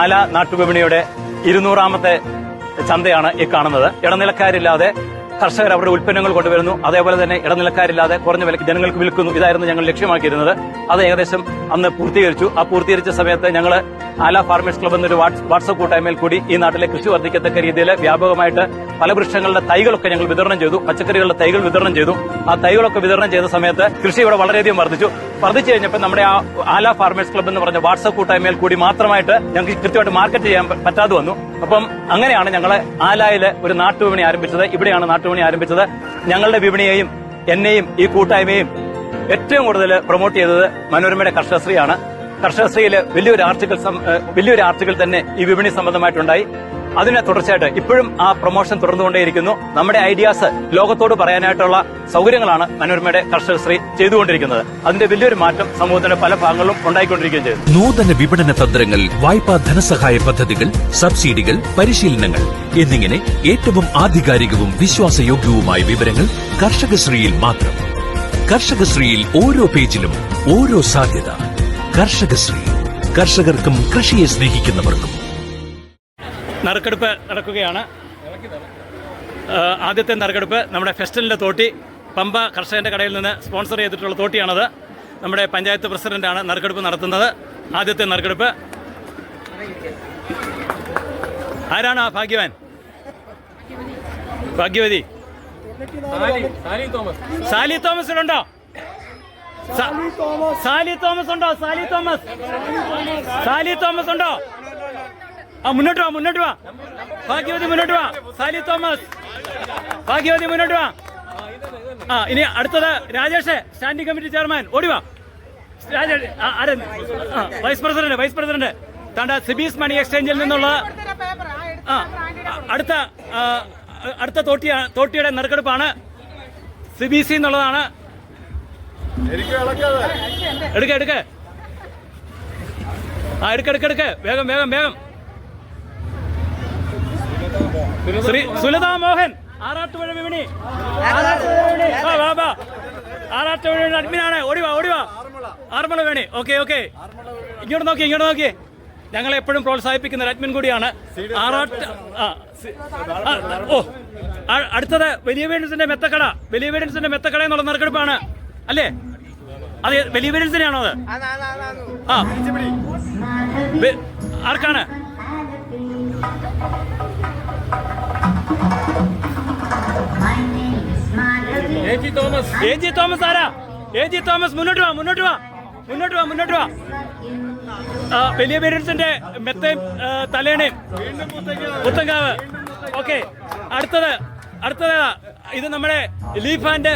ആല നാട്ടുവിപണിയുടെ 200ാമത്തെ ചന്തയാണ് ഈ കാണുന്നത്. ഇടനിലക്കാരില്ലാതെ കർഷകർ അവരുടെ ഉൽപ്പന്നങ്ങൾ കൊണ്ടുവരുന്നു, അതേപോലെ തന്നെ ഇടനിലക്കാരില്ലാതെ കുറഞ്ഞ വിലയ്ക്ക് ജനങ്ങൾക്ക് വിൽക്കുന്നു. ഇതായിരുന്നു ഞങ്ങൾ ലക്ഷ്യമാക്കിയിരുന്നത്. അത് ഏകദേശം അന്ന് പൂർത്തീകരിച്ചു. ആ പൂർത്തീകരിച്ച സമയത്ത് ഞങ്ങൾ ആല ഫാർമേഴ്സ് ക്ലബ് എന്നൊരു വാട്സ്ആപ്പ് കൂട്ടായ്മയിൽ കൂടി ഈ നാട്ടിലെ കൃഷി വർദ്ധിക്കത്തക്ക രീതിയിൽ വ്യാപകമായിട്ട് ഫലവൃക്ഷങ്ങളുടെ തൈകളൊക്കെ ഞങ്ങൾ വിതരണം ചെയ്തു, പച്ചക്കറികളുടെ തൈകൾ വിതരണം ചെയ്തു. ആ തൈകളൊക്കെ വിതരണം ചെയ്ത സമയത്ത് കൃഷി ഇവിടെ വളരെയധികം വർദ്ധിച്ചു കഴിഞ്ഞപ്പോൾ നമ്മുടെ ആ ആല ഫാർമേഴ്സ് ക്ലബ് എന്ന് പറഞ്ഞ വാട്സ്ആപ്പ് കൂട്ടായ്മയിൽ കൂടി മാത്രമായിട്ട് ഞങ്ങൾക്ക് കൃത്യമായിട്ട് മാർക്കറ്റ് ചെയ്യാൻ പറ്റാതെ വന്നു. അപ്പം അങ്ങനെയാണ് ഞങ്ങൾ ആലയിലെ ഒരു നാട്ടുവിപണി ആരംഭിച്ചത്. ഇവിടെയാണ് നാട്ടുവിപണി ആരംഭിച്ചത്. ഞങ്ങളുടെ വിപണിയെയും എന്നെയും ഈ കൂട്ടായ്മയും ഏറ്റവും കൂടുതൽ പ്രൊമോട്ട് ചെയ്തത് മനോരമയുടെ കർഷകശ്രീയാണ്. കർഷകശ്രീയിൽ വലിയൊരു ആർട്ടിക്കിൾ തന്നെ ഈ വിപണി സംബന്ധമായിട്ടുണ്ടായി. അതിനെ തുടർച്ചയായിട്ട് ഇപ്പോഴും ആ പ്രൊമോഷൻ തുടർന്നുകൊണ്ടേയിരിക്കുന്നു. നമ്മുടെ ഐഡിയാസ് ലോകത്തോട് പറയാനായിട്ടുള്ള സൗകര്യങ്ങളാണ് മനോരമയുടെ കർഷകശ്രീ ചെയ്തുകൊണ്ടിരിക്കുന്നത്. അതിന്റെ വലിയൊരു മാറ്റം സമൂഹത്തിന്റെ പല ഭാഗങ്ങളിലും ഉണ്ടായിക്കൊണ്ടിരിക്കുകയും ചെയ്തു. നൂതന വിപണന തന്ത്രങ്ങൾ, വായ്പാ ധനസഹായ പദ്ധതികൾ, സബ്സിഡികൾ, പരിശീലനങ്ങൾ എന്നിങ്ങനെ ഏറ്റവും ആധികാരികവും വിശ്വാസയോഗ്യവുമായ വിവരങ്ങൾ കർഷകശ്രീയിൽ മാത്രം. കർഷകശ്രീയിൽ ഓരോ പേജിലും ഓരോ സാധ്യത. കർഷകശ്രീ, കർഷകർക്കും കൃഷിയെ സ്നേഹിക്കുന്നവർക്കും. നറുക്കെടുപ്പ് നടക്കുകയാണ്. ആദ്യത്തെ നറുക്കെടുപ്പ് നമ്മുടെ ഫെസ്റ്റലിൻ്റെ തോട്ടി, പമ്പ കർഷകൻ്റെ കടയിൽ നിന്ന് സ്പോൺസർ ചെയ്തിട്ടുള്ള തോട്ടിയാണത്. നമ്മുടെ പഞ്ചായത്ത് പ്രസിഡന്റാണ് നറുക്കെടുപ്പ് നടത്തുന്നത്. ആദ്യത്തെ നറുക്കെടുപ്പ് ആരാണ് ആ ഭാഗ്യവാൻ? ഭാഗ്യവതി സാലി തോമസ് ഉണ്ടോ? സാലി തോമസ് ഉണ്ടോ? സാലി തോമസ് ഉണ്ടോ? മുന്നോട്ട് വാ ഭാഗ്യവതി, മുന്നോട്ട് വാ. സാലി തോമസ്, ഭാഗ്യവതി മുന്നോട്ട് വാ. ഇനി അടുത്തത് രാജേഷ്, സ്റ്റാൻഡിംഗ് കമ്മിറ്റി ചെയർമാൻ, ഓടിവാ. വൈസ് പ്രസിഡന്റ് താണ്ട സിബീസ് മണി എക്സ്ചേഞ്ചിൽ നിന്നുള്ള അടുത്ത തോട്ടിയുടെ നറുക്കെടുപ്പാണ്. സിബിസി എന്നുള്ളതാണ്. എടുക്ക വേഗം. ശ്രീ സുലതാ മോഹൻ, ആറാട്ടുപുഴ വിപണി അഡ്മിനാണ്. ഓടിവാ. ആറന്മുള വേണി. ഓക്കെ. ഇങ്ങോട്ട് നോക്കി. ഞങ്ങളെ എപ്പോഴും പ്രോത്സാഹിപ്പിക്കുന്ന ഒരു അഡ്മിൻ കൂടിയാണ്. അടുത്തത് വലിയ വേഡൻസിന്റെ മെത്തക്കട എന്നുള്ള നറുക്കെടുപ്പാണ് അല്ലേ? അത് വലിയ വേഡൻസിനെയാണോ? അത് ആർക്കാണ്? എ ജി തോമസ് ആരാ? എ ജി തോമസ് മുന്നോട്ട് വാ. വലിയ പേരൻസിന്റെ മെത്തയും തലേണയും പുത്തങ്കാവ്. ഓക്കെ, അടുത്തത് ഇത് നമ്മുടെ ലീഫാന്റെ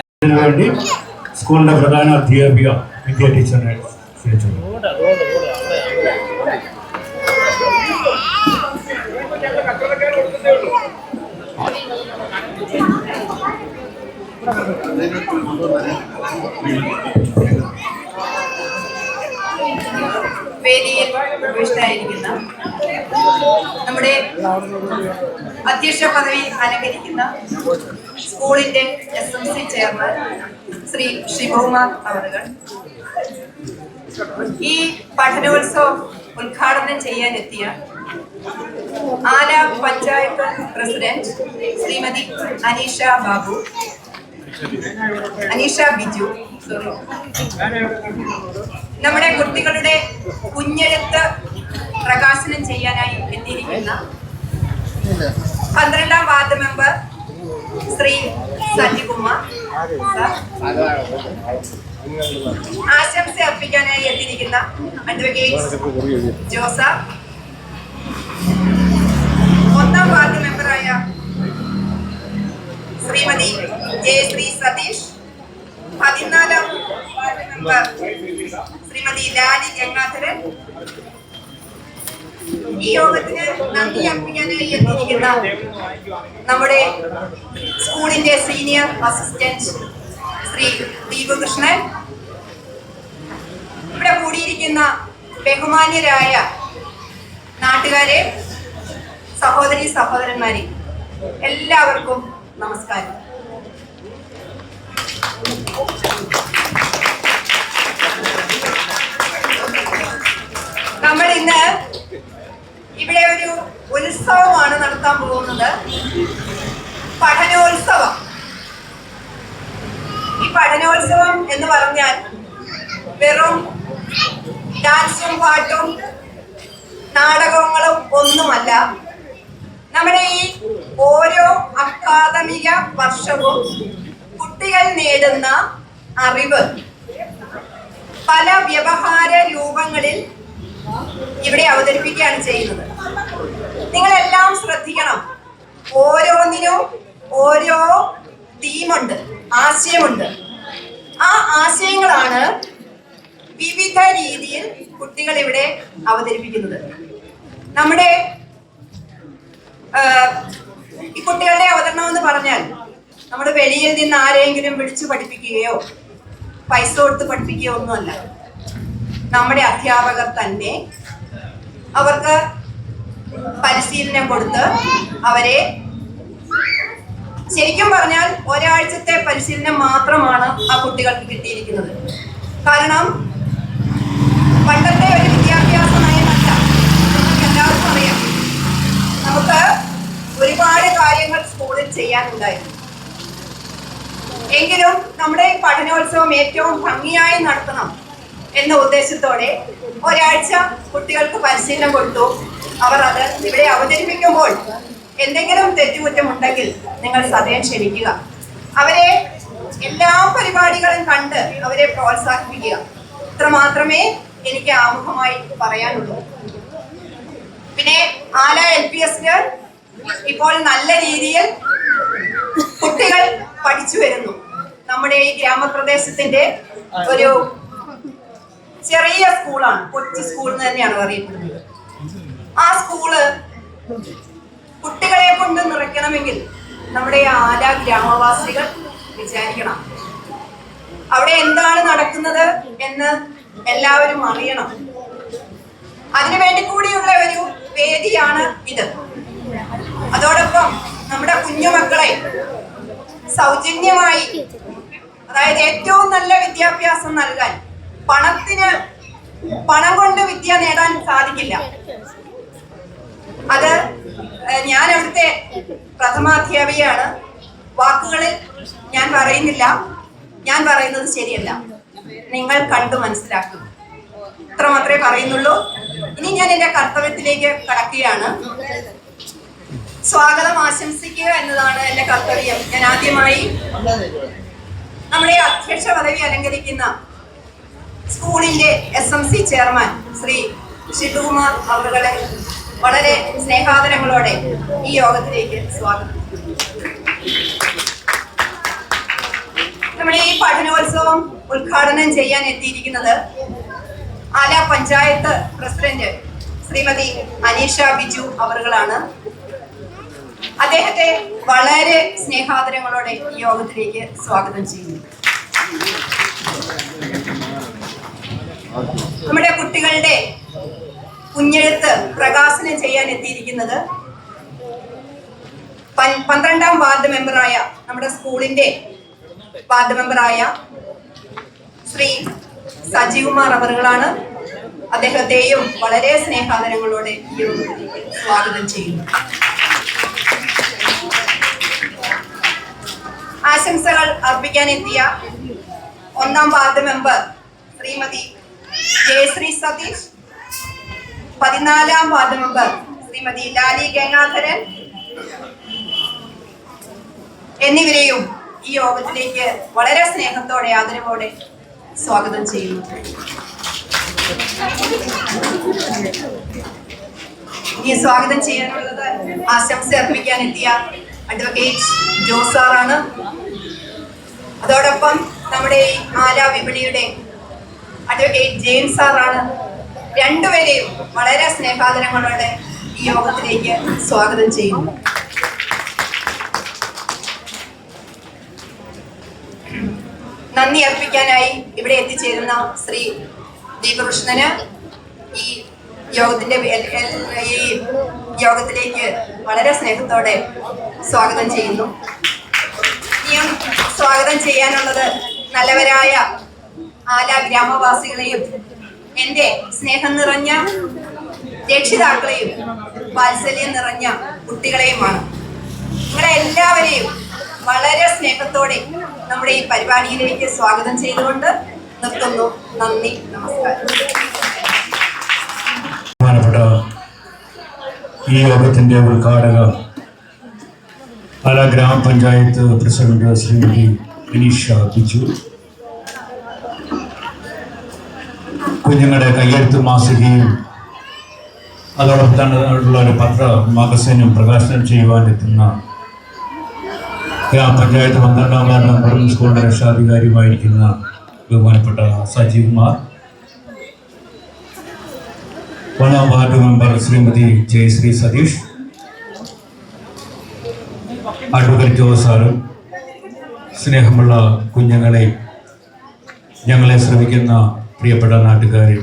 സ്കൂളിന്റെ പ്രധാന അധ്യാപിക വിദ്യാ ടീച്ചറിനെ ക്ഷണിച്ചു. വേദിയിൽ ഉപവിഷ്ടരായിരിക്കുന്ന നമ്മുടെ അധ്യക്ഷ പദവി അലങ്കരിക്കുന്ന സ്കൂളിന്റെ SMC ചെയർമാൻ ശ്രീ ശിവകുമാർ അവറുകൾ, ഈ പഠനോത്സവം ഉദ്ഘാടനം ചെയ്യാനെത്തിയ ആല പഞ്ചായത്ത് പ്രസിഡന്റ് ശ്രീമതി അനീഷ ബിജു, നമ്മുടെ കുട്ടികളുടെ കുഞ്ഞെഴുത്ത് പ്രകാശനം ചെയ്യാനായി എത്തിയിരിക്കുന്ന 12ാം വാർഡ് മെമ്പർ ശ്രീ സജികുമാർ, ആശംസ അർപ്പിക്കാനായി എത്തിയിരിക്കുന്ന അഡ്വക്കേറ്റ് ജോസ, 1ാം വാർഡ് മെമ്പറായ ശ്രീമതി ജയശ്രീ സതീഷ്, 14ാം വാർഡ് മെമ്പർ ശ്രീമതി ലാലി ഗംഗാധരൻ, ഈ യോഗത്തിന് നന്ദി അർപ്പിക്കാനായി എത്തിയിരിക്കുന്ന നമ്മുടെ സ്കൂളിന്റെ സീനിയർ അസിസ്റ്റന്റ് ശ്രീ ദീപകൃഷ്ണൻ, ഇവിടെ കൂടിയിരിക്കുന്ന ബഹുമാന്യരായ നാട്ടുകാരെ, സഹോദരന്മാരെ, എല്ലാവർക്കും നമസ്കാരം. നമ്മൾ ഇന്ന് ഇവിടെ ഒരു ഉത്സവമാണ് നടത്താൻ പോകുന്നത്, പഠനോത്സവം. ഈ പഠനോത്സവം എന്ന് പറഞ്ഞാൽ വെറും ഡാൻസും പാട്ടും നാടകങ്ങളും ഒന്നുമല്ല. നമ്മുടെ ഈ ഓരോ അക്കാദമിക വർഷവും കുട്ടികൾ നേടുന്ന അറിവ് പല വ്യവഹാര രൂപങ്ങളിൽ ഇവിടെ അവതരിപ്പിക്കുകയാണ് ചെയ്യുന്നത്. നിങ്ങളെല്ലാം ശ്രദ്ധിക്കണം, ഓരോന്നിനും ഓരോ തീമുണ്ട്, ആശയമുണ്ട്. ആ ആശയങ്ങളാണ് വിവിധ രീതിയിൽ കുട്ടികൾ ഇവിടെ അവതരിപ്പിക്കുന്നത്. നമ്മുടെ ഈ കുട്ടികളുടെ അവതരണം എന്ന് പറഞ്ഞാൽ നമ്മൾ വെളിയിൽ നിന്ന് ആരെങ്കിലും വിളിച്ചു പഠിപ്പിക്കുകയോ പൈസ കൊടുത്ത് പഠിപ്പിക്കുകയോ ഒന്നുമല്ല. നമ്മുടെ അധ്യാപകർ തന്നെ അവർക്ക് പരിശീലനം കൊടുത്ത് അവരെ, ശരിക്കും പറഞ്ഞാൽ ഒരാഴ്ചത്തെ പരിശീലനം മാത്രമാണ് ആ കുട്ടികൾക്ക് കിട്ടിയിരിക്കുന്നത്. കാരണം പണ്ടത്തെ ഒരു വിദ്യാഭ്യാസ നയമല്ല, നമുക്ക് എല്ലാവർക്കും അറിയാം. നമുക്ക് ഒരുപാട് കാര്യങ്ങൾ സ്കൂളിൽ ചെയ്യാനുണ്ടായിരുന്നു. എങ്കിലും നമ്മുടെ പഠനോത്സവം ഏറ്റവും ഭംഗിയായി നടത്തണം എന്ന ഉദ്ദേശത്തോടെ ഒരാഴ്ച കുട്ടികൾക്ക് പരിശീലനം കൊടുത്തു. അവർ അത് ഇവിടെ അവതരിപ്പിക്കുമ്പോൾ എന്തെങ്കിലും തെറ്റുകുറ്റമുണ്ടെങ്കിൽ നിങ്ങൾ സദയം ക്ഷമിക്കുക. അവരെ എല്ലാ പരിപാടികളും കണ്ട് അവരെ പ്രോത്സാഹിപ്പിക്കുക. ഇത്ര മാത്രമേ എനിക്ക് ആമുഖമായി പറയാനുള്ളൂ. പിന്നെ ആല LPS ഇപ്പോൾ നല്ല രീതിയിൽ കുട്ടികൾ പഠിച്ചു വരുന്നു. നമ്മുടെ ഈ ഗ്രാമപ്രദേശത്തിന്റെ ഒരു ചെറിയ സ്കൂളാണ്, കൊച്ചു സ്കൂൾ എന്ന് തന്നെയാണ് അറിയപ്പെടുന്നത്. ആ സ്കൂള് കുട്ടികളെ കൊണ്ട് നിറയ്ക്കണമെങ്കിൽ നമ്മുടെ ആല ഗ്രാമവാസികൾ വിചാരിക്കണം. അവിടെ എന്താണ് നടക്കുന്നത് എന്ന് എല്ലാവരും അറിയണം. അതിനുവേണ്ടി കൂടിയുള്ള ഒരു വേദിയാണ് ഇത്. അതോടൊപ്പം നമ്മുടെ കുഞ്ഞുമക്കളെ സൗജന്യമായി, അതായത് ഏറ്റവും നല്ല വിദ്യാഭ്യാസം നൽകാൻ, പണം കൊണ്ട് വിദ്യ നേടാൻ സാധിക്കില്ല. അത് ഞാൻ അവിടുത്തെ പ്രഥമാധ്യാപികയാണ്. വാക്കുകളിൽ ഞാൻ പറയുന്നില്ല, ഞാൻ പറയുന്നത് ശരിയല്ല, നിങ്ങൾ കണ്ടു മനസ്സിലാക്കുക. ഇത്ര മാത്രമേ പറയുന്നുള്ളൂ. ഇനി ഞാൻ എന്റെ കർത്തവ്യത്തിലേക്ക് കടക്കുകയാണ്. സ്വാഗതം ആശംസിക്കുക എന്നതാണ് എന്റെ കർത്തവ്യം. ഞാൻ ആദ്യമായി നമ്മുടെ അധ്യക്ഷ പദവി അലങ്കരിക്കുന്ന സ്കൂളിന്റെ SMC ചെയർമാൻ ശ്രീ ഷിബുകുമാർ അവരുടെ വളരെ സ്നേഹാദരങ്ങളോടെ ഈ യോഗത്തിലേക്ക് സ്വാഗതം. നമ്മുടെ ഈ പഠനോത്സവം ഉദ്ഘാടനം ചെയ്യാൻ എത്തിയിരിക്കുന്നത് ആല പഞ്ചായത്ത് പ്രസിഡന്റ് ശ്രീമതി അനീഷ ബിജു അവറുകളാണ്. അദ്ദേഹത്തെ വളരെ സ്നേഹാദരങ്ങളോടെ ഈ യോഗത്തിലേക്ക് സ്വാഗതം ചെയ്യുന്നു. നമ്മുടെ കുട്ടികളുടെ കുഞ്ഞെഴുത്ത് പ്രകാശനം ചെയ്യാൻ എത്തിയിരിക്കുന്നത് 12ാം വാർഡ് മെമ്പറായ, നമ്മുടെ സ്കൂളിന്റെ വാർഡ് മെമ്പറായ ശ്രീ സജികുമാർ അവറുകളാണ്. അദ്ദേഹത്തെയും വളരെ സ്നേഹാദരങ്ങളോടെ ഈ യോഗത്തിലേക്ക് സ്വാഗതം ചെയ്യുന്നു. ആശംസകൾ അർപ്പിക്കാനെത്തിയ 1ാം വാർഡ് മെമ്പർ ശ്രീമതി ജയശ്രീ സതീഷ്, 14ാം വാർഡ് മെമ്പർ ശ്രീമതി ലാലി ഗംഗാധരൻ എന്നിവരെയും ഈ യോഗത്തിലേക്ക് വളരെ സ്നേഹത്തോടെ ആദരവോടെ സ്വാഗതം ചെയ്യുന്നു. ഈ സ്വാഗതം ചെയ്യാനുള്ളത് ആശംസ അർപ്പിക്കാൻ എത്തിയ അഡ്വക്കേറ്റ് ജോസാറാണ്. അതോടൊപ്പം നമ്മുടെ ഈ ആല വിപണിയുടെ അഡ്വക്കേറ്റ് ജെയിംസ് സാറാണ്. രണ്ടുപേരെയും വളരെ സ്നേഹാദരങ്ങളോടെ ഈ യോഗത്തിലേക്ക് സ്വാഗതം ചെയ്യുന്നു. നന്ദി അർപ്പിക്കാനായി ഇവിടെ എത്തിച്ചേരുന്ന ശ്രീ ദീപകൃഷ്ണന് ഈ യോഗത്തിലേക്ക് വളരെ സ്നേഹത്തോടെ സ്വാഗതം ചെയ്യുന്നു. ഇനിയും സ്വാഗതം ചെയ്യാനുള്ളത് നല്ലവരായ ആല ഗ്രാമവാസികളെയും എൻ്റെ സ്നേഹം നിറഞ്ഞ രക്ഷിതാക്കളെയും വാത്സല്യം നിറഞ്ഞ കുട്ടികളെയുമാണ്. നിങ്ങളെ എല്ലാവരെയും വളരെ സ്നേഹത്തോടെ നമ്മുടെ ഈ പരിപാടിയിലേക്ക് സ്വാഗതം ചെയ്തുകൊണ്ട് നിർത്തുന്നു. നന്ദി, നമസ്കാരം. ബഹുമാനപ്പെട്ട ഈ യോഗത്തിന്റെ ഉദ്ഘാടക പാലാ ഗ്രാമപഞ്ചായത്ത് പ്രസിഡന്റ് ശ്രീമതി വിനീഷ ബിജു, കുഞ്ഞുങ്ങളുടെ കയ്യെഴുത്ത് മാസികയും അതോടൊപ്പം തന്നെ ഉള്ള ഒരു പത്ര മാഗസിനും പ്രകാശനം ചെയ്യുവാനെത്തുന്ന ഗ്രാമപഞ്ചായത്ത് 12ാം വാർഡ് മെമ്പറും സ്കൂളിന്റെ രക്ഷാധികാരിയുമായിരിക്കുന്ന ബഹുമാനപ്പെട്ട സജീവ് കുമാർ, 1ാം ward member Shrimati Jayashree Satheesh, advocate Jose സാറും, സ്നേഹമുള്ള കുഞ്ഞുങ്ങളെ, ഞങ്ങളെ ശ്രമിക്കുന്ന പ്രിയപ്പെട്ട നാട്ടുകാരെ,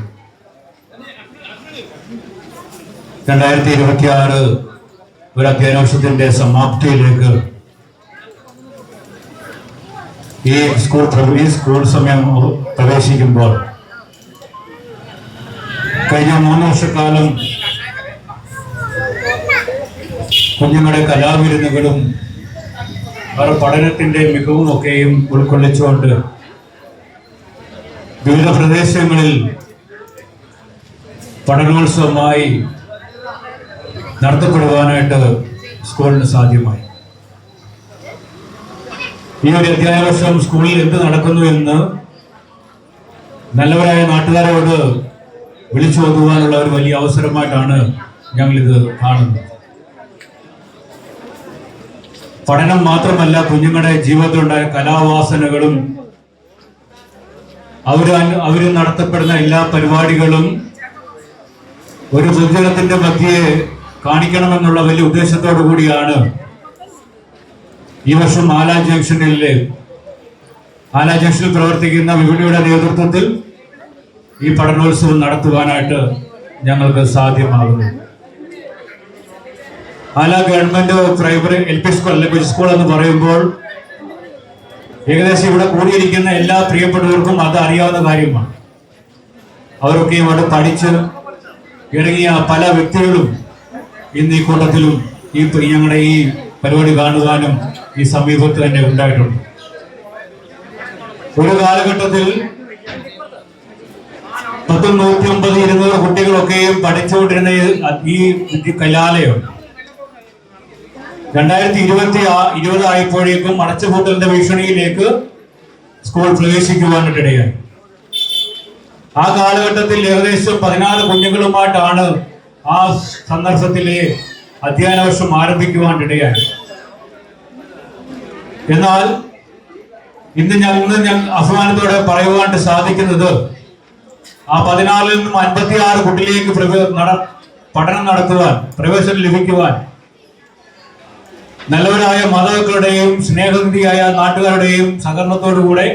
2026 ഒരു അധ്യയന വർഷത്തിന്റെ സമാപ്തിയിലേക്ക് ഈ സ്കൂൾ സമയം പ്രവേശിക്കുമ്പോൾ കഴിഞ്ഞ 3 വർഷക്കാലം കുഞ്ഞുങ്ങളുടെ കലാവിരുന്നുകളും അവരുടെ പഠനത്തിന്റെ മികവും ഒക്കെയും ഉൾക്കൊള്ളിച്ചുകൊണ്ട് വിവിധ പ്രദേശങ്ങളിൽ പഠനോത്സവമായി നടത്തപ്പെടുവാനായിട്ട് സ്കൂളിന് സാധ്യമായി. ഈ ഒരു അധ്യയന വർഷം സ്കൂളിൽ എന്ത് നടക്കുന്നു എന്ന് നല്ലവരായ നാട്ടുകാരോട് വിളിച്ചു നോക്കുവാനുള്ള ഒരു വലിയ അവസരമായിട്ടാണ് ഞങ്ങളിത് കാണുന്നത്. പഠനം മാത്രമല്ല, കുഞ്ഞുങ്ങളുടെ ജീവിതത്തിലുണ്ടായ കലാവാസനകളും അവര് നടത്തപ്പെടുന്ന എല്ലാ പരിപാടികളും ഒരു പൊതുജനത്തിന്റെ മധ്യേ കാണിക്കണമെന്നുള്ള വലിയ ഉദ്ദേശത്തോടു കൂടിയാണ് ഈ വർഷം ആല ജംഗ്ഷനിൽ പ്രവർത്തിക്കുന്ന വിപണിയുടെ നേതൃത്വത്തിൽ ഈ പഠനോത്സവം നടത്തുവാനായിട്ട് ഞങ്ങൾക്ക് സാധ്യമാകുന്നു. ആല ഗവൺമെന്റ് പ്രൈമറി LP സ്കൂൾ അല്ലെങ്കിൽ സ്കൂൾ എന്ന് പറയുമ്പോൾ ഏകദേശം ഇവിടെ കൂടിയിരിക്കുന്ന എല്ലാ പ്രിയപ്പെട്ടവർക്കും അത് അറിയാവുന്ന കാര്യമാണ്. അവരൊക്കെയും അവിടെ പഠിച്ച് ഇറങ്ങിയ പല വ്യക്തികളും ഇന്ന് ഈ കൂട്ടത്തിലും ഞങ്ങളുടെ ഈ പരിപാടി കാണുവാനും ഈ സമീപത്ത് തന്നെ ഉണ്ടായിട്ടുണ്ട്. ഒരു കാലഘട്ടത്തിൽ 150-200 കുട്ടികളൊക്കെയും പഠിച്ചുകൊണ്ടിരുന്ന ഈ കലാലയം 2020 ആയപ്പോഴേക്കും അടച്ചുപൂട്ടലിന്റെ ഭീഷണിയിലേക്ക് സ്കൂൾ പ്രവേശിക്കുവാനിടയായി. ആ കാലഘട്ടത്തിൽ ഏകദേശം 14 കുഞ്ഞുങ്ങളുമായിട്ടാണ് ആ സന്ദർഭത്തിലെ അധ്യയന വർഷം ആരംഭിക്കുവാനിടയായി. എന്നാൽ ഇന്ന് ഞാൻ അഭിമാനത്തോടെ പറയുവാൻ സാധിക്കുന്നത് ആ 14-ൽ നിന്നും 56 കുട്ടിയിലേക്ക് പഠനം നടത്തുവാൻ, പ്രവേശനം ലഭിക്കുവാൻ നല്ലവരായ മാതാക്കളുടെയും സ്നേഹനിധിയായ നാട്ടുകാരുടെയും സഹകരണത്തോടുകൂടെ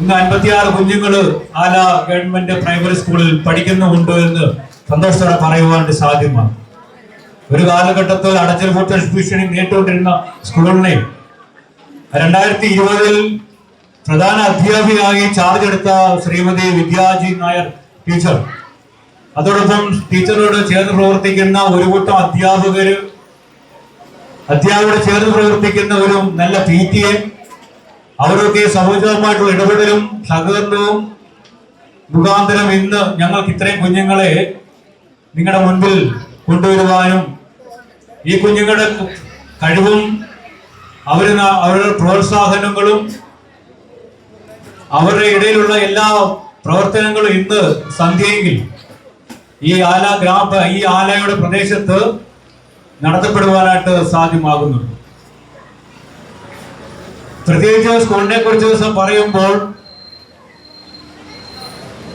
ഇന്ന് 56 കുഞ്ഞുങ്ങൾ ആല ഗവൺമെന്റ് പ്രൈമറി സ്കൂളിൽ പഠിക്കുന്നുണ്ട് എന്ന് സന്തോഷത്തോടെ പറയുവാൻ സാധ്യമാണ്. ഒരു കാലഘട്ടത്തിൽ അടച്ചുപൂട്ടൽ ഭീഷണി നേരിട്ടുകൊണ്ടിരുന്ന സ്കൂളിനെ 2020-ൽ പ്രധാന അധ്യാപികയായി ചാർജ് എടുത്ത ശ്രീമതി വിദ്യാജി നായർ ടീച്ചർ, അതോടൊപ്പം ടീച്ചറോട് ചേർന്ന് പ്രവർത്തിക്കുന്ന ഒരു കൂട്ടം അധ്യാപകരോട് ചേർന്ന് പ്രവർത്തിക്കുന്ന ഒരു നല്ല PTA, അവരൊക്കെ സമുചിതമായിട്ടുള്ള ഇടപെടലും സഹകരണവും മുഖാന്തരം ഇന്ന് ഞങ്ങൾക്ക് ഇത്രയും കുഞ്ഞുങ്ങളെ നിങ്ങളുടെ മുൻപിൽ കൊണ്ടുവരുവാനും ഈ കുഞ്ഞുങ്ങളുടെ കഴിവും അവരുടെ പ്രോത്സാഹനങ്ങളും അവരുടെ ഇടയിലുള്ള എല്ലാ പ്രവർത്തനങ്ങളും ഇന്ന് സന്ധ്യയെങ്കിൽ ഈ ആലയുടെ പ്രദേശത്ത് നടത്തപ്പെടുവാനായിട്ട് സാധ്യമാകുന്നുണ്ട്. പ്രത്യേകിച്ച് സ്കൂളിനെ കുറിച്ച് പറയുമ്പോൾ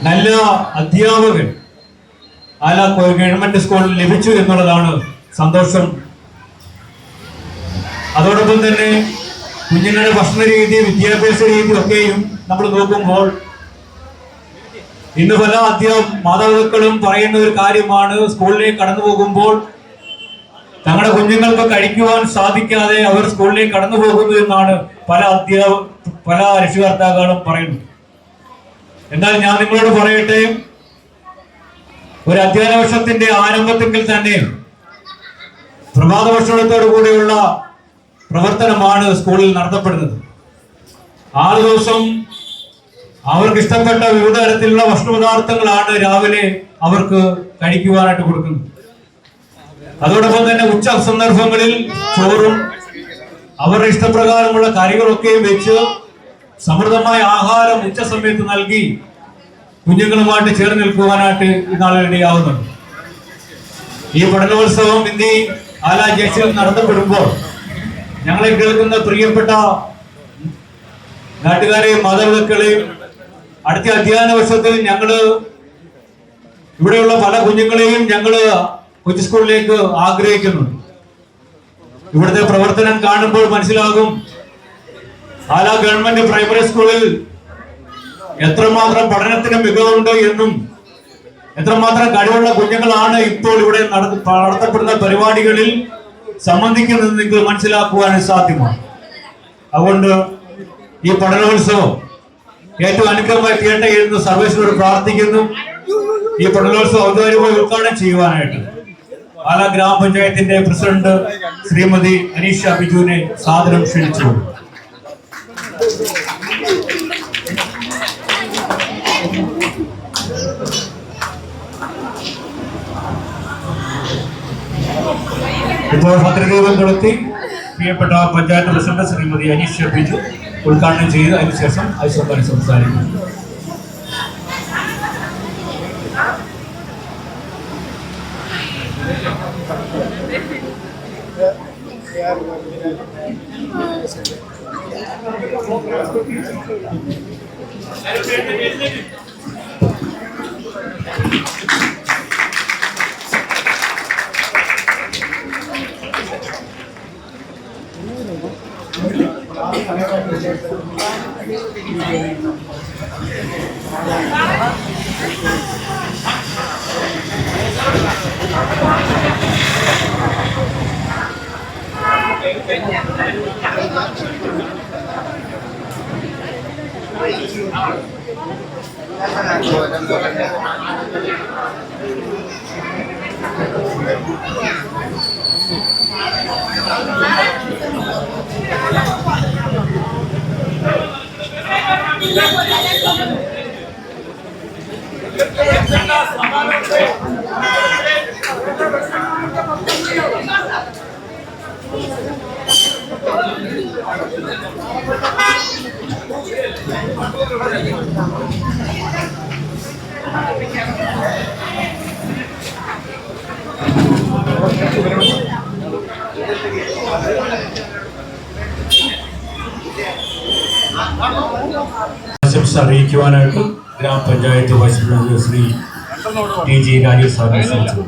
നല്ല അധ്യാപകൻ ആല ഗവൺമെന്റ് സ്കൂളിൽ ലഭിച്ചു എന്നുള്ളതാണ് സന്തോഷം. അതോടൊപ്പം തന്നെ കുഞ്ഞുങ്ങളുടെ ഭക്ഷണ രീതി, വിദ്യാഭ്യാസ രീതി ഒക്കെയും നമ്മൾ നോക്കുമ്പോൾ ഇന്ന് പല മാതാപിതാക്കളും പറയുന്ന ഒരു കാര്യമാണ്, സ്കൂളിലേക്ക് കടന്നു പോകുമ്പോൾ തങ്ങളുടെ കുഞ്ഞുങ്ങൾക്ക് കഴിക്കുവാൻ സാധിക്കാതെ അവർ സ്കൂളിലേക്ക് കടന്നു പോകുന്നു എന്നാണ് പല രക്ഷകർത്താക്കളും പറയുന്നത്. എന്നാൽ ഞാൻ നിങ്ങളോട് പറയട്ടെ, ഒരു അധ്യയന വർഷത്തിന്റെ ആരംഭത്തിൽ തന്നെ പ്രഭാത ഭക്ഷണത്തോടു കൂടിയുള്ള പ്രവർത്തനമാണ് സ്കൂളിൽ നടത്തപ്പെടുന്നത്. 6 ദിവസം അവർക്ക് ഇഷ്ടപ്പെട്ട വിവിധ തരത്തിലുള്ള ഭക്ഷണപദാർത്ഥങ്ങളാണ് രാവിലെ അവർക്ക് കഴിക്കുവാനായിട്ട് കൊടുക്കുന്നത്. അതോടൊപ്പം തന്നെ ഉച്ച സന്ദർഭങ്ങളിൽ ചോറും അവരുടെ ഇഷ്ടപ്രകാരമുള്ള കറികളൊക്കെയും വെച്ച് സമൃദ്ധമായ ആഹാരം ഉച്ച സമയത്ത് നൽകി കുഞ്ഞുങ്ങളുമായിട്ട് ചേർന്ന് നിൽക്കുവാനായിട്ട് ഇന്നാളിൽ ഇടയാവുന്നുണ്ട്. ഈ പഠനോത്സവം ഇന്ന് ആല ജംഗ്ഷനിൽ നടത്തപ്പെടുമ്പോൾ ഞങ്ങളെ കേൾക്കുന്ന പ്രിയപ്പെട്ട നാട്ടുകാരെയും മാതാപിതാക്കളെയും അടുത്ത അധ്യയന വർഷത്തിൽ ഞങ്ങള് ഇവിടെയുള്ള പല കുഞ്ഞുങ്ങളെയും ഞങ്ങള് കൊച്ചു സ്കൂളിലേക്ക് ആഗ്രഹിക്കുന്നുണ്ട്. ഇവിടുത്തെ പ്രവർത്തനം കാണുമ്പോൾ മനസ്സിലാകും ആല ഗവൺമെന്റ് പ്രൈമറി സ്കൂളിൽ എത്രമാത്രം പഠനത്തിന് മികവുണ്ട് എന്നും എത്രമാത്രം കഴിവുള്ള കുഞ്ഞുങ്ങളാണ് ഇപ്പോൾ ഇവിടെ നടത്തപ്പെടുന്ന പരിപാടികളിൽ സംബന്ധിക്കുന്നത് നിങ്ങൾക്ക് മനസ്സിലാക്കുവാൻ സാധ്യമാണ്. അതുകൊണ്ട് ഈ പഠനോത്സവം ഏറ്റവും അനുഗ്രഹമായി തീരട്ടെ എന്ന് സർവേശ്വരോട് പ്രാർത്ഥിക്കുന്നു. ഈ പഠനോത്സവം ഔദ്യോഗികമായി ഉദ്ഘാടനം ചെയ്യുവാനായിട്ട് പാലാ ഗ്രാമപഞ്ചായത്തിന്റെ പ്രസിഡന്റ് ശ്രീമതി അനീഷ ബിജുവിനെ സാദരം ക്ഷണിച്ചു. ഇപ്പോൾ ഭദ്രദീപം കൊളുത്തി പ്രിയപ്പെട്ട പഞ്ചായത്ത് പ്രസിഡന്റ് ശ്രീമതി അനീഷ ബിജു ഉദ്ഘാടനം ചെയ്ത് അതിനുശേഷം ഐശ്വര്യ സംസാരിക്കും. ആശംസ അറിയിക്കുവാനായിട്ട് ഗ്രാമപഞ്ചായത്ത് vice president Shri T G Rajesh സാറിനെ ക്ഷണിച്ചു.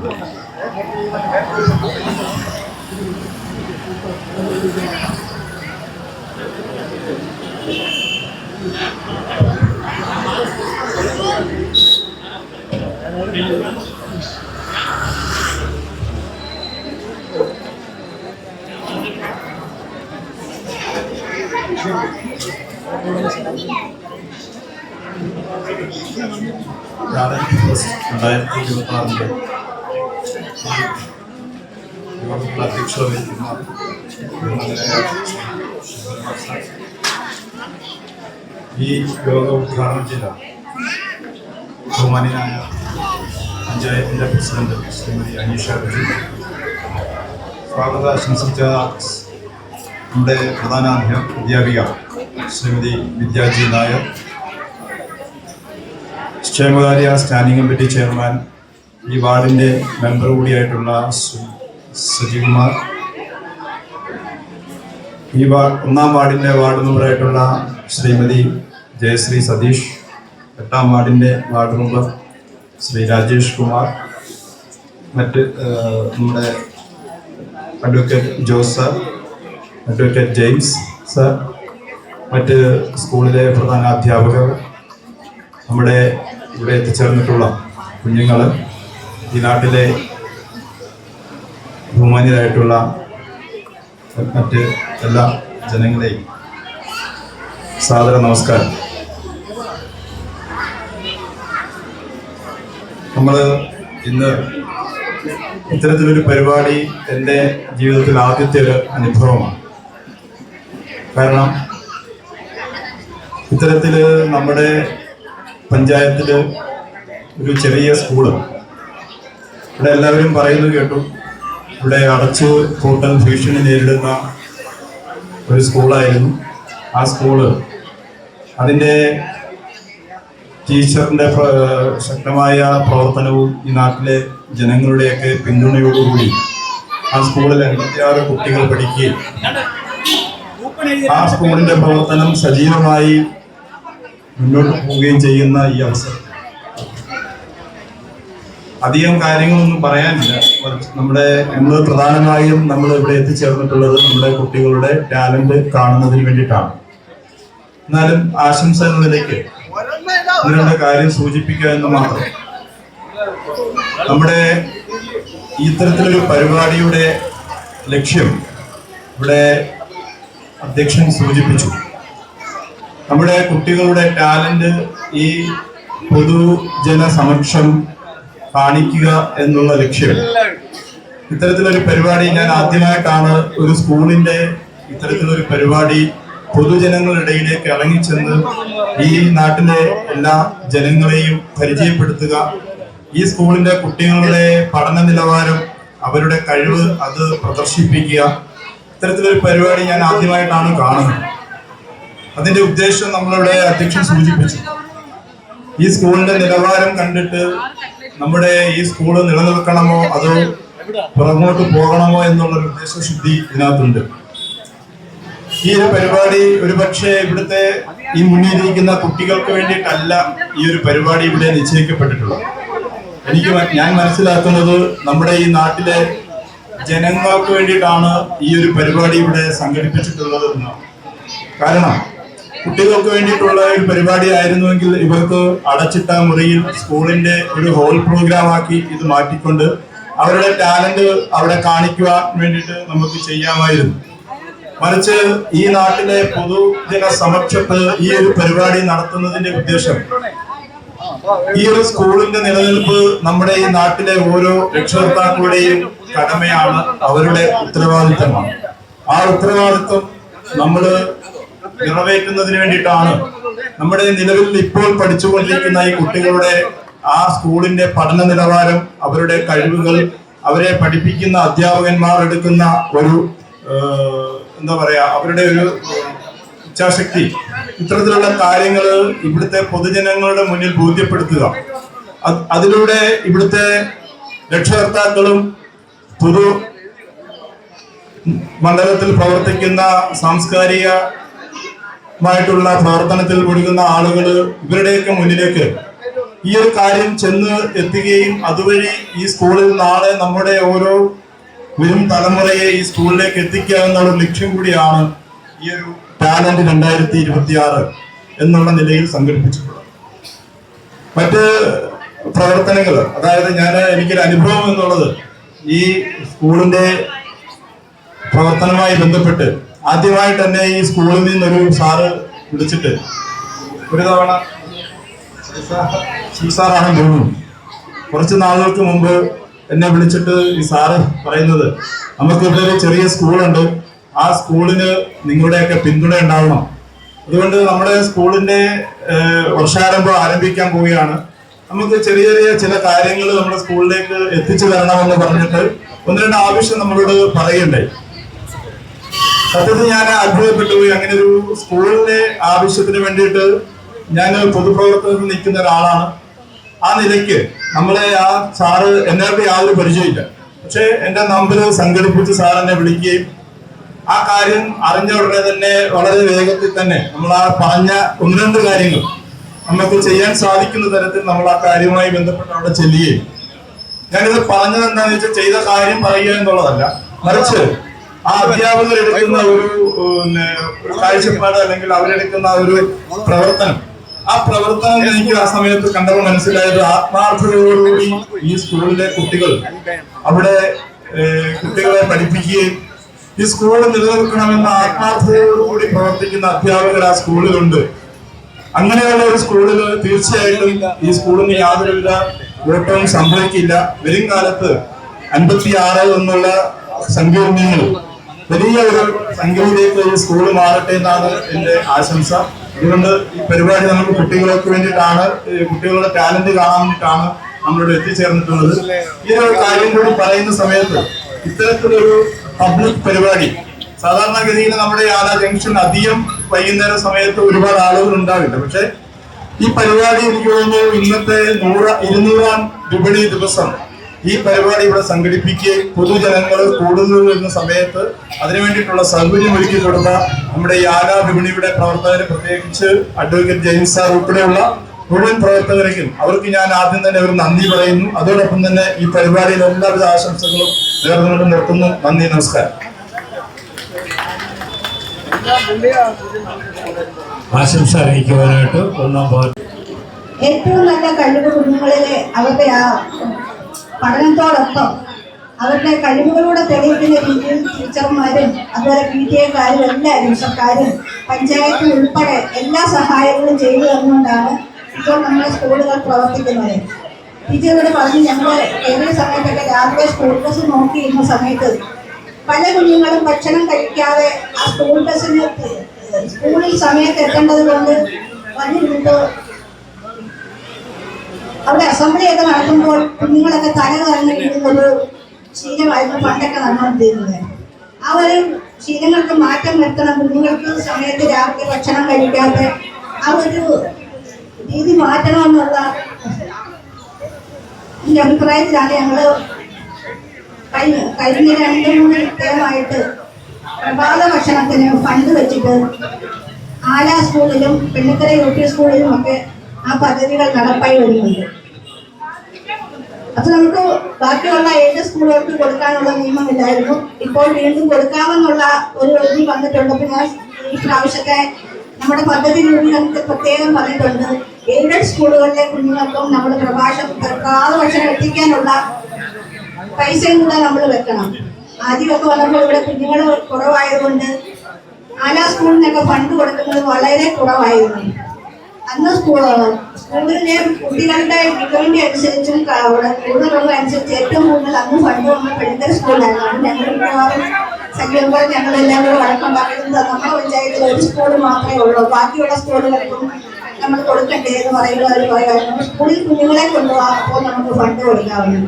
അധ്യക്ഷത വഹിക്കുന്ന ഈ യോഗ ഉദ്ഘാടനം ചെയ്ത ബഹുമാന്യനായ പഞ്ചായത്തിന്റെ പ്രസിഡന്റ് ശ്രീമതി അനീഷ ബിജു, സ്വാഗതാശംസിച്ച നമ്മുടെ പ്രധാന അധ്യാപിക ശ്രീമതി വിദ്യാജി നായർ, ക്ഷേമകാര്യ സ്റ്റാൻഡിംഗ് കമ്മിറ്റി ചെയർമാൻ, ഈ വാർഡിൻ്റെ മെമ്പർ കൂടിയായിട്ടുള്ള സജികുമാർ, ഈ ഒന്നാം വാർഡിൻ്റെ വാർഡ് മെമ്പറായിട്ടുള്ള ശ്രീമതി ജയശ്രീ സതീഷ്, 8ാം വാർഡിൻ്റെ വാർഡ് മെമ്പർ ശ്രീ രാജേഷ് കുമാർ, മറ്റ് നമ്മുടെ advocate Jose sir, advocate James sir, മറ്റ് സ്കൂളിലെ പ്രധാന അധ്യാപകർ, നമ്മുടെ ഇവിടെ എത്തിച്ചേർന്നിട്ടുള്ള കുഞ്ഞുങ്ങൾ, ഈ നാട്ടിലെ ബഹുമാന്യരായിട്ടുള്ള മറ്റ് എല്ലാ ജനങ്ങളെയും സാദര നമസ്കാരം. നമ്മൾ ഇന്ന് ഇത്തരത്തിലൊരു പരിപാടി എൻ്റെ ജീവിതത്തിൽ ആദ്യത്തെ ഒരു അനുഭവമാണ്. കാരണം ഇത്തരത്തിൽ നമ്മുടെ പഞ്ചായത്തിൽ ഒരു ചെറിയ സ്കൂള്, ഇവിടെ എല്ലാവരും പറയുന്നത് കേട്ടു, ഇവിടെ അടച്ചു പൂട്ടൽ ഭീഷണി നേരിടുന്ന ഒരു സ്കൂളായിരുന്നു ആ സ്കൂള്. അതിൻ്റെ ടീച്ചറിൻ്റെ ശക്തമായ പ്രവർത്തനവും ഈ നാട്ടിലെ ജനങ്ങളുടെയൊക്കെ പിന്തുണയോടുകൂടി ആ സ്കൂളിൽ 86 കുട്ടികൾ പഠിക്കുകയും ആ സ്കൂളിൻ്റെ പ്രവർത്തനം സജീവമായി മുന്നോട്ട് പോവുകയും ചെയ്യുന്ന ഈ അവസരം അധികം കാര്യങ്ങളൊന്നും പറയാനില്ല. നമ്മൾ പ്രധാനമായും നമ്മൾ ഇവിടെ എത്തിച്ചേർന്നിട്ടുള്ളത് നമ്മുടെ കുട്ടികളുടെ ടാലന്റ് കാണുന്നതിന് വേണ്ടിയിട്ടാണ്. എന്നാലും ആശംസ എന്ന നിലയ്ക്ക് ഇതിനുള്ള കാര്യം സൂചിപ്പിക്കുക എന്ന് മാത്രം. നമ്മുടെ ഇത്തരത്തിലൊരു പരിപാടിയുടെ ലക്ഷ്യം ഇവിടെ അധ്യക്ഷൻ സൂചിപ്പിച്ചു. നമ്മുടെ കുട്ടികളുടെ ടാലന്റ് ഈ പൊതുജന സമക്ഷം കാണിക്കുക എന്നുള്ള ലക്ഷ്യം. ഇത്തരത്തിലൊരു പരിപാടി ഞാൻ ആദ്യമായിട്ടാണ് ഒരു സ്കൂളിന്റെ ഇത്തരത്തിലൊരു പരിപാടി പൊതുജനങ്ങളുടെ ഇടയിലേക്ക് ഇറങ്ങിച്ചെന്ന് ഈ നാട്ടിലെ എല്ലാ ജനങ്ങളെയും പരിചയപ്പെടുത്തുക. ഈ സ്കൂളിന്റെ കുട്ടികളുടെ പഠന നിലവാരം, അവരുടെ കഴിവ് അത് പ്രദർശിപ്പിക്കുക. ഇത്തരത്തിലൊരു പരിപാടി ഞാൻ ആദ്യമായിട്ടാണ് കാണുന്നത്. അതിന്റെ ഉദ്ദേശം നമ്മളിവിടെ അധ്യക്ഷൻ സൂചിപ്പിച്ചു. ഈ സ്കൂളിന്റെ നിലവാരം കണ്ടിട്ട് നമ്മുടെ ഈ സ്കൂള് നിലനിൽക്കണമോ അതോ പുറകോട്ട് പോകണമോ എന്നുള്ളൊരു ഉദ്ദേശശുദ്ധി ഇതിനകത്തുണ്ട്. ഈ ഒരു പരിപാടി ഒരുപക്ഷെ ഇവിടുത്തെ ഈ മുന്നിലിരിക്കുന്ന കുട്ടികൾക്ക് വേണ്ടിയിട്ടല്ല ഈ ഒരു പരിപാടി ഇവിടെ നിശ്ചയിക്കപ്പെട്ടിട്ടുള്ളത്. ഞാൻ മനസ്സിലാക്കുന്നത് നമ്മുടെ ഈ നാട്ടിലെ ജനങ്ങൾക്ക് വേണ്ടിയിട്ടാണ് ഈ ഒരു പരിപാടി ഇവിടെ സംഘടിപ്പിച്ചിട്ടുള്ളത് എന്നാണ്. കാരണം കുട്ടികൾക്ക് വേണ്ടിയിട്ടുള്ള ഒരു പരിപാടി ആയിരുന്നുവെങ്കിൽ ഇവർക്ക് അടച്ചിട്ട മുറിയിൽ സ്കൂളിന്റെ ഒരു ഹോൾ പ്രോഗ്രാം ആക്കി ഇത് മാറ്റിക്കൊണ്ട് അവരുടെ ടാലന്റ് അവിടെ കാണിക്കുവാൻ വേണ്ടിയിട്ട് നമുക്ക് ചെയ്യാമായിരുന്നു. മറിച്ച് ഈ നാട്ടിലെ പൊതുജന സമക്ഷത്ത് ഈ ഒരു പരിപാടി നടത്തുന്നതിന്റെ ഉദ്ദേശം ഈ ഒരു സ്കൂളിന്റെ നിലനിൽപ്പ് നമ്മുടെ ഈ നാട്ടിലെ ഓരോ രക്ഷകർത്താക്കളുടെയും കടമയാണ്, അവരുടെ ഉത്തരവാദിത്തമാണ്. ആ ഉത്തരവാദിത്തം നമ്മൾ നിറവേറ്റുന്നതിന് വേണ്ടിയിട്ടാണ് നമ്മുടെ നിലവിൽ ഇപ്പോൾ പഠിച്ചുകൊണ്ടിരിക്കുന്ന ഈ കുട്ടികളുടെ ആ സ്കൂളിന്റെ പഠന നിലവാരം, അവരുടെ കഴിവുകൾ, അവരെ പഠിപ്പിക്കുന്ന അധ്യാപകന്മാർ എടുക്കുന്ന ഒരു എന്താ പറയാ, അവരുടെ ഒരു ഇച്ഛാശക്തി, ഇത്തരത്തിലുള്ള കാര്യങ്ങൾ ഇവിടുത്തെ പൊതുജനങ്ങളുടെ മുന്നിൽ ബോധ്യപ്പെടുത്തുക. അതിലൂടെ ഇവിടുത്തെ രക്ഷകർത്താക്കളും പൊതു മണ്ഡലത്തിൽ പ്രവർത്തിക്കുന്ന സാംസ്കാരികമായിട്ടുള്ള പ്രവർത്തനത്തിൽ മുഴുകുന്ന ആളുകൾ ഇവരുടെയൊക്കെ മുന്നിലേക്ക് ഈ ഒരു കാര്യം ചെന്ന് എത്തുകയും അതുവഴി ഈ സ്കൂളിൽ നാളെ നമ്മുടെ ഓരോ വരും തലമുറയെ ഈ സ്കൂളിലേക്ക് എത്തിക്കുക എന്നുള്ള ലക്ഷ്യം കൂടിയാണ് ഈ ഒരു ടാലന്റ് 2026 എന്നുള്ള നിലയിൽ സംഘടിപ്പിച്ചിട്ടുള്ളത്. മറ്റ് പ്രവർത്തനങ്ങൾ, അതായത് എനിക്കൊരു അനുഭവം എന്നുള്ളത് ഈ സ്കൂളിന്റെ പ്രവർത്തനവുമായി ബന്ധപ്പെട്ട് ആദ്യമായിട്ട് തന്നെ ഈ സ്കൂളിൽ നിന്നൊരു സാറ് വിളിച്ചിട്ട് ഒരു തവണ സാറാണെന്ന് തോന്നുന്നു, കുറച്ച് നാളുകൾക്ക് മുമ്പ് എന്നെ വിളിച്ചിട്ട് ഈ സാറ് പറയുന്നത്, നമുക്ക് ഇവിടെ ഒരു ചെറിയ സ്കൂളുണ്ട്, ആ സ്കൂളിന് നിങ്ങളുടെയൊക്കെ പിന്തുണ ഉണ്ടാവണം. അതുകൊണ്ട് നമ്മുടെ സ്കൂളിന്റെ വർഷാരംഭം ആരംഭിക്കാൻ പോവുകയാണ്, നമുക്ക് ചെറിയ ചെറിയ ചില കാര്യങ്ങൾ നമ്മുടെ സ്കൂളിലേക്ക് എത്തിച്ചു തരണമെന്ന് പറഞ്ഞിട്ട് 1-2 ആവശ്യം നമ്മളോട് പറയുണ്ടായി. സത്യത്തിൽ ഞാൻ അത്ഭുതപ്പെട്ടു പോയി. അങ്ങനെ ഒരു സ്കൂളിന്റെ ആവശ്യത്തിന് വേണ്ടിയിട്ട് ഞാൻ പൊതുപ്രവർത്തനത്തിൽ നിൽക്കുന്ന ഒരാളാണ്. ആ നിലയ്ക്ക് നമ്മളെ ആ സാറ് എന്നായിട്ട് യാതൊരു പരിചയമില്ല, പക്ഷെ എന്റെ നമ്പർ സംഘടിപ്പിച്ച് സാർ എന്നെ വിളിക്കുകയും ആ കാര്യം അറിഞ്ഞ ഉടനെ തന്നെ വളരെ വേഗത്തിൽ തന്നെ നമ്മൾ ആ പറഞ്ഞ 1-2 കാര്യങ്ങൾ നമുക്ക് ചെയ്യാൻ സാധിക്കുന്ന തരത്തിൽ നമ്മൾ ആ കാര്യവുമായി ബന്ധപ്പെട്ട് അവിടെ ചെല്ലുകയും, ഞാനിത് പറഞ്ഞത് എന്താണെന്ന് വെച്ചാൽ ചെയ്ത കാര്യം പറയുക എന്നുള്ളതല്ല, മറിച്ച് ആ അധ്യാപകർ എടുക്കുന്ന ഒരു കാഴ്ചപ്പാട് അല്ലെങ്കിൽ അവരെടുക്കുന്ന ഒരു പ്രവർത്തനം, ആ പ്രവർത്തനം എനിക്ക് ആ സമയത്ത് കണ്ടപ്പോൾ മനസ്സിലായത് ആത്മാർത്ഥതയോടുകൂടി ഈ സ്കൂളിലെ കുട്ടികൾ അവിടെ കുട്ടികളെ പഠിപ്പിക്കുകയും ഈ സ്കൂൾ നിലനിൽക്കണമെന്ന ആത്മാർത്ഥതയോടുകൂടി പ്രവർത്തിക്കുന്ന അധ്യാപകർ ആ സ്കൂളിലുണ്ട്. അങ്ങനെയുള്ള ഒരു സ്കൂളിൽ തീർച്ചയായിട്ടും ഈ സ്കൂളിന് യാതൊരുവിധ ഓട്ടവും സംഭവിക്കില്ല. വരും കാലത്ത് 56 എന്നുള്ള സംഖ്യയിൽ നിന്ന് വലിയ ഒരു സംഖ്യയിലേക്ക് ഒരു സ്കൂൾ മാറട്ടെ എന്നാണ് എന്റെ ആശംസ. അതുകൊണ്ട് ഈ പരിപാടി നമുക്ക് കുട്ടികൾക്ക് വേണ്ടിയിട്ടാണ്, കുട്ടികളുടെ ടാലന്റ് കാണാൻ വേണ്ടിയിട്ടാണ് നമ്മളിവിടെ എത്തിച്ചേർന്നിട്ടുള്ളത്. ഈ ഒരു കാര്യം കൂടി പറയുന്ന സമയത്ത് ഇത്തരത്തിലൊരു പബ്ലിക് പരിപാടി സാധാരണഗതിയിൽ നമ്മുടെ ആല ജംഗ്ഷൻ അധികം വൈകുന്നേര സമയത്ത് ഒരുപാട് ആളുകൾ ഉണ്ടാവില്ല. പക്ഷെ ഈ പരിപാടി എനിക്ക് തോന്നുന്നു ഇന്നത്തെ 200-ാം വിപണി ദിവസം ഈ പരിപാടി ഇവിടെ സംഘടിപ്പിക്കുകയും പൊതുജനങ്ങൾ കൂടുതൽ വരുന്ന സമയത്ത് അതിനു വേണ്ടിയിട്ടുള്ള സൗകര്യം ഒരുക്കി കൊടുത്ത നമ്മുടെ ഈ ആല വിപണിയുടെ പ്രവർത്തകരെ, പ്രത്യേകിച്ച് അഡ്വക്കേറ്റ് ജെയിംസ് സാർ ഉൾപ്പെടെയുള്ള മുഴുവൻ പ്രവർത്തകർക്കും അവർക്ക് ഞാൻ ആദ്യം തന്നെ ഒരു നന്ദി പറയുന്നു. അതോടൊപ്പം തന്നെ ഈ പരിപാടിയിൽ എല്ലാവിധ ആശംസകളും നേർന്നുകൊണ്ട് നിർത്തുന്നു. നന്ദി, നമസ്കാരം. ആശംസ അറിയിക്കുവാനായിട്ട് ഏറ്റവും നല്ല കഴിവ് കുഞ്ഞുങ്ങളിലെ അവരുടെ ആ പഠനത്തോടൊപ്പം അവരുടെ കഴിവുകളൂടെ തെളിയിക്കുന്ന രീതിയിൽ ടീച്ചർമാരും അതുപോലെ PTA-കാരും എല്ലാവരും സർക്കാരും പഞ്ചായത്തും ഉൾപ്പെടെ എല്ലാ സഹായങ്ങളും ചെയ്തു തന്നുകൊണ്ടാണ് ഇപ്പോൾ നമ്മുടെ സ്കൂളുകൾ പ്രവർത്തിക്കുന്നത്. ടീച്ചറോട് പറഞ്ഞ് ഞങ്ങൾ ഏതൊരു സമയത്തൊക്കെ രാവിലെ സ്കൂൾ ബസ് നോക്കിയിരുന്ന സമയത്ത് പല കുഞ്ഞുങ്ങളും ഭക്ഷണം കഴിക്കാതെ ആ സ്കൂൾ ബസ്സിന് സ്കൂളിൽ സമയത്ത് എത്തേണ്ടത് കൊണ്ട് വന്നിരുന്നിട്ട് അവിടെ അസംബ്ലിയൊക്കെ നടത്തുമ്പോൾ കുഞ്ഞുങ്ങളൊക്കെ തല കറങ്ങി വീഴുന്നൊരു ശീലമായിരുന്നു പണ്ടൊക്കെ നടന്നുകൊണ്ടിരുന്നത്. ആ ഒരു ശീലങ്ങൾക്ക് മാറ്റം വരുത്തണം. കുഞ്ഞുങ്ങൾക്ക് സമയത്ത് രാവിലെ ഭക്ഷണം കഴിക്കാത്ത ആ ഒരു രീതി മാറ്റണമെന്നുള്ള എൻ്റെ അഭിപ്രായത്തിലാണ് ഞങ്ങൾ കഴിഞ്ഞ 2-3 ടേമായിട്ട് പ്രഭാത ഭക്ഷണത്തിന് ഫണ്ട് വെച്ചിട്ട് ആല സ്കൂളിലും പെണ്ണുക്കര UP സ്കൂളിലും ഒക്കെ ആ പദ്ധതികൾ നടപ്പായി വരുന്നുണ്ട്. അത് നമുക്ക് ബാക്കിയുള്ള 7 സ്കൂളുകൾക്ക് കൊടുക്കാനുള്ള നിയമമില്ലായിരുന്നു. ഇപ്പോൾ വീണ്ടും കൊടുക്കാമെന്നുള്ള ഒരു രീതി വന്നിട്ടുണ്ട്. ഞാൻ ഈ പ്രാവശ്യത്തെ നമ്മുടെ പദ്ധതി രൂപീകരണത്തിൽ പ്രത്യേകം പറഞ്ഞിട്ടുണ്ട്. എയ്ഡഡ് സ്കൂളുകളിലെ കുഞ്ഞുങ്ങൾക്കും നമ്മൾ പ്രഭാത ഭക്ഷണം എത്തിക്കാനുള്ള പൈസയും കൂടെ നമ്മൾ വെക്കണം. ആദ്യമൊക്കെ വന്നപ്പോൾ ഇവിടെ കുഞ്ഞുങ്ങൾ കുറവായതുകൊണ്ട് ആല സ്കൂളിനൊക്കെ ഫണ്ട് കൊടുക്കുന്നത് വളരെ കുറവായിരുന്നു. അന്ന് സ്കൂളിലെ കുട്ടികളുടെ മികവിന്റെ അനുസരിച്ചും കൂടുതലുള്ള അനുസരിച്ച് ഏറ്റവും കൂടുതൽ അന്ന് ഫണ്ട് നമ്മൾ പെണ്ണുക്കര സ്കൂളിലായിരുന്നു. ഞങ്ങൾ മിക്കവാറും സംഖ്യകൾ ഞങ്ങളെല്ലാം കൂടെ വഴക്കുണ്ടാക്കുന്നത് നമ്മുടെ പഞ്ചായത്തിൽ ഒരു സ്കൂൾ മാത്രമേ ഉള്ളൂ, ബാക്കിയുള്ള സ്കൂളുകൾക്കും നമ്മൾ കൊടുക്കണ്ടേ എന്ന് പറയുമ്പോൾ അവർ പറയാറുണ്ട് സ്കൂളിൽ കുഞ്ഞുങ്ങളെ കൊണ്ടുപോകാം, അപ്പോൾ നമുക്ക് ഫണ്ട് കൊടുക്കാവുന്നു.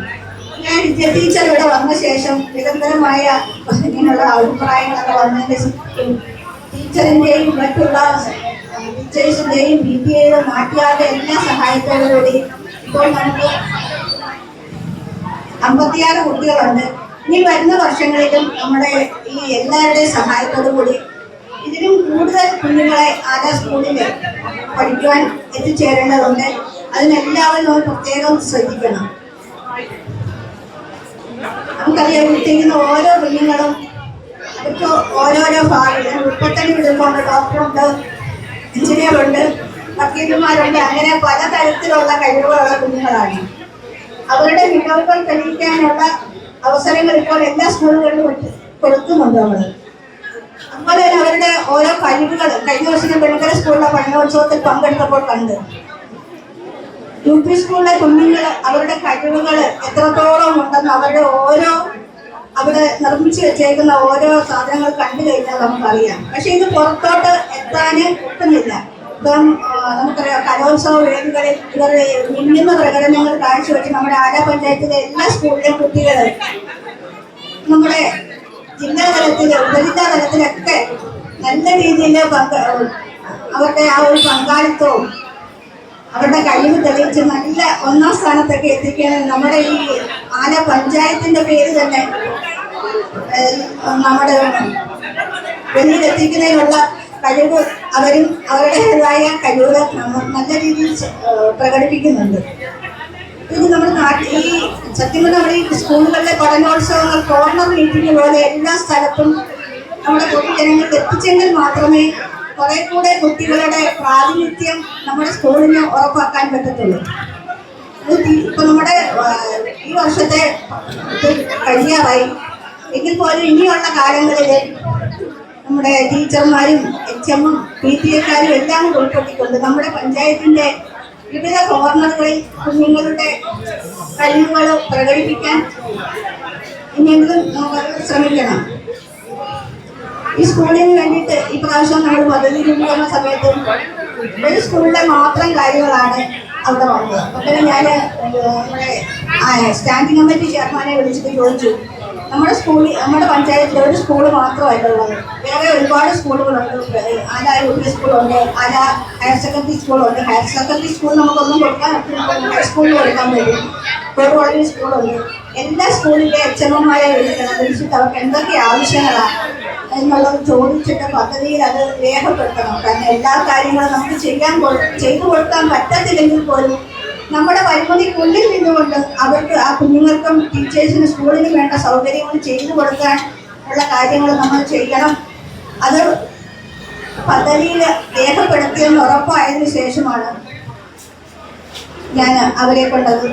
ഞാൻ ടീച്ചർ ഇവിടെ വന്ന ശേഷം നിരന്തരമായ ഇങ്ങനെയുള്ള അഭിപ്രായങ്ങളൊക്കെ വന്നതിന്റെ ടീച്ചറിന്റെയും മറ്റുള്ള ടീച്ചേഴ്സിന്റെയും PTA-യുടെ നാട്ടുകാരുടെ എല്ലാ സഹായത്തോടുകൂടി ഇപ്പോൾ നമുക്ക് 56 കുട്ടികളുണ്ട്. ഇനി വരുന്ന വർഷങ്ങളിലും നമ്മുടെ ഈ എല്ലാവരുടെയും സഹായത്തോടു കൂടി ഇതിലും കൂടുതൽ കുഞ്ഞുങ്ങളെ ആല സ്കൂളിൽ പഠിക്കുവാൻ എത്തിച്ചേരേണ്ടതുണ്ട്. അതിനെല്ലാവരും നമ്മൾ പ്രത്യേകം ശ്രദ്ധിക്കണം. നമുക്കറിയാം കുട്ടിക്കുന്ന ഓരോ കുഞ്ഞുങ്ങളും അവർക്ക് ഓരോരോ ഭാഗം ഉൾപ്പെട്ടടി വിടുന്നുണ്ട്. ഡോക്ടറുണ്ട്, എഞ്ചിനീയറുണ്ട്, വക്കീലന്മാരുണ്ട്, അങ്ങനെ പലതരത്തിലുള്ള കഴിവുകളുള്ള കുഞ്ഞുങ്ങളാണ്. അവരുടെ മികവുകൾ തെളിയിക്കാനുള്ള അവസരങ്ങൾ ഇപ്പോൾ എല്ലാ സ്കൂളുകളിലും കൊടുക്കുന്നുണ്ട് നമ്മൾ. അതുപോലെ തന്നെ അവരുടെ ഓരോ കഴിവുകൾ കഴിഞ്ഞ വർഷം പെണ്ണുക്കര സ്കൂളിലെ പഠനോത്സവത്തിൽ പങ്കെടുത്തപ്പോൾ കണ്ട് UP സ്കൂളിലെ കുഞ്ഞുങ്ങൾ അവരുടെ കഴിവുകൾ എത്രത്തോളം ഉണ്ടെന്ന് അവരുടെ അവിടെ നിർമ്മിച്ചു വെച്ചേക്കുന്ന ഓരോ സാധനങ്ങൾ കണ്ടു കഴിഞ്ഞാൽ നമുക്കറിയാം. പക്ഷെ ഇത് പുറത്തോട്ട് എത്താനും കിട്ടുന്നില്ല. ഇപ്പം നമുക്കറിയാം കലോത്സവ വേദികളിൽ ഇവരുടെ മിന്നുന്ന പ്രകടനങ്ങൾ കാഴ്ചവെച്ച് നമ്മുടെ ആല പഞ്ചായത്തിലെ എല്ലാ സ്കൂളിലെയും കുട്ടികൾ നമ്മുടെ ജില്ലാ തലത്തില് ഉപജില്ലാ തലത്തിലൊക്കെ നല്ല രീതിയിൽ അവരുടെ ആ ഒരു പങ്കാളിത്തവും അവരുടെ കഴിവ് തെളിയിച്ച് നല്ല 1ാം സ്ഥാനത്തൊക്കെ എത്തിക്കാൻ നമ്മുടെ ഈ ആല പഞ്ചായത്തിന്റെ പേര് തന്നെ നമ്മുടെ വെളിയിലെത്തിക്കുന്നതിനുള്ള കഴിവ് അവരും അവരുടേതായ കഴിവുകൾ നല്ല രീതിയിൽ പ്രകടിപ്പിക്കുന്നുണ്ട്. ഇത് നമ്മുടെ ഈ സത്യം നമ്മുടെ ഈ സ്കൂളുകളിലെ പഠനോത്സവങ്ങൾ കോർണർ മീറ്റിംഗ് പോലെ എല്ലാ സ്ഥലത്തും നമ്മുടെ പൊതുജനങ്ങൾക്ക് എത്തിച്ചെങ്കിൽ മാത്രമേ കുറെ കൂടെ കുട്ടികളുടെ പ്രാതിനിധ്യം നമ്മുടെ സ്കൂളിന് ഉറപ്പാക്കാൻ പറ്റത്തുള്ളൂ. ഇപ്പൊ നമ്മുടെ ഈ വർഷത്തെ കഴിയാറായി എങ്കിൽ പോലും ഇനിയുള്ള കാലങ്ങളിൽ നമ്മുടെ ടീച്ചർമാരും HM-ഉം PTA-ക്കാരും എല്ലാം ഉൾപ്പെടുത്തിക്കൊണ്ട് നമ്മുടെ പഞ്ചായത്തിന്റെ വിവിധ കോർണറുകളിൽ കുഞ്ഞുങ്ങളുടെ കഴിവുകൾ പ്രകടിപ്പിക്കാൻ ഇനിയെങ്കിലും നമുക്ക് ശ്രമിക്കണം. ഈ സ്കൂളിന് വേണ്ടിയിട്ട് ഈ പ്രാവശ്യം നമ്മൾ പദ്ധതി രൂപീകരണ സമയത്ത് ഒരു സ്കൂളിലെ മാത്രം കാര്യങ്ങളാണ് അവിടെ വന്നത്. അപ്പോൾ ഞാൻ നമ്മുടെ സ്റ്റാൻഡിംഗ് കമ്മിറ്റി ചെയർമാനെ വിളിച്ചിട്ട് ചോദിച്ചു, നമ്മുടെ പഞ്ചായത്തിൽ ഒരു സ്കൂൾ മാത്രമായിട്ടുള്ളത്, വേറെ ഒരുപാട് സ്കൂളുകളുണ്ട്. ആല യു സ്കൂളുണ്ട്, ആല ഹയർ സെക്കൻഡറി സ്കൂളുണ്ട്. ഹയർ സെക്കൻഡറി സ്കൂൾ നമുക്കൊന്നും കൊടുക്കാൻ ഹൈസ്കൂളിൽ കൊടുക്കാൻ പറ്റും. കോളേജ് സ്കൂളുണ്ട്. എല്ലാ സ്കൂളിലെ എച്ച്എംമാരെ വിളിച്ചിട്ട് അവർക്ക് എന്തൊക്കെ ആവശ്യങ്ങളാണ് എന്നുള്ളത് ചോദിച്ചിട്ട് പദ്ധതിയിൽ അത് രേഖപ്പെടുത്തണം. കാരണം എല്ലാ കാര്യങ്ങളും നമുക്ക് ചെയ്തു കൊടുക്കാൻ പറ്റത്തില്ലെങ്കിൽ പോലും നമ്മുടെ പരിമിതിക്കുള്ളിൽ നിന്നുകൊണ്ട് അവർക്ക് ആ കുഞ്ഞുങ്ങൾക്കും ടീച്ചേഴ്സിനും സ്കൂളിന് വേണ്ട സൗകര്യങ്ങൾ ചെയ്തു കൊടുക്കാൻ ഉള്ള കാര്യങ്ങൾ നമ്മൾ ചെയ്യണം. അത് പദ്ധതിയിൽ രേഖപ്പെടുത്തിയെന്ന് ഉറപ്പായതിനു ശേഷമാണ് ഞാൻ അവരെ കൊണ്ടത്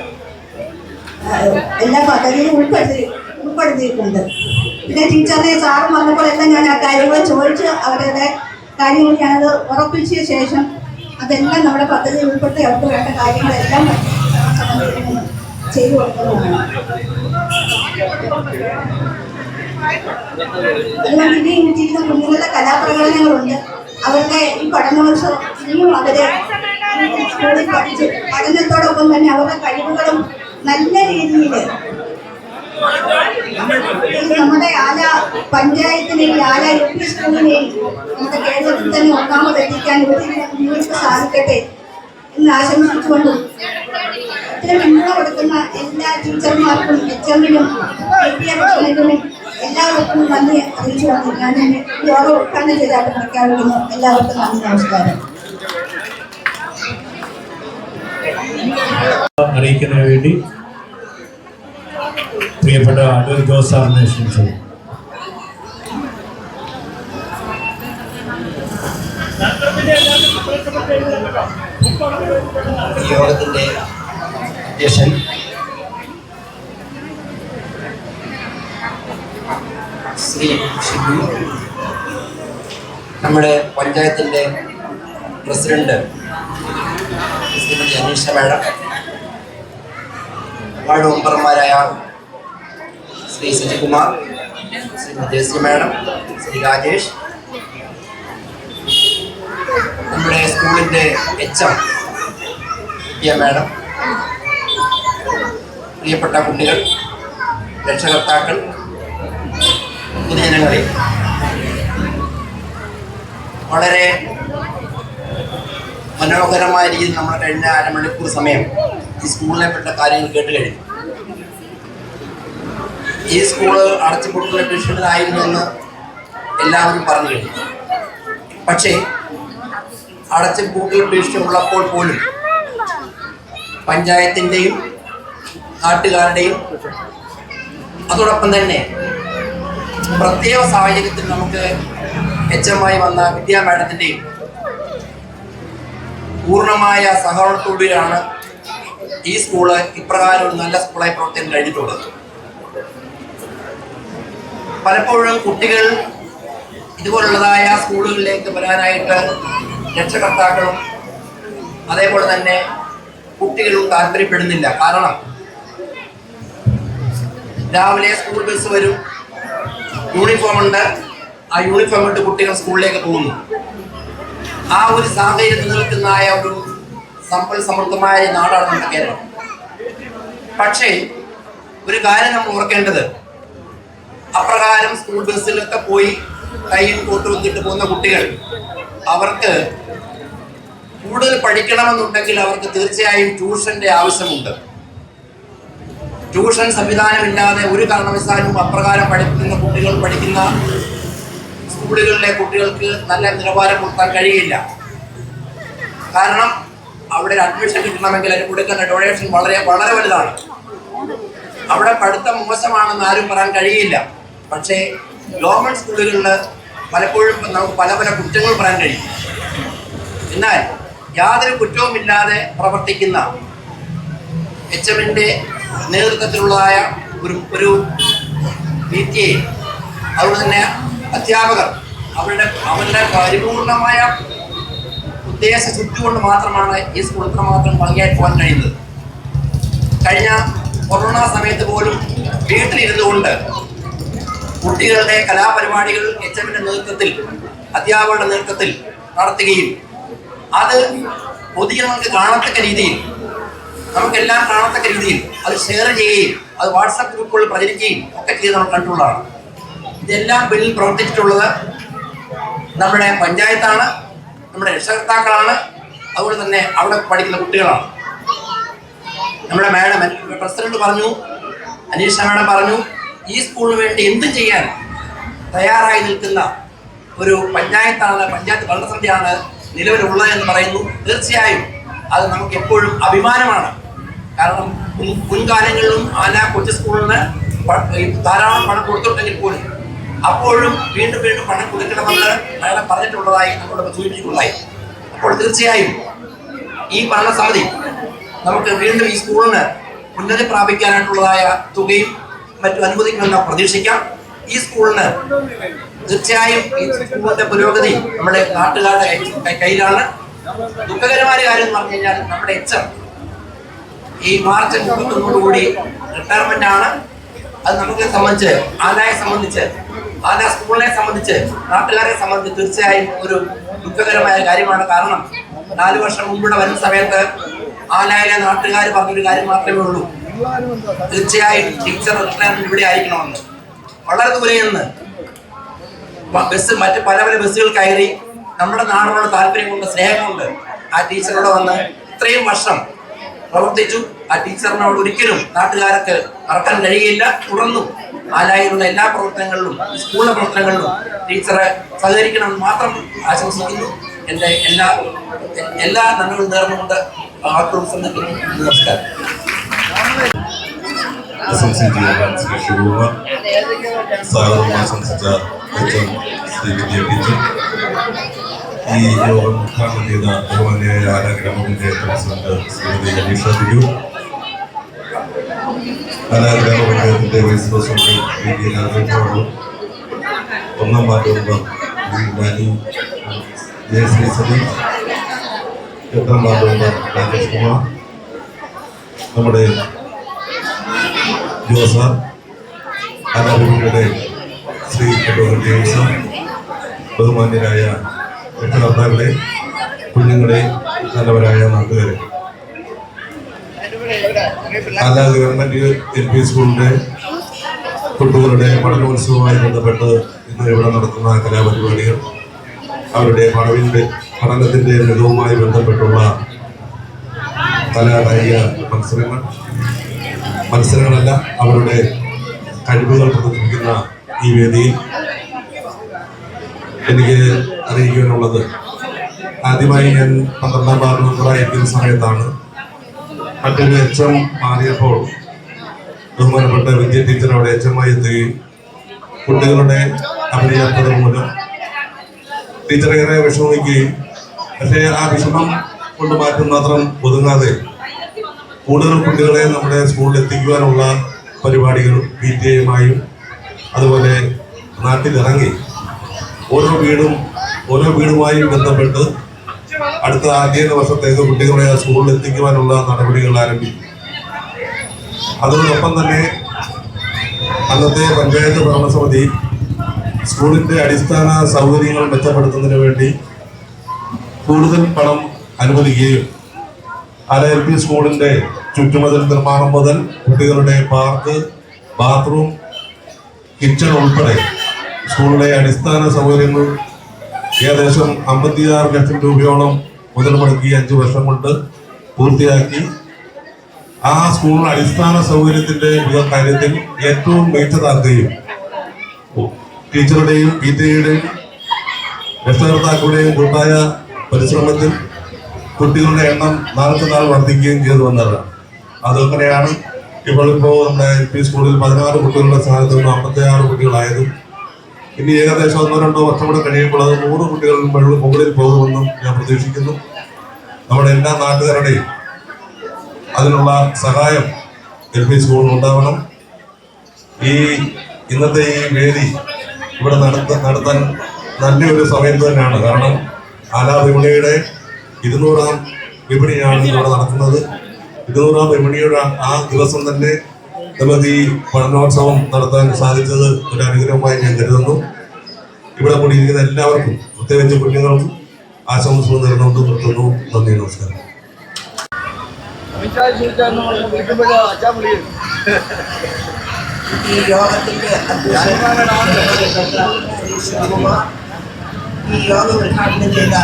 എല്ലാ പദ്ധതിയിലും ഉൾപ്പെടുത്തിയിട്ടുണ്ട്. പിന്നെ ടീച്ചറിനെ സാറും വന്നപ്പോൾ എല്ലാം ഞാൻ ആ കാര്യങ്ങൾ ചോദിച്ച് അവരുടെ കാര്യങ്ങൾ ഞാനത് ഉറപ്പിച്ച ശേഷം അതെല്ലാം നമ്മുടെ പദ്ധതിയിൽ ഉൾപ്പെടുത്തി അവർക്ക് വേണ്ട കാര്യങ്ങളെല്ലാം ചെയ്തു കൊടുക്കുന്നതാണ്. അതുകൊണ്ട് ഇനിയും ചെയ്യുന്ന കുഞ്ഞുങ്ങളുടെ കലാപ്രകടനങ്ങളുണ്ട്. അവരുടെ ഈ പഠനോത്സവം ഇനിയും അവരെ സ്കൂളിൽ പഠിച്ച് പഠനത്തോടൊപ്പം തന്നെ അവരുടെ കഴിവുകളും നല്ല രീതിയിൽ നമ്മുടെ ആല പഞ്ചായത്തിനെയും ആല യു പി സ്കൂളിനെയും നമ്മുടെ കേരളത്തിൽ തന്നെ ഒന്നാമതെത്തിക്കാൻ കുഞ്ഞുങ്ങൾക്ക് സാധിക്കട്ടെ എന്ന് ആശംസിച്ചുകൊണ്ടും ഇതിന് പിന്തുണ കൊടുക്കുന്ന എല്ലാ ടീച്ചർമാർക്കും എച്ച്എമ്മിനും PTA പ്രസിഡന്റിനും എല്ലാവർക്കും നന്ദി അറിയിച്ചുകൊണ്ട് ഞാൻ യോഗം ഉദ്ഘാടനം ചെയ്തായിട്ട് പ്രഖ്യാപിക്കുന്നു. എല്ലാവർക്കും നന്ദി, നമസ്കാരം. അറിയിക്കുന്നതിന് വേണ്ടി പ്രിയപ്പെട്ട അടൂർ ജോസ് സാറിനെ ക്ഷണിച്ചു. യോഗത്തിന്റെ അധ്യക്ഷൻ ശ്രീ ഷിബു, നമ്മുടെ പഞ്ചായത്തിന്റെ president Shrimati Aneesha madam, ward മെമ്പർമാരായ ശ്രീ സജികുമാർ, ശ്രീമതി ജയശ്രീ മാഡം, ശ്രീ രാജേഷ്, നമ്മുടെ സ്കൂളിൻ്റെ HM വിദ്യ മാഡം, പ്രിയപ്പെട്ട കുട്ടികൾ, രക്ഷകർത്താക്കൾ, പൊതുജനങ്ങളെ, വളരെ മനോഹരമായ രീതിയിൽ നമ്മൾ കഴിഞ്ഞ അരമണിക്കൂർ സമയം ഈ സ്കൂളിനെ പെട്ട കാര്യങ്ങൾ കേട്ട് കഴിഞ്ഞു. ഈ സ്കൂള് അടച്ചുപൂട്ടുന്ന ഭീഷണിയിലായിരുന്നുവെന്ന് എല്ലാവരും പറഞ്ഞു കഴിഞ്ഞു. പക്ഷേ അടച്ചുപൂട്ടൽ ഭീഷണി ഉള്ളപ്പോൾ പോലും പഞ്ചായത്തിൻ്റെയും നാട്ടുകാരുടെയും അതോടൊപ്പം തന്നെ പ്രത്യേക സാഹചര്യത്തിൽ നമുക്ക് HMമായി വന്ന വിദ്യാ മാഡത്തിൻ്റെയും പൂർണ്ണമായ സഹകരണത്തോടെയാണ് ഈ സ്കൂള് ഇപ്രകാരം ഒരു നല്ല സ്കൂളായി പ്രവർത്തിക്കാൻ കഴിഞ്ഞിട്ടുള്ളത്. പലപ്പോഴും കുട്ടികൾ ഇതുപോലുള്ളതായ സ്കൂളുകളിലേക്ക് വരാനായിട്ട് രക്ഷകർത്താക്കളും അതേപോലെ തന്നെ കുട്ടികളും താല്പര്യപ്പെടുന്നില്ല. കാരണം രാവിലെ സ്കൂൾ ബസ് വരും, യൂണിഫോം ഉണ്ട്, ആ യൂണിഫോം ഇട്ട് കുട്ടികൾ സ്കൂളിലേക്ക് പോകുന്നു. ആ ഒരു സാഹചര്യം നിലനിൽക്കുന്നതായ ഒരു സമ്പൽ സമൃദ്ധമായ നാടാണ് നമ്മുടെ കേരളം. പക്ഷേ ഒരു കാര്യം നമ്മൾ ഓർക്കേണ്ടത്, അപ്രകാരം സ്കൂൾ ബസ്സിലൊക്കെ പോയി കൈയും കോട്ടും വന്നിട്ട് പോകുന്ന കുട്ടികൾ, അവർക്ക് കൂടുതൽ പഠിക്കണമെന്നുണ്ടെങ്കിൽ അവർക്ക് തീർച്ചയായും ട്യൂഷന്റെ ആവശ്യമുണ്ട്. ട്യൂഷൻ സംവിധാനമില്ലാതെ ഒരു കാരണവശാലും അപ്രകാരം പഠിക്കുന്ന കുട്ടികൾ പഠിക്കുന്ന സ്കൂളുകളിലെ കുട്ടികൾക്ക് നല്ല നിലവാരം കൊടുക്കാൻ കഴിയില്ല. കാരണം അവിടെ ഒരു അഡ്മിഷൻ കിട്ടണമെങ്കിൽ അതിന് കൊടുക്കുന്ന ഡൊണേഷൻ വളരെ വളരെ വലുതാണ്. അവിടെ പഠിത്തം മോശമാണെന്ന് ആരും പറയാൻ കഴിയില്ല. പക്ഷേ ഗവൺമെന്റ് സ്കൂളുകളിൽ പലപ്പോഴും നമുക്ക് പല പല കുറ്റങ്ങൾ പറയാൻ കഴിയും. എന്നാൽ യാതൊരു കുറ്റവുമില്ലാതെ പ്രവർത്തിക്കുന്ന HMന്റെ നേതൃത്വത്തിലുള്ളതായ ഒരു PTA, അതുപോലെ തന്നെ അധ്യാപകർ അവരുടെ പരിപൂർണമായ ഉദ്ദേശ ശുദ്ധി കൊണ്ട് മാത്രമാണ് ഈ സ്കൂൾ ഇത്രമാത്രം ഭംഗിയായി പോകാൻ കഴിയുന്നത്. കഴിഞ്ഞ കൊറോണ സമയത്ത് പോലും വീട്ടിലിരുന്നു കൊണ്ട് കുട്ടികളുടെ കലാപരിപാടികൾ HMന്റെ നേതൃത്വത്തിൽ, അധ്യാപകരുടെ നേതൃത്വത്തിൽ നടത്തുകയും അത് പൊതുജനങ്ങൾക്ക് കാണത്തക്ക രീതിയിൽ, നമുക്കെല്ലാം കാണത്തക്ക രീതിയിൽ അത് ഷെയർ ചെയ്യുകയും അത് വാട്സാപ്പ് ഗ്രൂപ്പുകളിൽ പ്രചരിക്കുകയും ഒക്കെ ചെയ്ത് നമ്മൾ കണ്ടുള്ളതാണ്. ഇതെല്ലാം പിന്നിൽ പ്രവർത്തിച്ചിട്ടുള്ളത് നമ്മുടെ പഞ്ചായത്താണ്, നമ്മുടെ രക്ഷകർത്താക്കളാണ്, അതുപോലെ തന്നെ അവിടെ പഠിക്കുന്ന കുട്ടികളാണ്. നമ്മുടെ പ്രസിഡന്റ് പറഞ്ഞു, അനീഷ മാഡം പറഞ്ഞു, ഈ സ്കൂളിന് വേണ്ടി എന്തും ചെയ്യാൻ തയ്യാറായി നിൽക്കുന്ന ഒരു പഞ്ചായത്താണ്, പഞ്ചായത്ത് ഭരണസമിതിയാണ് നിലവിലുള്ളത് എന്ന് പറയുന്നു. തീർച്ചയായും അത് നമുക്ക് എപ്പോഴും അഭിമാനമാണ്. കാരണം മുൻകാലങ്ങളിലും കൊച്ചു സ്കൂളിന് ധാരാളം പണം കൊടുത്തിട്ടുണ്ടെങ്കിൽ പോലും അപ്പോഴും വീണ്ടും വീണ്ടും പണം കൊടുക്കണമെന്ന് മാഡം പറഞ്ഞിട്ടുള്ളതായി നമ്മളോട് സൂചിപ്പിച്ചിട്ടുള്ളതായി. അപ്പോൾ തീർച്ചയായും ഈ ഭരണസമിതി നമുക്ക് വീണ്ടും ഈ സ്കൂളിന് ഉന്നതി പ്രാപിക്കാനായിട്ടുള്ളതായ തുകയും മറ്റും അനുവദിക്കുമെന്ന് പ്രതീക്ഷിക്കാം. ഈ സ്കൂളിന് തീർച്ചയായും ഈ സ്കൂളിന്റെ പുരോഗതി നമ്മുടെ നാട്ടുകാരുടെ കയ്യിലാണ്. ദുഃഖകരമായ കാര്യം എന്ന് പറഞ്ഞു കഴിഞ്ഞാൽ നമ്മുടെ HM ഈ മാർച്ച് 31 റിട്ടയർമെന്റ് ആണ്. അത് നമുക്ക് സംബന്ധിച്ച്, ആലയെ സംബന്ധിച്ച്, ആല സ്കൂളിനെ സംബന്ധിച്ച്, നാട്ടുകാരെ സംബന്ധിച്ച് തീർച്ചയായും ഒരു ദുഃഖകരമായ കാര്യമാണ്. കാരണം 4 വർഷം മുമ്പിടെ വരുന്ന സമയത്ത് ആലയിലെ നാട്ടുകാർ പറഞ്ഞൊരു കാര്യം മാത്രമേ ഉള്ളൂ, തീർച്ചയായും ടീച്ചർ റിട്ടയർമെന്റ് ഇവിടെ ആയിരിക്കണമെന്ന്. വളരെ ദൂരെ നിന്ന് മറ്റ് പല പല ബസ്സുകൾ കയറി നമ്മുടെ നാടിനോട് താല്പര്യം കൊണ്ട്, സ്നേഹം കൊണ്ട് ആ ടീച്ചറോട് വന്ന് ഇത്രയും വർഷം പ്രവർത്തിച്ചു. ആ ടീച്ചറിനോട് ഒരിക്കലും നാട്ടുകാർക്ക് മറക്കാൻ കഴിയില്ല. തുടർന്നും ആലായിലുള്ള എല്ലാ പ്രവർത്തനങ്ങളിലും, സ്കൂളിലെ പ്രവർത്തനങ്ങളിലും ടീച്ചറെ സഹകരിക്കണമെന്ന് മാത്രം ആശംസിക്കുന്നു. എൻ്റെ എല്ലാ നന്ദികളും നേർന്നുകൊണ്ട് നമസ്കാരം. ഈ യോഗം ഉദ്ഘാടനം ചെയ്ത ബഹുമാന്യായ ആല ഗ്രാമപഞ്ചായത്ത് പ്രസിഡന്റ് ശ്രീമതി അനീഷ ബിജു, ആല ഗ്രാമപഞ്ചായത്തിന്റെ വൈസ് പ്രസിഡന്റ് VD രാജേന്ദ്രബാബു, 1ാം വാർഡ് മെമ്പർ ഡാനി ജയശ്രീ സതീഷ്, 8ാം വാർഡ് മെമ്പർ രാജേഷ് കുമാർ, നമ്മുടെ ജോസാർ, ആലാപിയുടെ ശ്രീ ജെയിംസ്, ബഹുമാന്യരായ രക്ഷകർത്താക്കളെ, കുഞ്ഞുങ്ങളെ, നല്ലവരായ നാട്ടുകാരെ, ആല ഗവൺമെന്റ് LP സ്കൂളിന്റെ കുട്ടികളുടെ പഠനോത്സവവുമായി ബന്ധപ്പെട്ട് ഇന്ന് ഇവിടെ നടത്തുന്ന കലാപരിപാടികൾ, അവരുടെ പഠനത്തിന്റെ മികവുമായി ബന്ധപ്പെട്ടുള്ള കലാകായിക മത്സരങ്ങളല്ല, അവരുടെ കഴിവുകൾ പ്രദർശിപ്പിക്കുന്ന ഈ വേദിയിൽ എനിക്ക് അറിയിക്കാനുള്ളത്, ആദ്യമായി ഞാൻ 12ാം വാർഡ് മെമ്പറായിരിക്കുന്ന സമയത്താണ്. മറ്റൊരു HM മാറിയപ്പോൾ ബഹുമാനപ്പെട്ട വിദ്യ ടീച്ചർ അവിടെ HM ആയി എത്തുകയും കുട്ടികളുടെ അപര്യാപ്തത മൂലം ടീച്ചർ ഏറെ വിഷമിക്കുകയും, പക്ഷേ ആ വിഷമം കൊണ്ട് മാറ്റം മാത്രം ഒതുങ്ങാതെ കൂടുതൽ കുട്ടികളെ നമ്മുടെ സ്കൂളിൽ എത്തിക്കുവാനുള്ള പരിപാടികൾ PTA-യുമായും അതുപോലെ നാട്ടിലിറങ്ങി ഓരോ വീടുമായും ബന്ധപ്പെട്ട് അടുത്ത അധ്യയന വർഷത്തേക്ക് കുട്ടികളെ ആ സ്കൂളിൽ എത്തിക്കുവാനുള്ള നടപടികൾ ആരംഭിക്കും. അതോടൊപ്പം തന്നെ അന്നത്തെ പഞ്ചായത്ത് ഭരണസമിതി സ്കൂളിന്റെ അടിസ്ഥാന സൗകര്യങ്ങൾ മെച്ചപ്പെടുത്തുന്നതിന് വേണ്ടി കൂടുതൽ പണം അനുവദിക്കുകയും ആല LP സ്കൂളിന്റെ ചുറ്റുമതിൽ നിർമ്മാണം മുതൽ കുട്ടികളുടെ പാർക്ക്, ബാത്റൂം, കിച്ചൺ ഉൾപ്പെടെ സ്കൂളിലെ അടിസ്ഥാന സൗകര്യങ്ങൾ ഏകദേശം 56 ലക്ഷം രൂപയോളം മുതൽ മുടക്കി 5 വർഷം കൊണ്ട് പൂർത്തിയാക്കി. ആ സ്കൂളിന്റെ അടിസ്ഥാന സൗകര്യത്തിന്റെ കാര്യത്തിൽ ഏറ്റവും മികച്ചതാക്കുകയും ടീച്ചറുടെയും PTA-യുടെയും രക്ഷകർത്താക്കളുടെയും കൂട്ടായ പരിശ്രമത്തിൽ കുട്ടികളുടെ എണ്ണം നാളത്തെ നാൾ വർദ്ധിക്കുകയും ചെയ്തു വന്നതാണ്. അതൊക്കെയാണ് ഇപ്പോൾ നമ്മുടെ LP സ്കൂളിൽ 16 കുട്ടികളുടെ സ്ഥാനത്ത് നിന്ന് 56 കുട്ടികളായതും ഇനി ഏകദേശം 1-2 വർഷം കൂടെ കഴിയുമ്പോൾ അത് 100 കുട്ടികളിൽ മുകളിൽ പോകുമെന്നും ഞാൻ പ്രതീക്ഷിക്കുന്നു. നമ്മുടെ എല്ലാ നാട്ടുകാരുടെയും അതിനുള്ള സഹായം LP സ്കൂളിന് ഉണ്ടാവണം. ഇന്നത്തെ ഈ വേദി ഇവിടെ നടത്താൻ നല്ലൊരു സമയം തന്നെയാണ്. കാരണം ആല വിപണിയുടെ 200ാം വിപണിയാണ് ഇവിടെ നടക്കുന്നത്. 200ാം വിപണിയുടെ ആ ദിവസം തന്നെ നമുക്ക് ഈ പഠനോത്സവം നടത്താൻ സാധിച്ചത് ഒരു അനുഗ്രഹമായി ഞാൻ കരുതുന്നു. ഇവിടെ കൂടിയിരിക്കുന്ന എല്ലാവർക്കും, പ്രത്യേകിച്ച് കുഞ്ഞുങ്ങൾക്കും ആശംസകൾ നേർന്നുകൊണ്ട് നിർത്തുന്നു. നന്ദി, നമസ്കാരം. ഈ യോഗത്തിന്റെ ശിവകുമാർ, ഈ യോഗം ഉദ്ഘാടനം ചെയ്ത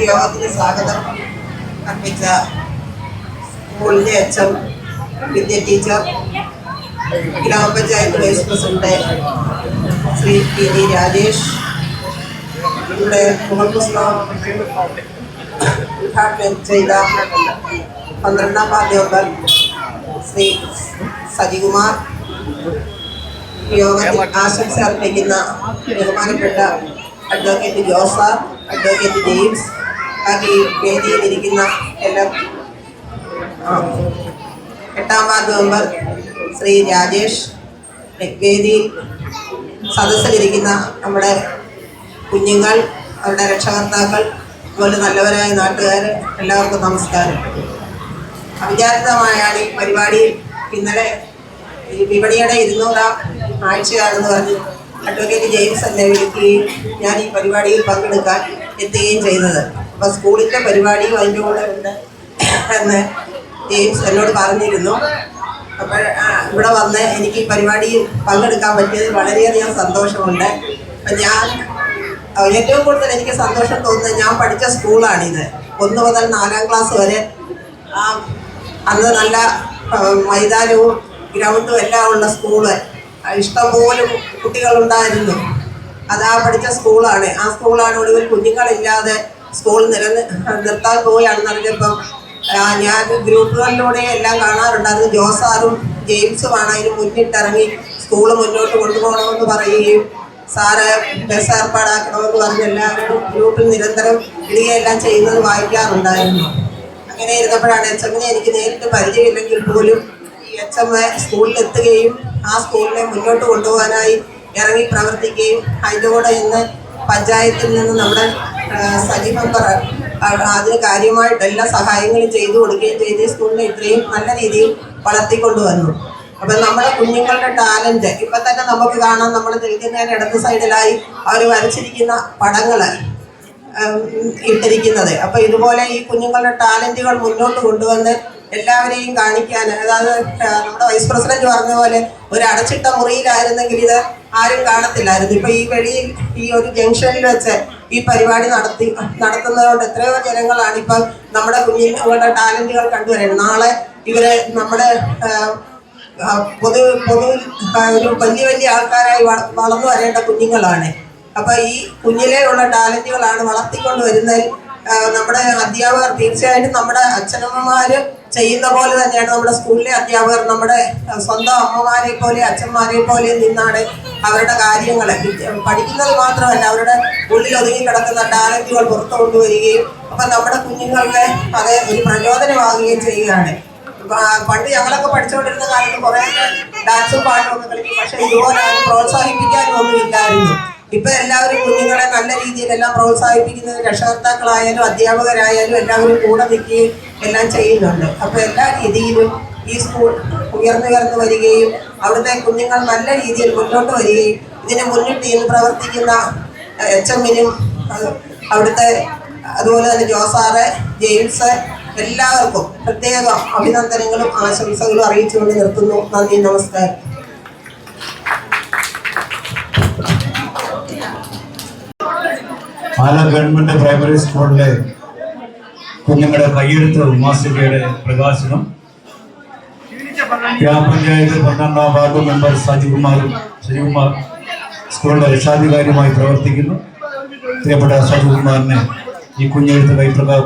ഈ യോഗത്തിന് സ്വാഗതം അർപ്പിച്ച സ്കൂളിന്റെ HM വിദ്യ ടീച്ചർ, ഗ്രാമപഞ്ചായത്ത് vice president Shri PD Rajesh, ഇവിടെ മുഖപുസ്തകം ഉദ്ഘാടനം ചെയ്ത 12ാം വാർഡ് മെമ്പർ ശ്രീ സജികുമാർ, യോഗത്തിൽ ആശംസ അർപ്പിക്കുന്ന ബഹുമാനപ്പെട്ട അഡ്വക്കേറ്റ് ജോസാർ, അഡ്വക്കേറ്റ് ജെയിംസ്, ബാക്കി വേദിയിലിരിക്കുന്ന എല്ലാ 8ാം വാർഡ് മെമ്പർ ശ്രീ രാജേഷ്, വേദിയിൽ സദസ്സിലിരിക്കുന്ന നമ്മുടെ കുഞ്ഞുങ്ങൾ, അവരുടെ രക്ഷകർത്താക്കൾ, അതുപോലെ നല്ലവരായ നാട്ടുകാർ, എല്ലാവർക്കും നമസ്കാരം. അവിചാരിതമായാണ് ഈ പരിപാടിയിൽ ഇന്നലെ ഈ വിപണിയുടെ 200ാം ആഴ്ചയാണെന്ന് പറഞ്ഞ് അഡ്വക്കേറ്റ് ജെയിംസ് എന്നെ വിളിക്കുകയും ഞാൻ ഈ പരിപാടിയിൽ പങ്കെടുക്കാൻ എത്തുകയും ചെയ്തത്. അപ്പോൾ സ്കൂളിൻ്റെ പരിപാടിയും അതിൻ്റെ കൂടെ ഉണ്ട് എന്ന് ജെയിംസ് എന്നോട് പറഞ്ഞിരുന്നു. അപ്പോൾ ഇവിടെ വന്ന് എനിക്ക് ഈ പരിപാടിയിൽ പങ്കെടുക്കാൻ പറ്റിയതിൽ വളരെയധികം സന്തോഷമുണ്ട്. അപ്പം ഞാൻ ഏറ്റവും കൂടുതൽ എനിക്ക് സന്തോഷം തോന്നുന്നത് ഞാൻ പഠിച്ച സ്കൂളാണിത്. 1 മുതൽ 4ാം ക്ലാസ് വരെ അന്ന് നല്ല മൈതാനവും ഗ്രൗണ്ടും എല്ലാം ഉള്ള സ്കൂള്, ഇഷ്ടംപോലും കുട്ടികളുണ്ടായിരുന്നു. അതാ പഠിച്ച സ്കൂളാണ്. ആ സ്കൂളാണ് ഒടുവിൽ കുഞ്ഞുങ്ങളില്ലാതെ സ്കൂൾ നിർത്താൻ പോവുകയാണെന്ന് അറിഞ്ഞപ്പം ഞാൻ ഗ്രൂപ്പുകളിലൂടെ എല്ലാം കാണാറുണ്ടായിരുന്നു. ജോസാറും ജെയിംസുമാണ് അതിന് മുന്നിട്ടിറങ്ങി സ്കൂള് മുന്നോട്ട് കൊണ്ടുപോകണമെന്ന് പറയുകയും സാറ് ബസ് ഏർപ്പാടാക്കണമെന്ന് പറഞ്ഞ് എല്ലാവരും ഗ്രൂപ്പിൽ നിരന്തരം ഇടുകയെല്ലാം ചെയ്യുന്നത് വായിക്കാറുണ്ടായിരുന്നു. അങ്ങനെ ഇരുന്നപ്പോഴാണ് HMനെ എനിക്ക് നേരിട്ട് പരിചയമില്ലെങ്കിൽ പോലും ഈ HM സ്കൂളിലെത്തുകയും ആ സ്കൂളിനെ മുന്നോട്ട് കൊണ്ടുപോകാനായി ഇറങ്ങി പ്രവർത്തിക്കുകയും അതിൻ്റെ കൂടെ ഇന്ന് പഞ്ചായത്തിൽ നിന്ന് നമ്മുടെ സജി മെമ്പർ അതിന് കാര്യമായിട്ട് എല്ലാ സഹായങ്ങളും ചെയ്തു കൊടുക്കുകയും ചെയ്ത് ഈ സ്കൂളിനെ ഇത്രയും നല്ല രീതിയിൽ വളർത്തിക്കൊണ്ടുവന്നു. അപ്പം നമ്മുടെ കുഞ്ഞുങ്ങളുടെ ടാലൻറ്റ് ഇപ്പം തന്നെ നമുക്ക് കാണാം. നമ്മൾ നിൽക്കുന്നതിന് ഇടത് സൈഡിലായി അവർ വരച്ചിരിക്കുന്ന പടങ്ങൾ ഇട്ടിരിക്കുന്നത്. അപ്പോൾ ഇതുപോലെ ഈ കുഞ്ഞുങ്ങളുടെ ടാലൻറ്റുകൾ മുന്നോട്ട് കൊണ്ടുവന്ന് എല്ലാവരെയും കാണിക്കാൻ, അതായത് നമ്മുടെ വൈസ് പ്രസിഡന്റ് പറഞ്ഞ പോലെ ഒരു അടച്ചിട്ട മുറിയിലായിരുന്നെങ്കിൽ ഇത് ആരും കാണത്തില്ലായിരുന്നു. ഇപ്പം ഈ വെളിയിൽ ഈ ഒരു ജംഗ്ഷനിൽ വെച്ച് ഈ പരിപാടി നടത്തുന്നതുകൊണ്ട് എത്രയോ ജനങ്ങളാണ് ഇപ്പം നമ്മുടെ കുഞ്ഞുങ്ങളുടെ ടാലൻറ്റുകൾ കണ്ടുവരുന്നത്. നാളെ ഇവരെ നമ്മുടെ പൊതു ഒരു വലിയ വലിയ ആൾക്കാരായി വളർന്നു വരേണ്ട കുഞ്ഞുങ്ങളാണ്. അപ്പോൾ ഈ കുഞ്ഞിലെയുള്ള ടാലൻറ്റുകളാണ് വളർത്തിക്കൊണ്ട് വരുന്നതിൽ നമ്മുടെ അധ്യാപകർ തീർച്ചയായിട്ടും നമ്മുടെ അച്ഛനമ്മമാർ ചെയ്യുന്ന പോലെ തന്നെയാണ് നമ്മുടെ സ്കൂളിലെ അധ്യാപകർ നമ്മുടെ സ്വന്തം അമ്മമാരെ പോലെ അച്ഛന്മാരെ പോലെ നിന്നാണ് അവരുടെ കാര്യങ്ങൾ പഠിക്കുന്നത് മാത്രമല്ല അവരുടെ ഉള്ളിൽ ഒതുങ്ങി കിടക്കുന്ന ടാലൻറ്റുകൾ പുറത്തു കൊണ്ടുവരികയും അപ്പം നമ്മുടെ കുഞ്ഞുങ്ങൾക്ക് അത് ഒരു പ്രചോദനമാകുകയും ചെയ്യുകയാണ്. പണ്ട് ഞങ്ങളൊക്കെ പഠിച്ചുകൊണ്ടിരുന്ന കാലത്ത് കുറേ ഡാൻസും പാട്ടും ഒക്കെ കളിക്കും. പക്ഷെ ഇതുപോലെ പ്രോത്സാഹിപ്പിക്കാനും ഒന്നുമില്ലായിരുന്നു. ഇപ്പം എല്ലാവരും കുഞ്ഞുങ്ങളെ നല്ല രീതിയിലെല്ലാം പ്രോത്സാഹിപ്പിക്കുന്നത് രക്ഷകർത്താക്കളായാലും അധ്യാപകരായാലും എല്ലാവരും കൂടെ നിൽക്കുകയും എല്ലാം ചെയ്യുന്നുണ്ട്. അപ്പോൾ എല്ലാ രീതിയിലും ഈ സ്കൂൾ ഉയർന്നു വരികയും അവിടുത്തെ കുഞ്ഞുങ്ങൾ നല്ല രീതിയിൽ മുന്നോട്ട് വരികയും ഇതിന് മുന്നിട്ട് ഇന്ന് പ്രവർത്തിക്കുന്ന HMനും അവിടുത്തെ അതുപോലെ തന്നെ ജോസാറ്, ജെയിംസ്, എല്ലാവർക്കും പ്രത്യേകം അഭിനന്ദനങ്ങളും ആശംസകളും അറിയിച്ചുകൊണ്ട് നിർത്തുന്നു. നന്ദി, നമസ്കാരം. പാല ഗവൺമെന്റ് പ്രൈമറി സ്കൂളിലെ കുഞ്ഞുങ്ങളുടെ കയ്യെഴുത്ത് മാസികയുടെ പ്രകാശനം ഗ്രാമപഞ്ചായത്ത് 12ാം വാർഡ് മെമ്പർ സജികുമാർ സ്കൂളിന്റെ രക്ഷാധികാരിയുമായി പ്രവർത്തിക്കുന്നു. പ്രിയപ്പെട്ട സജികുമാറിനെ ഈ കുഞ്ഞെഴുത്ത്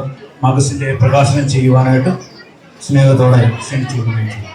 മാഗസിന്റെ പ്രകാശനം ചെയ്യുവാനായിട്ട് സ്നേഹത്തോടെ ക്ഷണിച്ചു കൊണ്ടിരിക്കുന്നു.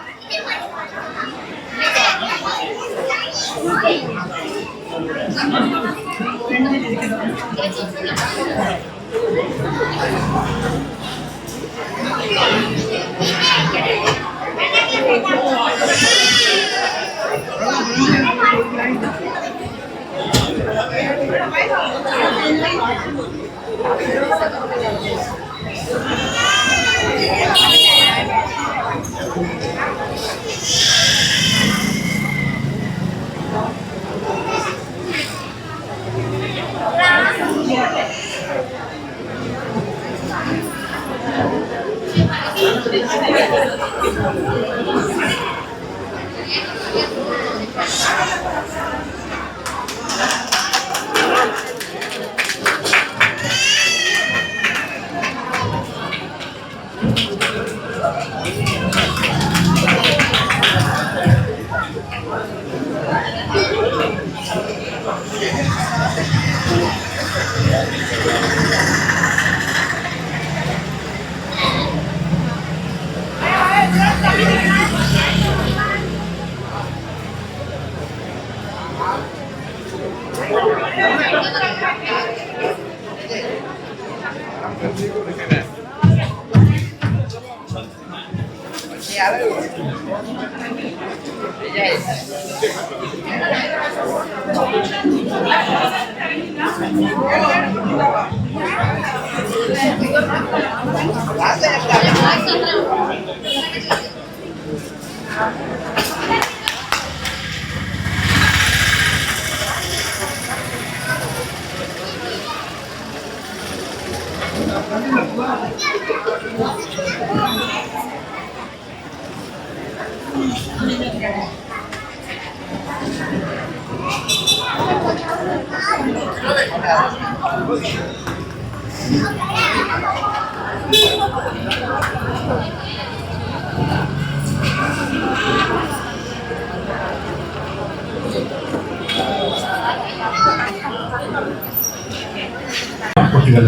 കുട്ടികൾ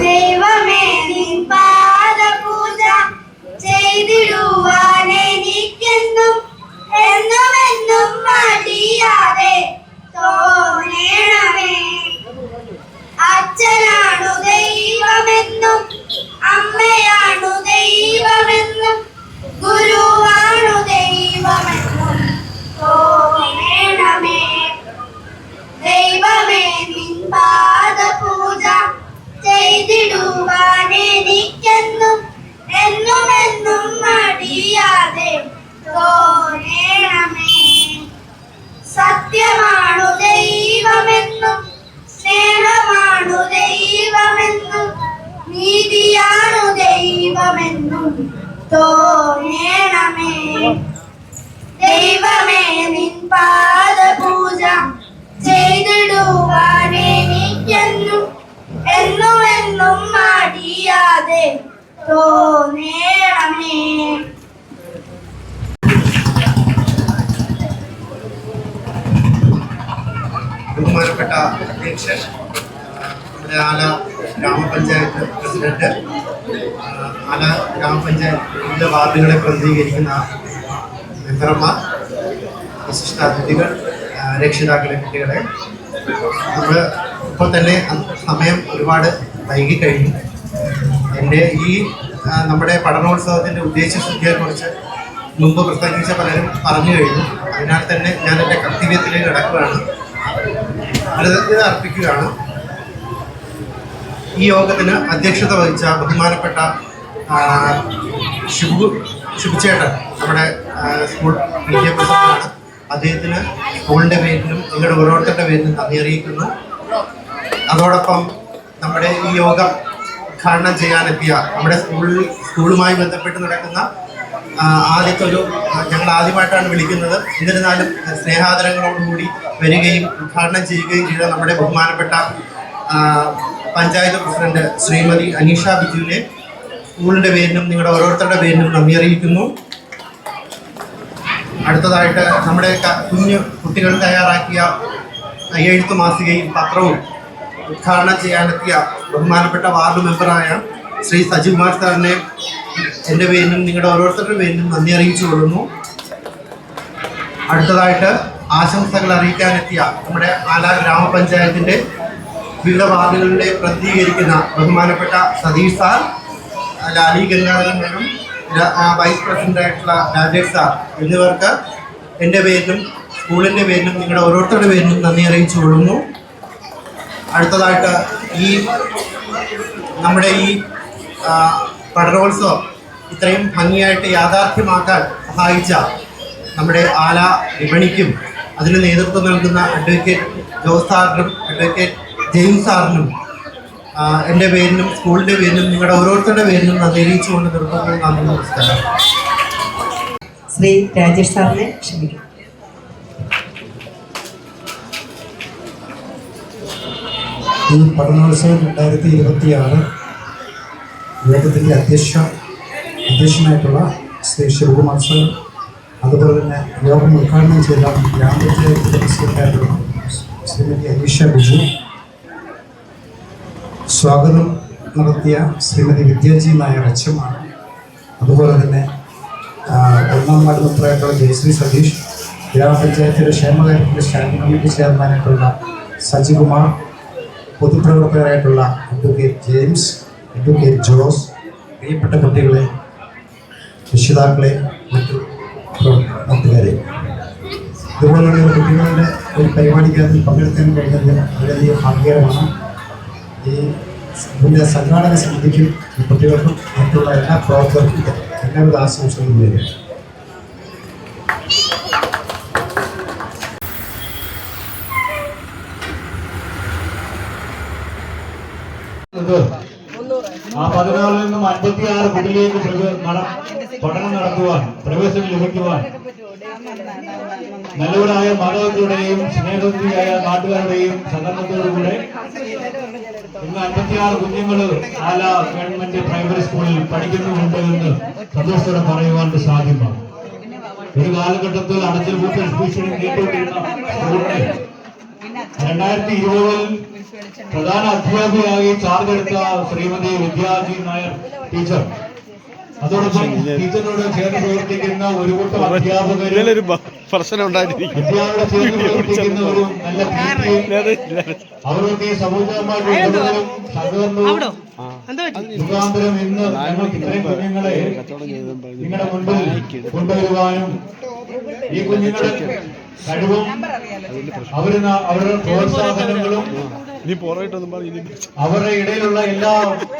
ദൈവമേ നിൻ പാദപൂജ ചെയ്തിടുവാനെനിക്കെന്നും എന്നുമെന്നും മടിയാതെ തോന്നണമേ. അച്ഛനാണു ദൈവമെന്നും അമ്മയാണു ദൈവമെന്നും ഗുരുവാണു ദൈവമെന്നും തോന്നണമേ. ദൈവമേ നിൻ പാദപൂജ ചെയ്തിടുവാനെനിക്കെന്നും എന്നുമെന്നും മടിയാതെ തോന്നണമേ. സത്യമാണു ദൈവമെന്നും സ്നേഹമാണു ദൈവമെന്നും നീതിയാണു ദൈവമെന്നും തോന്നണമേ. ദൈവമേ നിൻ പാദപൂജ ചെയ്തിടുവാനെനിക്കെന്നും എന്നുമെന്നും മടിയാതെ തോന്നണമേ. ബഹുമാനപ്പെട്ട അധ്യക്ഷൻ, ആല ഗ്രാമപഞ്ചായത്ത് പ്രസിഡന്റ്, ആല ഗ്രാമപഞ്ചായത്ത് വിവിധ വാർഡുകളെ പ്രതിനിധീകരിക്കുന്ന മെമ്പർമാർ, വിശിഷ്ട അതിഥികൾ, രക്ഷിതാക്കളെ, കുട്ടികളെ, നമ്മൾ ഇപ്പോൾ തന്നെ സമയം ഒരുപാട് വൈകിക്കഴിഞ്ഞു. എൻ്റെ ഈ നമ്മുടെ പഠനോത്സവത്തിൻ്റെ ഉദ്ദേശശുദ്ധിയെക്കുറിച്ച് മുമ്പ് പ്രസംഗിച്ച പലരും പറഞ്ഞു കഴിഞ്ഞു. അതിനാൽ തന്നെ ഞാൻ എൻ്റെ കർത്തവ്യത്തിലേക്ക് കിടക്കുകയാണ്, കൃതജ്ഞത അർപ്പിക്കുകയാണ്. ഈ യോഗത്തിന് അധ്യക്ഷത വഹിച്ച ബഹുമാനപ്പെട്ട ശിബുചേട്ടൻ, നമ്മുടെ സ്കൂൾ PTA പ്രസിഡന്റാണ്. അദ്ദേഹത്തിന് സ്കൂളിൻ്റെ പേരിലും നിങ്ങളുടെ ഓരോരുത്തരുടെ പേരിലും നന്ദി അറിയിക്കുന്നു. അതോടൊപ്പം നമ്മുടെ ഈ യോഗം ഉദ്ഘാടനം ചെയ്യാനെത്തിയ നമ്മുടെ സ്കൂളുമായി ബന്ധപ്പെട്ട് നടക്കുന്ന ഞങ്ങൾ ആദ്യമായിട്ടാണ് വിളിക്കുന്നത്. എന്നിരുന്നാലും സ്നേഹാദരങ്ങളോടുകൂടി വരികയും ഉദ്ഘാടനം ചെയ്യുകയും ചെയ്ത നമ്മുടെ ബഹുമാനപ്പെട്ട പഞ്ചായത്ത് പ്രസിഡന്റ് ശ്രീമതി അനീഷ ബിജുവിനെ സ്കൂളിൻ്റെ പേരിലും നിങ്ങളുടെ ഓരോരുത്തരുടെ പേരിലും നന്ദി അറിയിക്കുന്നു. അടുത്തതായിട്ട് നമ്മുടെ കുഞ്ഞു കുട്ടികൾ തയ്യാറാക്കിയ കയ്യെഴുത്ത് മാസികയും പത്രവും ഉദ്ഘാടനം ചെയ്യാനെത്തിയ ബഹുമാനപ്പെട്ട വാർഡ് മെമ്പറായ ശ്രീ സജികുമാർ സാറിനെ എൻ്റെ പേരിലും നിങ്ങളുടെ ഓരോരുത്തരുടെ പേരിലും നന്ദി അറിയിച്ചു കൊള്ളുന്നു. അടുത്തതായിട്ട് ആശംസകൾ അറിയിക്കാനെത്തിയ നമ്മുടെ ആലാ ഗ്രാമപഞ്ചായത്തിൻ്റെ വിവിധ വാർഡുകളിലെ പ്രതിനിധീകരിക്കുന്ന ബഹുമാനപ്പെട്ട Satheesh sir, Lali Gangadharan madam, vice പ്രസിഡന്റായിട്ടുള്ള രാജേഷ് സാർ എന്നിവർക്ക് എൻ്റെ പേരിലും സ്കൂളിൻ്റെ പേരിലും നിങ്ങളുടെ ഓരോരുത്തരുടെ പേരിലും നന്ദി അറിയിച്ചു കൊള്ളുന്നു. അടുത്തതായിട്ട് നമ്മുടെ ഈ പഠനോത്സവം ഇത്രയും ഭംഗിയായിട്ട് യാഥാർത്ഥ്യമാക്കാൻ സഹായിച്ച നമ്മുടെ ആല വിപണിക്കും അതിന് നേതൃത്വം നൽകുന്ന അഡ്വക്കേറ്റ് ജോസ് സാറിനും അഡ്വക്കേറ്റ് ജെയിംസ് സാറിനും എൻ്റെ പേരിലും സ്കൂളിൻ്റെ പേരിലും നിങ്ങളുടെ ഓരോരുത്തരുടെ പേരിലും നന്ദി അറിയിച്ചുകൊണ്ട് നിർത്തുന്നു. നന്ദി, നമസ്കാരം. ശ്രീ രാജേഷ് സാറിനെ ക്ഷണിക്കും. ഈ പഠനോത്സവം 2026 യോഗത്തിൻ്റെ അധ്യക്ഷനായിട്ടുള്ള ശ്രീ ശിവകുമാർ സാർ, അതുപോലെ തന്നെ യോഗം ഉദ്ഘാടനം ചെയ്ത ഗ്രാമപഞ്ചായത്തിൻ്റെ പ്രസിഡന്റായിട്ടുള്ള ശ്രീമതി അനീഷ ബിജു, സ്വാഗതം നടത്തിയ ശ്രീമതി വിദ്യാജി നായർ അച്ഛമാണ്, അതുപോലെ തന്നെ 1ാം വാർഡ് മെമ്പറായിട്ടുള്ള ജയശ്രീ സതീഷ്, ഗ്രാമപഞ്ചായത്തിൻ്റെ ക്ഷേമകാര്യത്തിൻ്റെ സ്റ്റാൻഡിംഗ് കമ്മിറ്റി ചെയർമാനായിട്ടുള്ള സജികുമാർ, പൊതുപ്രവർത്തകരായിട്ടുള്ള അഡ്വക്കേറ്റ് ജെയിംസ്, അഡ്വക്കേറ്റ് ജോസ്, പ്രിയപ്പെട്ട കുട്ടികളെ, രക്ഷിതാക്കളെ, നാട്ടുകാരെ, ഇതുപോലുള്ള കുട്ടികളുടെ ഒരു പരിപാടിക്കകത്ത് പങ്കെടുക്കാൻ കഴിഞ്ഞത് വളരെയധികം ഭാഗ്യകരമാണ്. ഇതിൻ്റെ സംഘാടക സമിതിക്കും കുട്ടികൾക്കും മറ്റുള്ള എല്ലാ പ്രവർത്തകർക്കും എല്ലാവിധ ആശംസകളും നേരുന്നു. ആ 14 നിന്നും 56 കുട്ടികളിലേക്ക് പഠനം നടത്തുവാൻ, പ്രവേശനം ലഭിക്കുവാൻ നല്ലവരായ മാതാപിതാക്കളുടെയും സ്നേഹത്തിയായ നാട്ടുകാരുടെയും സഹകരണത്തോടുകൂടെ ഇന്ന് 56 കുഞ്ഞുങ്ങൾ ആല ഗവൺമെന്റ് പ്രൈമറി സ്കൂളിൽ പഠിക്കുന്നുണ്ട് എന്ന് സന്തോഷത്തോടെ പറയുവാൻ സാധ്യമാണ്. ഒരു കാലഘട്ടത്തിൽ അടച്ചുപൂട്ടൽ ഭീഷണി നേരിട്ടിരുന്ന സ്കൂളിനെ 2020 പ്രധാന അധ്യാപികയായി ചാർജ് എടുത്ത ശ്രീമതി വിദ്യാജി നായർ ടീച്ചർ, അതോടൊപ്പം ടീച്ചറിനോട് ചേർന്ന് പ്രവർത്തിക്കുന്ന ഒരു കൂട്ടം അധ്യാപകരും അധ്യാപകരെ ചേർന്ന് പ്രവർത്തിക്കുന്ന ഒരു നല്ല അവരൊക്കെ സമൂഹമായിട്ട് ഇടപെടലും സഹകരണവും മുഖാന്തരം ഇന്ന് ഞങ്ങൾക്ക് ഇത്രയും കുഞ്ഞുങ്ങളെ നിങ്ങളുടെ മുൻപിൽ കൊണ്ടുവരുവാനും ഈ കുഞ്ഞുങ്ങളുടെ കഴിവും അവരുടെ പ്രോത്സാഹനങ്ങളും അവരുടെ ഇടയിലുള്ള എല്ലാ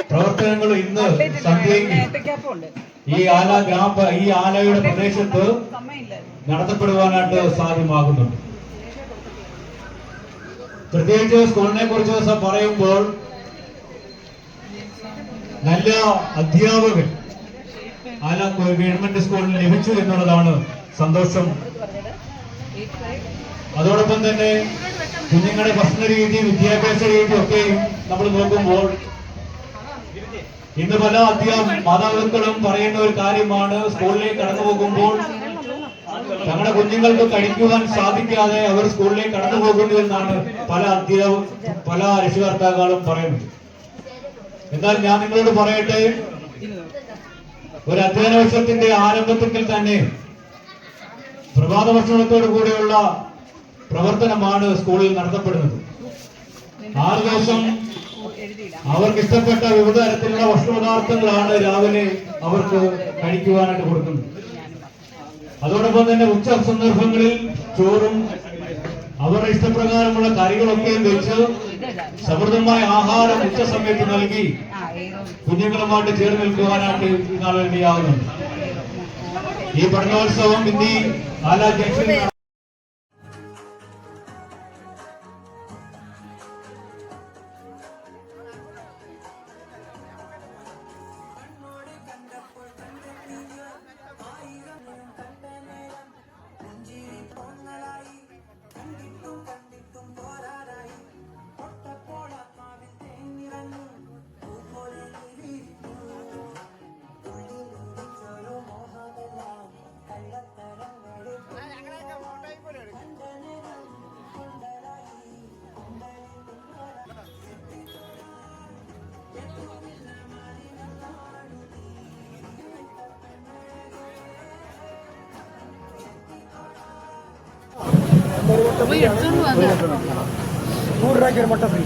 പ്രവർത്തനങ്ങളും ഇന്ന് സന്ധ്യയ്ക്ക് ഈ ആലയുടെ പ്രദേശത്ത് നടത്തപ്പെടുവാനായിട്ട് സാധ്യമാകുന്നുണ്ട്. പ്രത്യേകിച്ച് സ്കൂളിനെ കുറിച്ച് പറയുമ്പോൾ നല്ല അധ്യാപകർ ആല ഗവൺമെന്റ് സ്കൂളിൽ ലഭിച്ചു എന്നുള്ളതാണ് സന്തോഷം. അതോടൊപ്പം തന്നെ കുഞ്ഞുങ്ങളുടെ ഭക്ഷണ രീതി, വിദ്യാഭ്യാസ രീതി ഒക്കെയും നമ്മൾ നോക്കുമ്പോൾ ഇന്ന് പല മാതാപിതാക്കളും പറയുന്ന ഒരു കാര്യമാണ്, സ്കൂളിലേക്ക് കടന്നു പോകുമ്പോൾ തങ്ങളുടെ കുഞ്ഞുങ്ങൾക്ക് കഴിക്കുവാൻ സാധിക്കാതെ അവർ സ്കൂളിലേക്ക് കടന്നു പോകുന്നു എന്നാണ് പല രക്ഷകർത്താക്കളും പറയുന്നത്. എന്നാൽ ഞാൻ നിങ്ങളോട് പറയട്ടെ, ഒരു അധ്യയന വർഷത്തിന്റെ ആരംഭത്തിൽ തന്നെ പ്രഭാത ഭക്ഷണത്തോടു കൂടെയുള്ള പ്രവർത്തനമാണ് സ്കൂളിൽ നടത്തപ്പെടുന്നത്. 6 ദിവസം അവർക്ക് ഇഷ്ടപ്പെട്ട വിവിധ തരത്തിലുള്ള ഭക്ഷണപദാർത്ഥങ്ങളാണ് രാവിലെ അവർക്ക് കഴിക്കുവാനായിട്ട് കൊടുക്കുന്നത്. അതോടൊപ്പം തന്നെ ഉച്ച സന്ദർഭങ്ങളിൽ ചോറും അവരുടെ ഇഷ്ടപ്രകാരമുള്ള കറികളൊക്കെയും വെച്ച് സമൃദ്ധമായ ആഹാരം ഉച്ച സമയത്ത് നൽകി കുഞ്ഞുങ്ങളുമായിട്ട് ചേർന്ന് നിൽക്കുവാനായിട്ട് ഇന്നാൾ വേണ്ടിയാവുന്നുണ്ട്. ഈ പഠനോത്സവം ഇന്നീ ആല ജംഗ്ഷനിൽ 100 രൂപയ്ക്ക് ഒരു മുട്ട ഫ്രീ.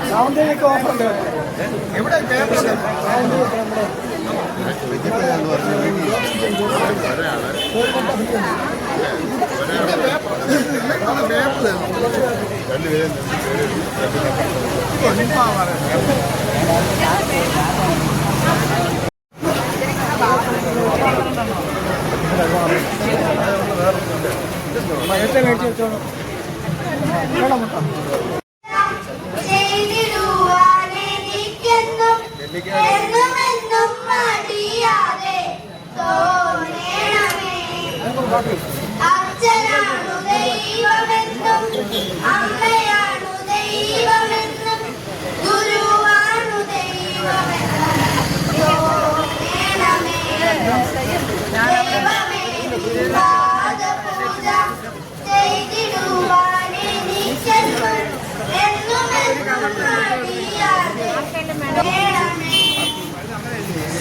സാവന്തേക്ക് ഓഫറുണ്ട്. എവിടെ ചെയ്തിടുവാനെനിക്കെന്നും എന്നുമെന്നും മടിയാതെ തോന്നണമേ. അച്ഛനാണു ദൈവമെന്നും അമ്മയാണു ദൈവമെന്നും ഗുരുവാണു ദൈവമെന്നും തോന്നണമേ. ദൈവമേ പാദപൂജ ചെയ്തിടുവാനെനിക്കെന്നും എന്നുമെന്നും മടിയാതെ തോന്നണമേ.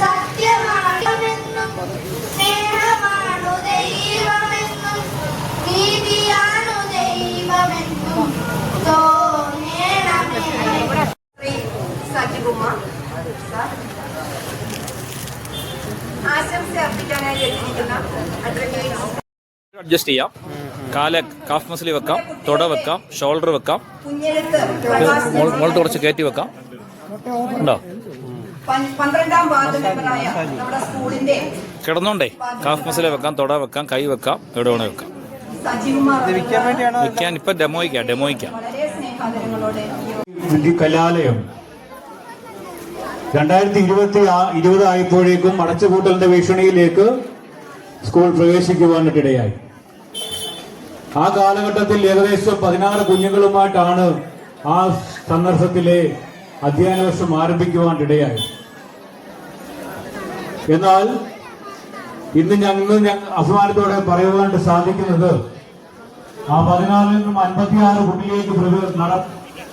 സത്യമാണെന്നും സ്നേഹമാണു ദൈവമെന്നും നീതിയാണു ദൈവമെന്നും തോന്നണമേ. ശ്രീ സജികുമാർ ആശംസ അർപ്പിക്കാനായി എത്തിയിരിക്കുന്ന അഡ്വക്കേറ്റ് അഡ്ജസ്റ്റ് ചെയ്യാം. കാഫ് മസിൽ വെക്കാം, തുട വെക്കാം, ഷോൾഡർ വെക്കാം, കുഞ്ഞെഴുത്ത് പ്രകാശ് മുകളിൽ കുറച്ച് കയറ്റി വെക്കാം. ഉണ്ടോ? 12ാം വാർഡ് മെമ്പറായ നമ്മുടെ സ്കൂളിന്റെ കിടന്നോണ്ടേ കാഫ് മസിൽ വെക്കാം, തുട വെക്കാം, കൈ വെക്കാം, എവിടെ വേണേ വെക്കാം. സജികുമാർ വെക്കാൻ ഇപ്പൊ ഡെമോയ്ക്കാം. വളരെ സ്നേഹാദരങ്ങളോടെ കലാലയം 2020 ആയപ്പോഴേക്കും അടച്ചുപൂട്ടലിന്റെ ഭീഷണിയിലേക്ക് സ്കൂൾ പ്രവേശിക്കുവാനിടയായി. ആ കാലഘട്ടത്തിൽ ഏകദേശം 16 കുഞ്ഞുങ്ങളുമായിട്ടാണ് ആ സന്ദർഭത്തിലെ അധ്യയന വർഷം ആരംഭിക്കുവാനിടയായി. എന്നാൽ ഇന്ന് ഞങ്ങൾ അഭിമാനത്തോടെ പറയുവാൻ സാധിക്കുന്നത് ആ 14 നിന്നും 56 കുട്ടിയിലേക്ക്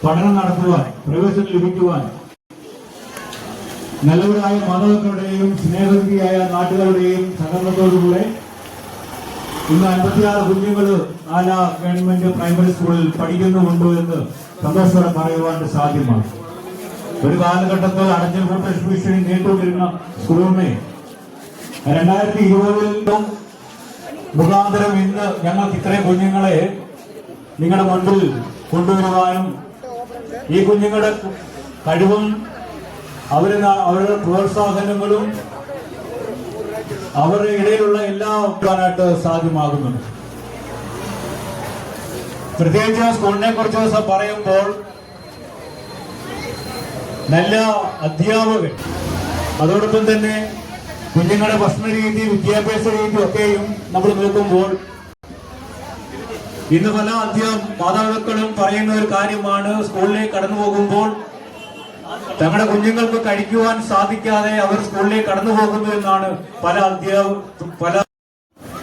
പഠനം നടത്തുവാൻ, പ്രവേശനം ലഭിക്കുവാൻ നല്ലവരായ മാതാപിതാക്കളുടെയും സ്നേഹവതിയായ നാട്ടുകാരുടെയും സഹകരണത്തോടുകൂടെ ഇന്ന് 56 കുഞ്ഞുങ്ങൾ ആല ഗവൺമെന്റ് പ്രൈമറി സ്കൂളിൽ പഠിക്കുന്നുമുണ്ട് എന്ന് സന്തോഷത്തോടെ പറയുവാൻ സാധ്യമാണ്. ഒരു കാലഘട്ടത്തിൽ അടച്ചുപൂട്ട ഭീഷണി നേരിട്ടുകൊണ്ടിരുന്ന സ്കൂളിനെ 2020 മുഖാന്തരം ഇന്ന് ഞങ്ങൾക്ക് ഇത്രയും കുഞ്ഞുങ്ങളെ നിങ്ങളുടെ മുൻപിൽ കൊണ്ടുവരുവാനും ഈ കുഞ്ഞുങ്ങളുടെ കഴിവും അവരുടെ പ്രോത്സാഹനങ്ങളും അവരുടെ ഇടയിലുള്ള എല്ലാം ഒക്കാനായിട്ട് സാധ്യമാകുന്നുണ്ട്. പ്രത്യേകിച്ച് സ്കൂളിനെ കുറിച്ച് പറയുമ്പോൾ നല്ല അധ്യാപകൻ, അതോടൊപ്പം തന്നെ കുഞ്ഞുങ്ങളുടെ ഭക്ഷണ രീതി, വിദ്യാഭ്യാസ രീതി ഒക്കെയും നമ്മൾ നോക്കുമ്പോൾ ഇന്ന് പല മാതാപിതാക്കളും പറയുന്ന ഒരു കാര്യമാണ്, സ്കൂളിലേക്ക് കടന്നു പോകുമ്പോൾ തങ്ങളുടെ കുഞ്ഞുങ്ങൾക്ക് കഴിക്കുവാൻ സാധിക്കാതെ അവർ സ്കൂളിലേക്ക് കടന്നു പോകുന്നു എന്നാണ്. പല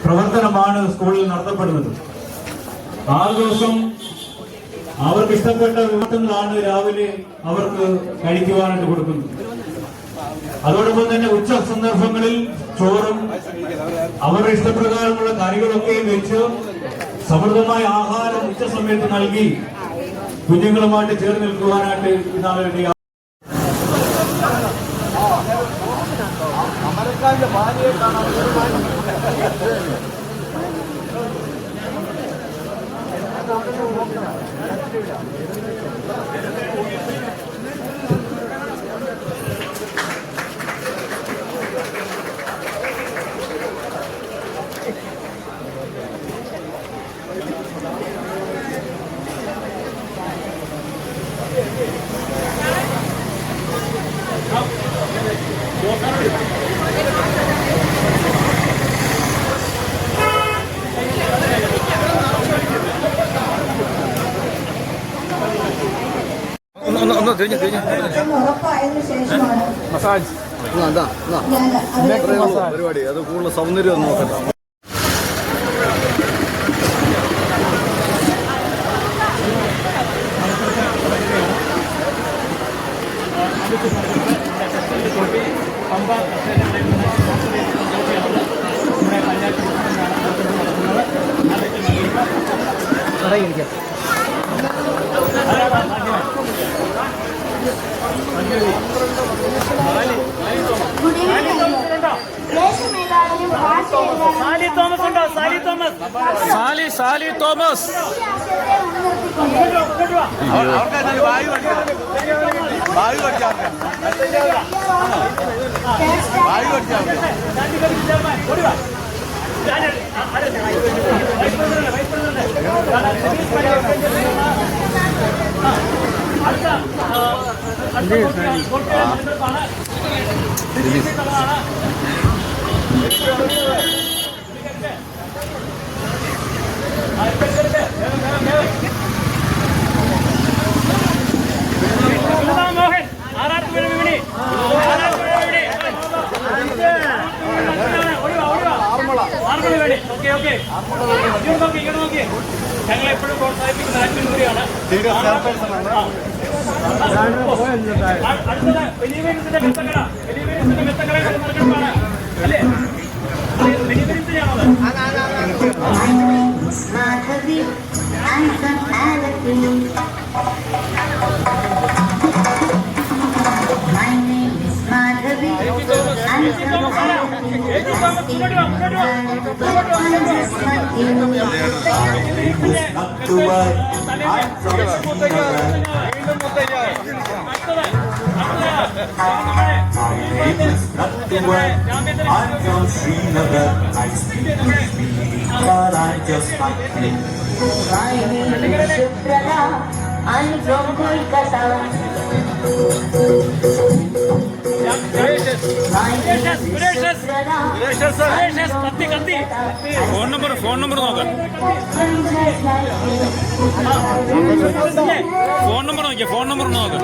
പ്രവർത്തനമാണ് സ്കൂളിൽ നടത്തപ്പെടുന്നത്. 6 ദിവസം അവർക്ക് ഇഷ്ടപ്പെട്ട വിഭവങ്ങളാണ് രാവിലെ അവർക്ക് കഴിക്കുവാനായിട്ട് കൊടുക്കുന്നത്. അതോടൊപ്പം തന്നെ ഉച്ച സന്ദർഭങ്ങളിൽ ചോറും അവരുടെ ഇഷ്ടപ്രകാരമുള്ള കറികളൊക്കെയും വെച്ച് സമൃദ്ധമായ ആഹാരം ഉച്ച സമയത്ത് നൽകി കുഞ്ഞുങ്ങളുമായിട്ട് ചേർന്ന് നിൽക്കുവാനായിട്ട് ഇന്നാളെ അമരക്കാരന്റെ ഭാര്യയെ കാണാൻ ഉറപ്പായതിനു ശേഷമാണ് പരിപാടി. അത് കൂടുതൽ സൗന്ദര്യം നോക്കണ്ട. ദേശമേധാവിനും സാലി തോമസ് ഉണ്ടോ? സാലി തോമസ്, സാലി തോമസ്. മോഹൻ ആറാട്ടുപുഴ വിപണി വേണ്ടി. ഓക്കെ ഓക്കെ, ഇങ്ങോട്ട് നോക്കി. ഞങ്ങൾ എപ്പോഴും പ്രോത്സാഹിപ്പിക്കുന്ന ആക്ഷൻ കൂടിയാണ്. അടുത്തത് വലിയ വീരത്തിന്റെ മെത്തക്കട, വലിയ വീരത്തിന്റെ മെത്തക്കടയുടെ നറുക്കെടുപ്പാണ് അല്ലേ? വലിയ വീരത്തിനാണത്. I'm from Kolkata. Phone number നോക്കാം. ഫോൺ നമ്പർ നോക്കിയാ, ഫോൺ നമ്പർ നോക്കാം.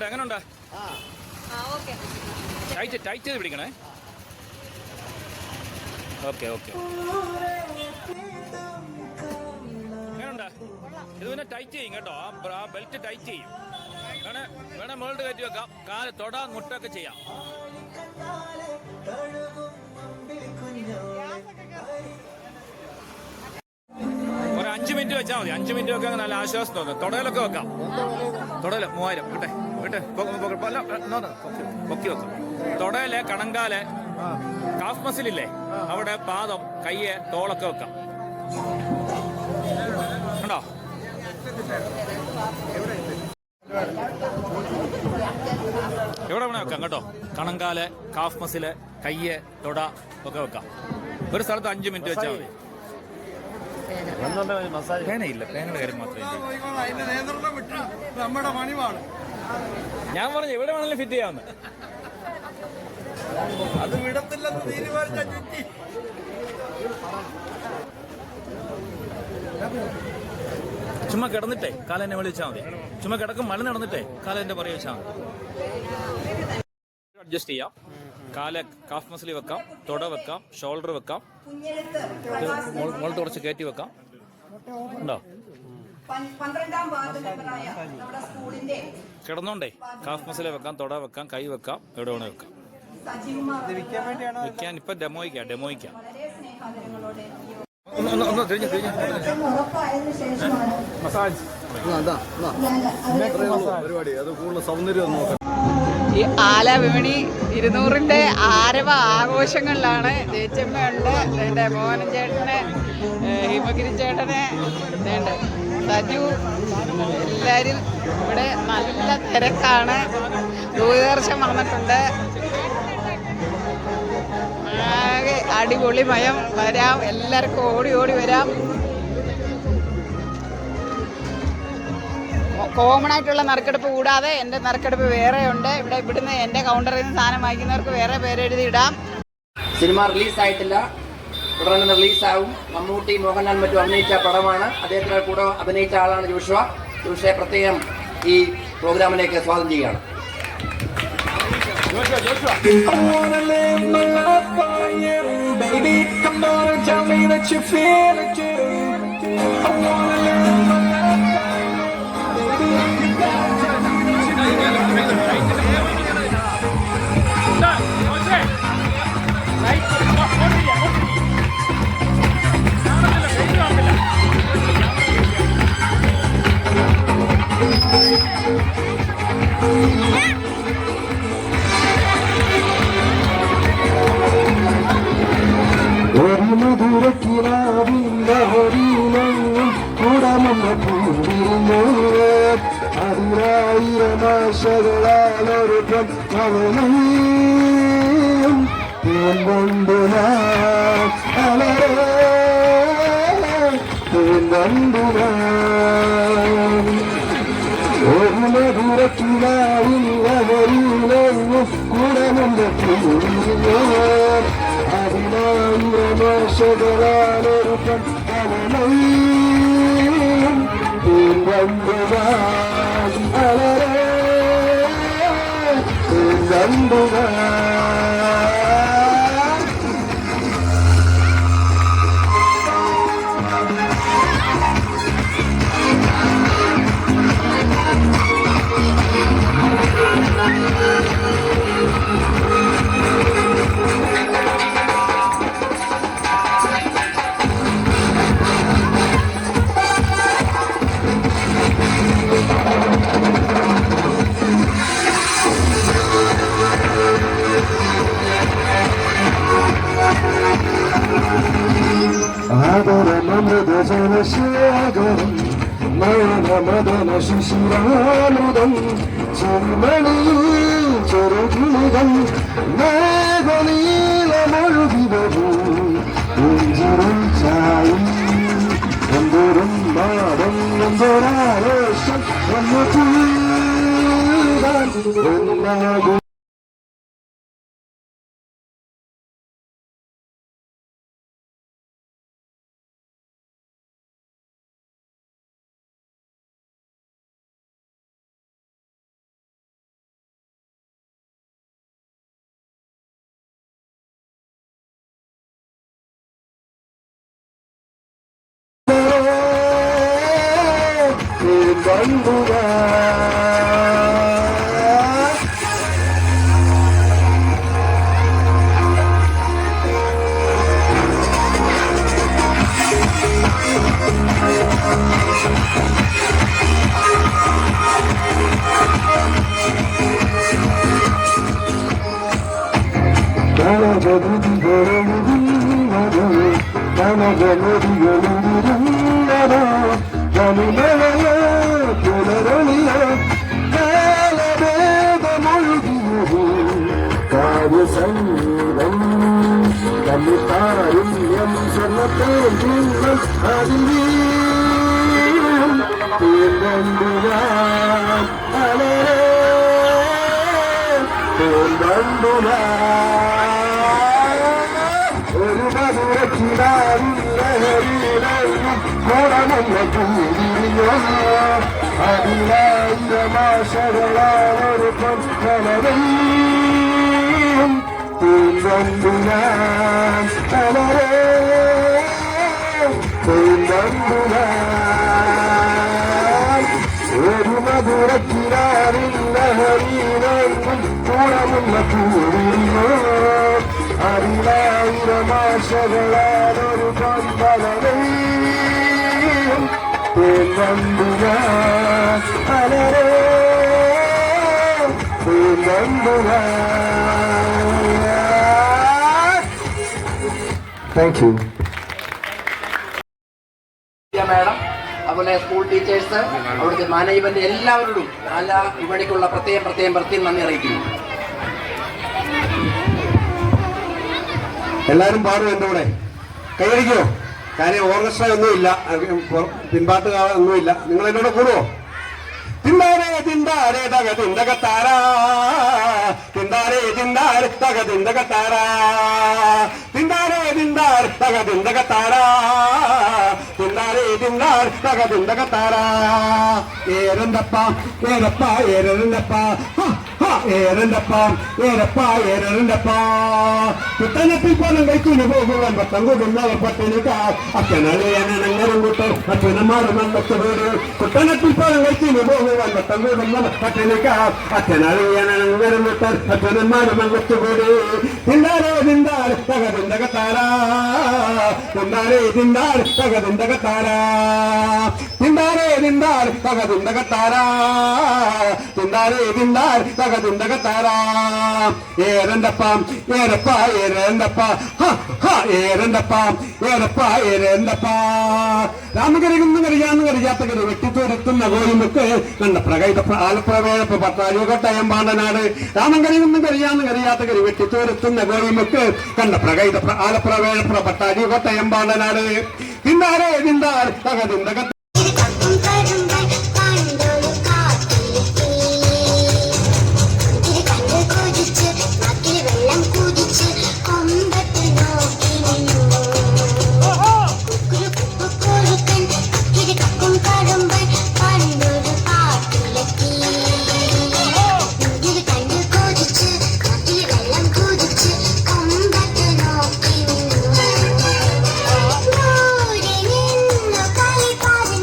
എങ്ങനുണ്ട്? ടൈറ്റ് ചെയ്ത് പിടിക്കണേ. ഓക്കെ. ഇത് പിന്നെ ടൈറ്റ് ചെയ്യും കേട്ടോ, ആ ബെൽറ്റ് ടൈറ്റ് ചെയ്യും. വേണേ മുകളിൽ കയറ്റി വെക്കാം, കാല് തൊട മുട്ടൊക്കെ ചെയ്യാം. ഒരു 5 മിനിറ്റ് വെച്ചാൽ മതി. 5 മിനിറ്റ് വെക്കാൻ നല്ല ആശ്വാസം തോന്നും. തൊടയിലൊക്കെ വെക്കാം. തൊടയില് 3000 വിട്ടെ പൊക്കി വെക്കാം. തൊടയില് കണങ്കാല് കാഫ് മസിലില്ലേ, അവിടെ പാദം, കയ്യ്, തോളൊക്കെ വെക്കാം. കണ്ടോ? എവിടെ വേണേ വെക്കാം കേട്ടോ. കണങ്കാല്, കാഫ് മസില്, കയ്യ്, തൊട ഒക്കെ വെക്കാം. ഒരു സ്ഥലത്ത് 5 മിനിറ്റ് വെച്ചാൽ മതി. പേനയില്ല, പേനയുടെ കാര്യം മാത്രമേ. ഞാൻ പറഞ്ഞു എവിടെ വേണമെങ്കിലും ഫിറ്റ് ചെയ്യാവുന്ന. അത് വിടത്തില്ലെന്ന് തീരുമാനിച്ച ചുമ്മാ കിടന്നിട്ടേ കാലെന്നെ വിളിച്ചാൽ മതി. ചുമ്മാ കിടക്കും മല നടന്നിട്ടേ കാലെന്റെ പുറകെ വെച്ചാൽ മതി. അഡ്ജസ്റ്റ് ചെയ്യാം. കാല് കാഫ് മസിൽ വെക്കാം, തൊട വെക്കാം, ഷോൾഡർ വെക്കാം, മുകളിൽ കുറച്ച് കയറ്റി വെക്കാം. ഉണ്ടോ? കിടന്നോണ്ടേ കാഫ് മസിൽ വെക്കാം, തൊട വെക്കാം, കൈ വെക്കാം, എവിടെ വേണേ വെക്കാം. വിൽക്കാൻ ഇപ്പൊ ഡെമോയ്ക്കാം. ഒന്ന് തിരിഞ്ഞു മസാജ് പരിപാടി. അത് കൂടുതൽ സൗന്ദര്യം നോക്കാം. ഈ ആല വിപണി 200ന്റെ ആരവ ആഘോഷങ്ങളിലാണ്. ചേച്ചമ്മയുണ്ട്, എൻ്റെ മോഹനൻ ചേട്ടന്, ഹിമഗിരി ചേട്ടന്, സജു, എല്ലാവരും ഇവിടെ നല്ല തിരക്കാണ്. ദൂരദർശൻ വന്നിട്ടുണ്ട്. ആകെ അടിപൊളിമയം. വരാം, എല്ലാവർക്കും ഓടി ഓടി വരാം. കോമൺ ആയിട്ടുള്ള നറുക്കെടുപ്പ് കൂടാതെ എൻ്റെ നറുക്കെടുപ്പ് വേറെ ഉണ്ട്. ഇവിടുന്ന് എൻ്റെ കൗണ്ടറിൽ നിന്ന് സാധനം വാങ്ങിക്കുന്നവർക്ക് വേറെ പേരെഴുതി ഇടാം. സിനിമ റിലീസായിട്ടില്ല, ഉടനെ റിലീസാവും. മമ്മൂട്ടി, മോഹൻലാൽ മറ്റും അഭിനയിച്ച പടമാണ്. അദ്ദേഹത്തിൻ്റെ കൂടെ അഭിനയിച്ച ആളാണ് ജോഷുവയെ പ്രത്യേകം ഈ പ്രോഗ്രാമിലേക്ക് സ്വാഗതം ചെയ്യുകയാണ്. ഒരു മധുരക്കിനാവിന്റെ കുടമൊന്ന് പൂണ്ടിരുന്നു. 1000 ആശകളാലൊരു പ്രവണയും തേൻകൊണ്ടു തേൻകൊണ്ടു ഒരു മധുരക്കിനാവിന്റെ കുടമൊന്ന് പൂണ്ടിരുന്നു. 1000 ആശകളാലൊരു പ്രവണയും തേൻകൊണ്ടു ആദരമൃതജനശേഖരം മൗനമദന ശിശിരാനുദം ചെറുമണിയിൽ ചെറുകിളികൾ മേഘനീലമൊഴുകിവരൂ പുഞ്ചിരം ചായി എന്തൊരും നാടം എന്തൊരാവേശം വന്നു എന്നാകും. പിൻപണ്ടുവാ കാര്യസംഗീതം കല്ലിത്താരുണ്യം സ്വർണ്ണത്തേൻ ചിഹ്നം അതിവീഴും തേമ്പണ്ടുവാൻ അലരേ ഒരു മധുരക്കിടാവില്ലഹരിയിലും കുടമുള്ള കൂടിയോ അതിലായിരമാശകളാണൊരു പൊൻകലരും തേമ്പണ്ടുവാൻ അലരേ തേമ്പണ്ടുവാൻ ഒരു മധുരക്കിടാവില്ലഹരിയിലും കുടമുള്ള കൂടിയോ അതിലായിരമാശകളാണൊരു പൊൻകലരും തേമ്പണ്ടുവാൻ അലരേ തേമ്പണ്ടുവാൻ. Thank you. മാഡം, അതുപോലെ സ്കൂൾ ടീച്ചേഴ്സ്, അവിടുത്തെ മാനേജ്മെന്റ് എല്ലാവരോടും നല്ല ഇവിടേക്കുള്ള പ്രത്യേകം നന്ദി അറിയിക്കുന്നു. എല്ലാവരും പാടും എൻ്റെ കൂടെ, കൈയടിക്കോ? കാര്യം ഓർക്കസ്ട്ര ഒന്നുമില്ല, പിൻപാട്ട് ഒന്നുമില്ല. നിങ്ങൾ എന്നോട് കൂടുവോ? തിന്താരേ തിന്താരേ തക തിന്തകത്താരാ, തിന്താരേ തിന്താര തക തിന്തകത്താരാ, തിന്താരേ തിന്താര തക തിന്തകത്താരാ, തിന്താരേ തിന്താര തക തിന്തകത്താരാ. ഏരന്തപ്പ ഏരപ്പ ഏരന്തപ്പ ഏരന്തപ്പ ഏരപ്പ ഏരന്തപ്പ. കുട്ടനത്തിൽ പോലും കഴിച്ചു പോകുവാൻ പത്തം കൂടുന്നവർ പട്ടിണിക്കാർ അച്ഛനളിയനങ്ങളും കൂട്ടർ അച്ഛനമാരും വീട്. കുട്ടനത്തിൽ പോലും കഴിച്ചു പോകുവാൻ പത്തം കൂടുന്നവർ പട്ടിണിക്കാർ അച്ഛനളിയനങ്ങളും കൂട്ടർ അച്ഛനന്മാരും വീട്. തിന്താരേ തിന്താര തക തിന്തകത്താരാ, തിന്താരേ തിന്താര തക തിന്തകത്താരാ, തിന്താരേ തിന്താര തക തിന്തകത്താരാ, തിന്താരേ തിന്താര തക തിന്തകത്താരാ. ഏരന്തപ്പ ഏരപ്പ ഏരന്തപ്പ ഏരന്തപ്പ ഏരപ്പ ഏരന്തപ്പ. രാമകരികുന്നും കറിയാന്ന് കറിയാത്ത കരി വെട്ടിത്തുരത്തുന്ന കോയിമുക്ക് കണ്ട പ്രകൈത ആലപ്രവേഴപ്പ് പട്ടാഴു കൊട്ടയം പാണ്ടനാട്. രാമകരികുന്നും കറിയാന്ന് കറിയാത്ത കരി വെട്ടിത്തുരത്തുന്ന കോയിമുക്ക് കണ്ട പ്രകൈത ആലപ്രവേഴപ്പ് പട്ടാഴു കൊട്ടയം പാണ്ടനാട്. തിന്താരേ തിന്താര തക തിന്തക Party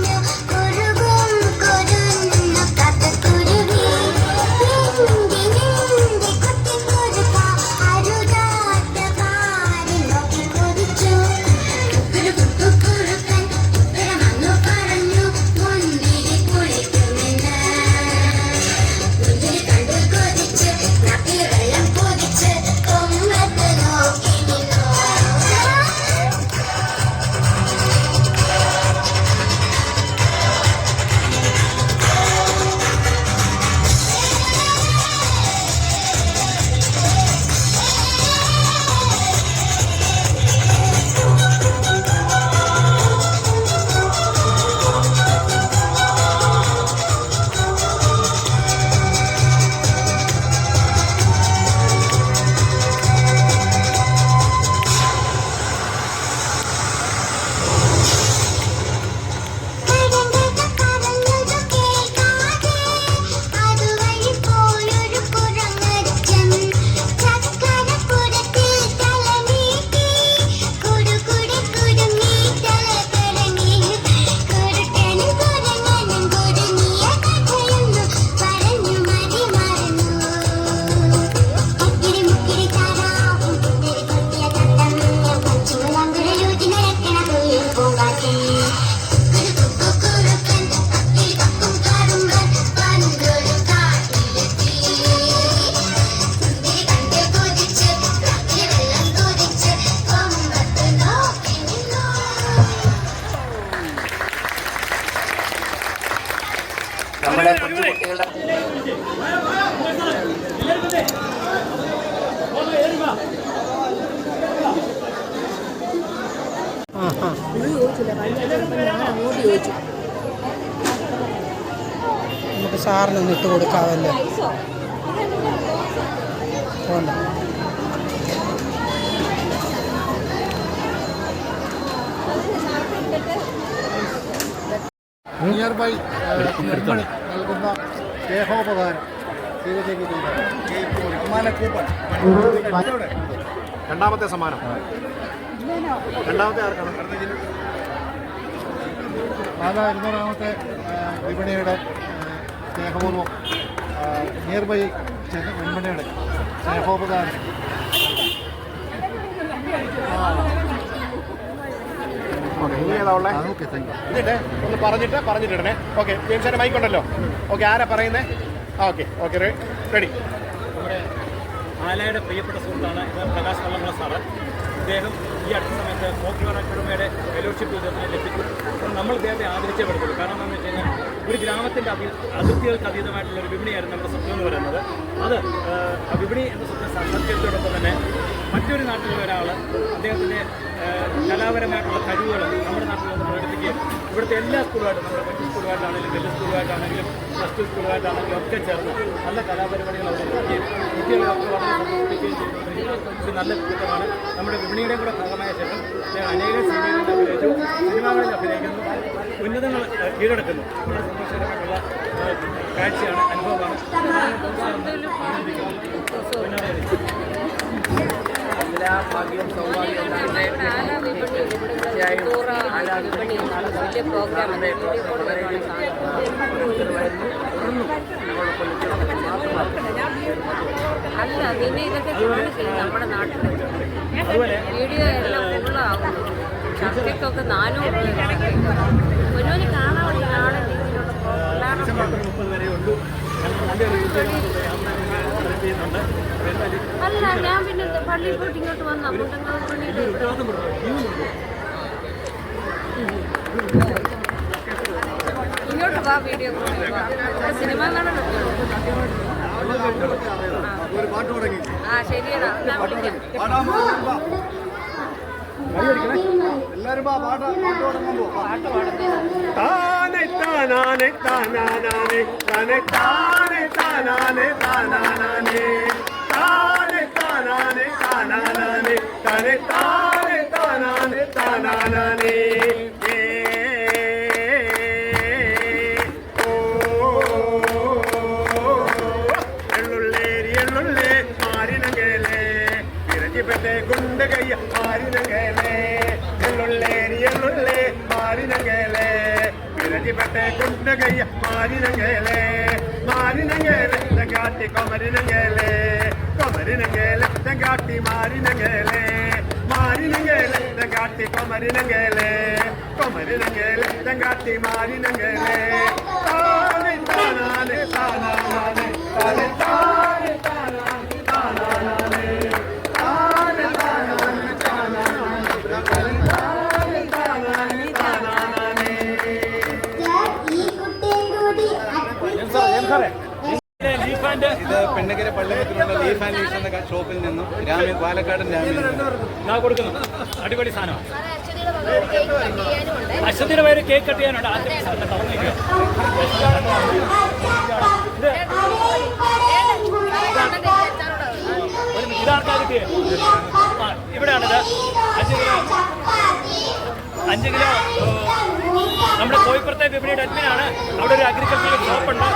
കൊച്ചുകുട്ടികളുടെ നമുക്ക് സാറിനൊന്ന് ഇട്ട് കൊടുക്കാമല്ലോ. നിയർ ബൈ നൽകുന്ന സ്നേഹോപകാരം രണ്ടാമത്തെ സമ്മാനം പാലാ 200ാമത്തെ വിപണിയുടെ സ്നേഹപൂർവ്വം നിയർ ബൈ വിപണിയുടെ സ്നേഹോപകാരം ഒന്ന് പറഞ്ഞിട്ടിടണേ. ഓക്കെ, ജെയിംസിന്റെ മൈക്ക് ഉണ്ടല്ലോ. ഓക്കെ, ആരാ പറയുന്നേ? Okay ready. നമ്മുടെ ആലയുടെ പ്രിയപ്പെട്ട സുഹൃത്താണ് പ്രകാശ് വള്ളംകുളം സാറ്. അദ്ദേഹം ഈ അടുത്ത സമയത്ത് പോപ്പുലർ അക്കാഡമിയുടെ ഫെലോഷിപ്പ് ഇദ്ദേഹത്തിന് ലഭിച്ചു. നമ്മൾ ഇദ്ദേഹത്തെ ആദരിച്ചേ പറ്റുള്ളൂ. കാരണം എന്താണെന്ന് വെച്ച് കഴിഞ്ഞാൽ ഒരു ഗ്രാമത്തിൻ്റെ അതിർത്തികൾക്ക് അതീതമായിട്ടുള്ള ഒരു വിപണിയായിരുന്നു നമ്മുടെ സ്വപ്നം എന്ന് പറയുന്നത്. അത് ആ വിപണി എന്ന സ്വപ്നം സാക്ഷാത്കരിച്ചതോടൊപ്പം തന്നെ മറ്റൊരു നാട്ടിലുള്ള ഒരാൾ അദ്ദേഹത്തിൻ്റെ കലാപരമായിട്ടുള്ള കഴിവുകൾ നമ്മുടെ നാട്ടിൽ നിന്ന് പ്രകടിപ്പിക്കുകയും ഇവിടുത്തെ എല്ലാ സ്കൂളുമായിട്ടും നമ്മുടെ കൊച്ചു സ്കൂളുമായിട്ടാണെങ്കിലും വലിയ സ്കൂളുമായിട്ടാണെങ്കിലും പ്ലസ് ടു സ്കൂളുമായിട്ടാണെങ്കിലും ഒക്കെ ചേർന്ന് നല്ല കലാപരിപാടികൾ അവതരിപ്പിക്കുകയും കുട്ടികളെയൊക്കെ വളരെ സന്തോഷിപ്പിക്കുകയും ചെയ്തുകൊണ്ടിരിക്കുന്ന ഒരു നല്ല കൂട്ടമാണ്. നമ്മുടെ വിപണിയുടെ കൂടെ ഭാഗമായ ശേഷം അനേകം സിനിമകളിൽ അഭിനയിച്ചു, സിനിമകളിൽ അഭിനയിക്കുന്നു, ഉന്നതങ്ങൾ കീഴടക്കുന്നു. വളരെ സന്തോഷകരമായിട്ടുള്ള കാഴ്ചയാണ്, അനുഭവമാണ്. എല്ലാ ഭാഗ്യവും സൗഭാഗ്യവും വലിയ പ്രോഗ്രാം അല്ല, നിന്നെ ഇതൊക്കെ നമ്മുടെ നാട്ടിൽ വീഡിയോ എല്ലാം ഫുള്ളാകുന്നു. ചർച്ചയ്ക്കൊക്കെ 400 രൂപ ഒരുവന് കാണാനുള്ള നാളെ രീതിയിലുള്ള അല്ല, ഞാൻ പിന്നെ പള്ളിയിൽ പോയിട്ട് ഇങ്ങോട്ട് വന്ന ഇങ്ങോട്ട് വാ, വീഡിയോ സിനിമ കാണാൻ. ആ ശരിയാടാ, ഞാൻ വിളിക്കാം. എല്ലാവരും പാട്ട് ಗುಂಡಗಯ್ಯ ಮಾರಿನಂಗೇಲೆ ಎಳ್ಳುಳ್ಳೇ ಮಾರಿನಂಗೇಲೆ ವಿರಜಿಪಟ್ಟೆ ಗುಂಡಗಯ್ಯ ಮಾರಿನಂಗೇಲೆ ತಂಗಾಟಿ ಕೊಮರಿನಂಗೇಲೆ ತಂಗಾಟಿ ಮಾರಿನಂಗೇಲೆ ತಂಗಾಟಿ ಕೊಮರಿನಂಗೇಲೆ ತಂಗಾಟಿ ಮಾರಿನಂಗೇಲೆ ತಾನೆ ತಾನಾನೆ ತಾನಾನೆ ತಾನೆ ತಾನೆ ತಾನಾನೆ ತಾನಾನೆ ഇത് പെണ്ണകര പള്ളിമത്തിലുള്ള ലീഫ് ആൻഡ് ലീഫ് എന്ന ഷോപ്പിൽ നിന്നും പാലക്കാടൻ ഞാൻ കൊടുക്കുന്നു. അടിപൊളി സാധനം. അശ്വതിയുടെ പേര് കേക്ക് കട്ട് ചെയ്യാനുണ്ട്. ആദ്യം സാറിനെ തുറന്നിരിക്കുക. ഇതാർക്കാ കിട്ടിയത്? ഇവിടെയാണിത്. 5 കിലോ നമ്മുടെ കോഴിപ്പുറത്തെ വിപണിയുടെ അഡ്മിനാണ്. അവിടെ ഒരു അഗ്രികൾച്ചറൽ ഷോപ്പുണ്ട്.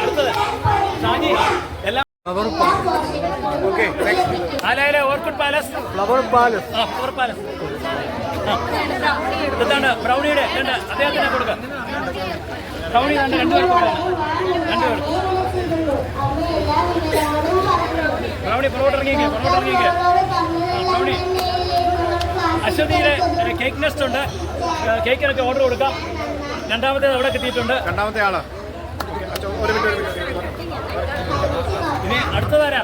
അടുത്തത് ഷാജി എല്ലാം ആലയിലെ ഓർക്കിഡ് പാലസ്, ഫ്ലവർ പാലസ്. ഇതാണ് ബ്രൗണിയുടെ അദ്ദേഹത്തിനെ കൊടുക്കാം. ബ്രൗണി രണ്ടുപേർക്ക് ബ്രൗണി പുറകോട്ടിറങ്ങിക്കുക. ബ്രൗണി അശ്വതിയിലെ കേക്ക് നെസ്റ്റ് ഉണ്ട്. കേക്കിനൊക്കെ ഓർഡർ കൊടുക്കാം. രണ്ടാമത്തേത് അവിടെ കിട്ടിയിട്ടുണ്ട്. രണ്ടാമത്തെ ആള് ഇനി അടുത്തതാരാ?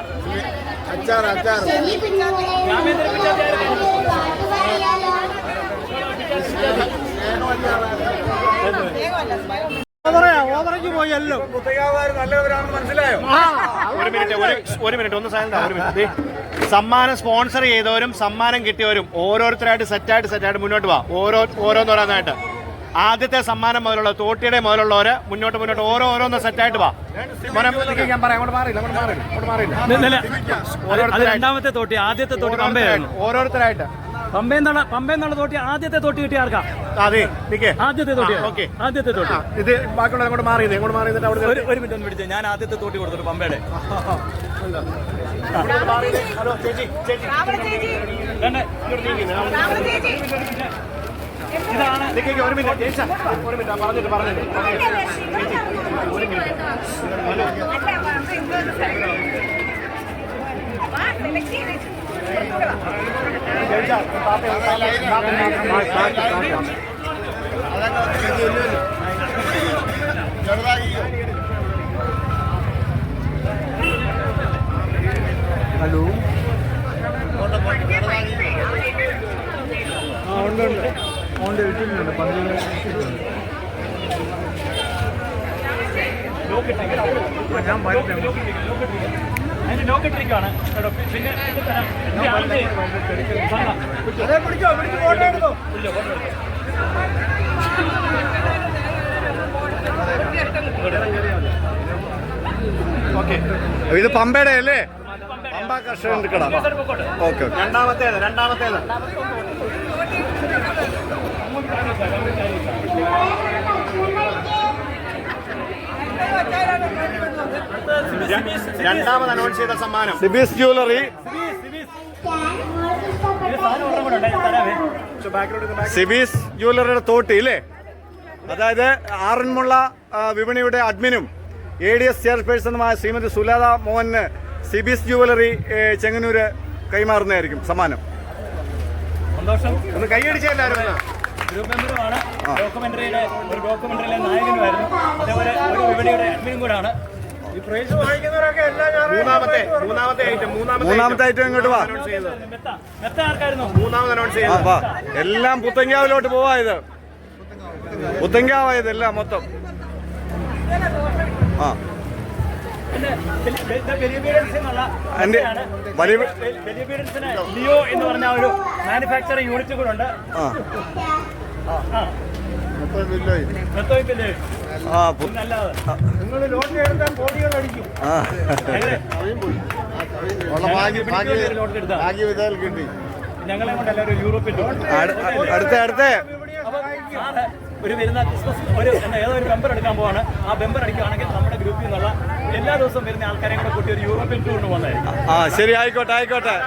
ഒരു മിനിറ്റ് ഒന്ന് സമ്മാനം സ്പോൺസർ ചെയ്തവരും സമ്മാനം കിട്ടിയവരും ഓരോരുത്തരായിട്ട് സെറ്റായിട്ട് മുന്നോട്ട് പോവാ. ഓരോന്നോരോന്നായിട്ട് ആദ്യത്തെ സമ്മാനം മുതലുള്ള തോട്ടിയുടെ മുതലുള്ളവര് മുന്നോട്ട് ഓരോന്ന് സെറ്റായിട്ട് വാ. ഞാൻ പറയാം, അങ്ങോട്ട് മാറിയില്ല. രണ്ടാമത്തെ തോട്ടി, ആദ്യത്തെ തോട്ടി പമ്പയായിരുന്നു. ഓരോരുത്തരായിട്ട് പമ്പയെന്നുള്ള തോട്ടി ആദ്യത്തെ തോട്ടി കിട്ടിയ ആർക്കാ? അതെ, ആദ്യത്തെ തോട്ടി. ഓക്കെ, ആദ്യത്തെ തോട്ടി. ഇത് ബാക്കിയുള്ള അങ്ങോട്ട് മാറിയിട്ട് അവിടെ ഒരു മിനിറ്റ് ഒന്ന് പിടിച്ചേ. ഞാൻ ആദ്യത്തെ തോട്ടി കൊടുത്തു പമ്പയുടെ. ഹലോ ചേച്ചി ഇതാണ് ഒരു മിനിറ്റ് പറഞ്ഞിട്ട് ഒരു മിനിറ്റ്. ഹലോ, ഉണ്ട് വീട്ടിലുണ്ട് 15 ഞാൻ അതിന്റെ ലോക്കറ്റിലേക്കാണ് കേട്ടോ. പിന്നെ ഓക്കെ, ഇത് പമ്പയുടെ അല്ലേ? പമ്പ കർഷകന്റെ കട. ഓക്കെ, രണ്ടാമത്തേത് രണ്ടാമത് അനൗൺസ് ചെയ്ത സമ്മാനം സിബീസ് ജ്വല്ലറി. സിബീസ് ജ്വല്ലറിയുടെ തോട്ടി ഇല്ലേ? അതായത് ആറന്മുള വിപണിയുടെ അഡ്മിനും ADS ചെയർപേഴ്സണുമായ ശ്രീമതി സുലത മോഹന് സിബീസ് ജ്വല്ലറി ചെങ്ങന്നൂര് കൈമാറുന്നതായിരിക്കും സമ്മാനം. സന്തോഷം. ഒന്ന് കൈയടിച്ച എല്ലാവരും. ഗ്രൂപ്പ് മെമ്പറുമാണ്, ഡോക്യുമെന്ററിയിലെ നായകനുമായിരുന്നു, അതേപോലെ ഒരു വിപണിയുടെ അഡ്മിനും കൂടാണ്. മൂന്നാമത്തെ ഐറ്റം ഇങ്ങോട്ട് വാ. മൂന്നാമത് അനൗൺസ് ചെയ്തു. എല്ലാം പുത്തങ്കാവിലോട്ട് പോവാ. ഇത് പുത്തങ്കാവാ, ഇതെല്ലാം മൊത്തം. ലിയോ എന്ന് പറഞ്ഞ ഒരു മാനുഫാക്ചറിംഗ് യൂണിറ്റ് കൂടെ ഉണ്ട്. ഞങ്ങളെ കൊണ്ട് എല്ലാവരും യൂറോപ്പിൽ അടുത്ത ഒരു വരുന്ന ക്രിസ്മസ് ഏതോ ഒരു ബെമ്പർ എടുക്കാൻ പോവാണ്. ആ ബെമ്പർ അടിക്കുകയാണെങ്കിൽ നമ്മുടെ ഗ്രൂപ്പിൽ നിന്നുള്ള എല്ലാ ദിവസവും വരുന്ന ആൾക്കാരെയും കൂടെ കൂട്ടി ഒരു യൂറോപ്യൻ ടൂറിന് പോകുന്നതായിരിക്കും. ശരി, ആയിക്കോട്ടെ.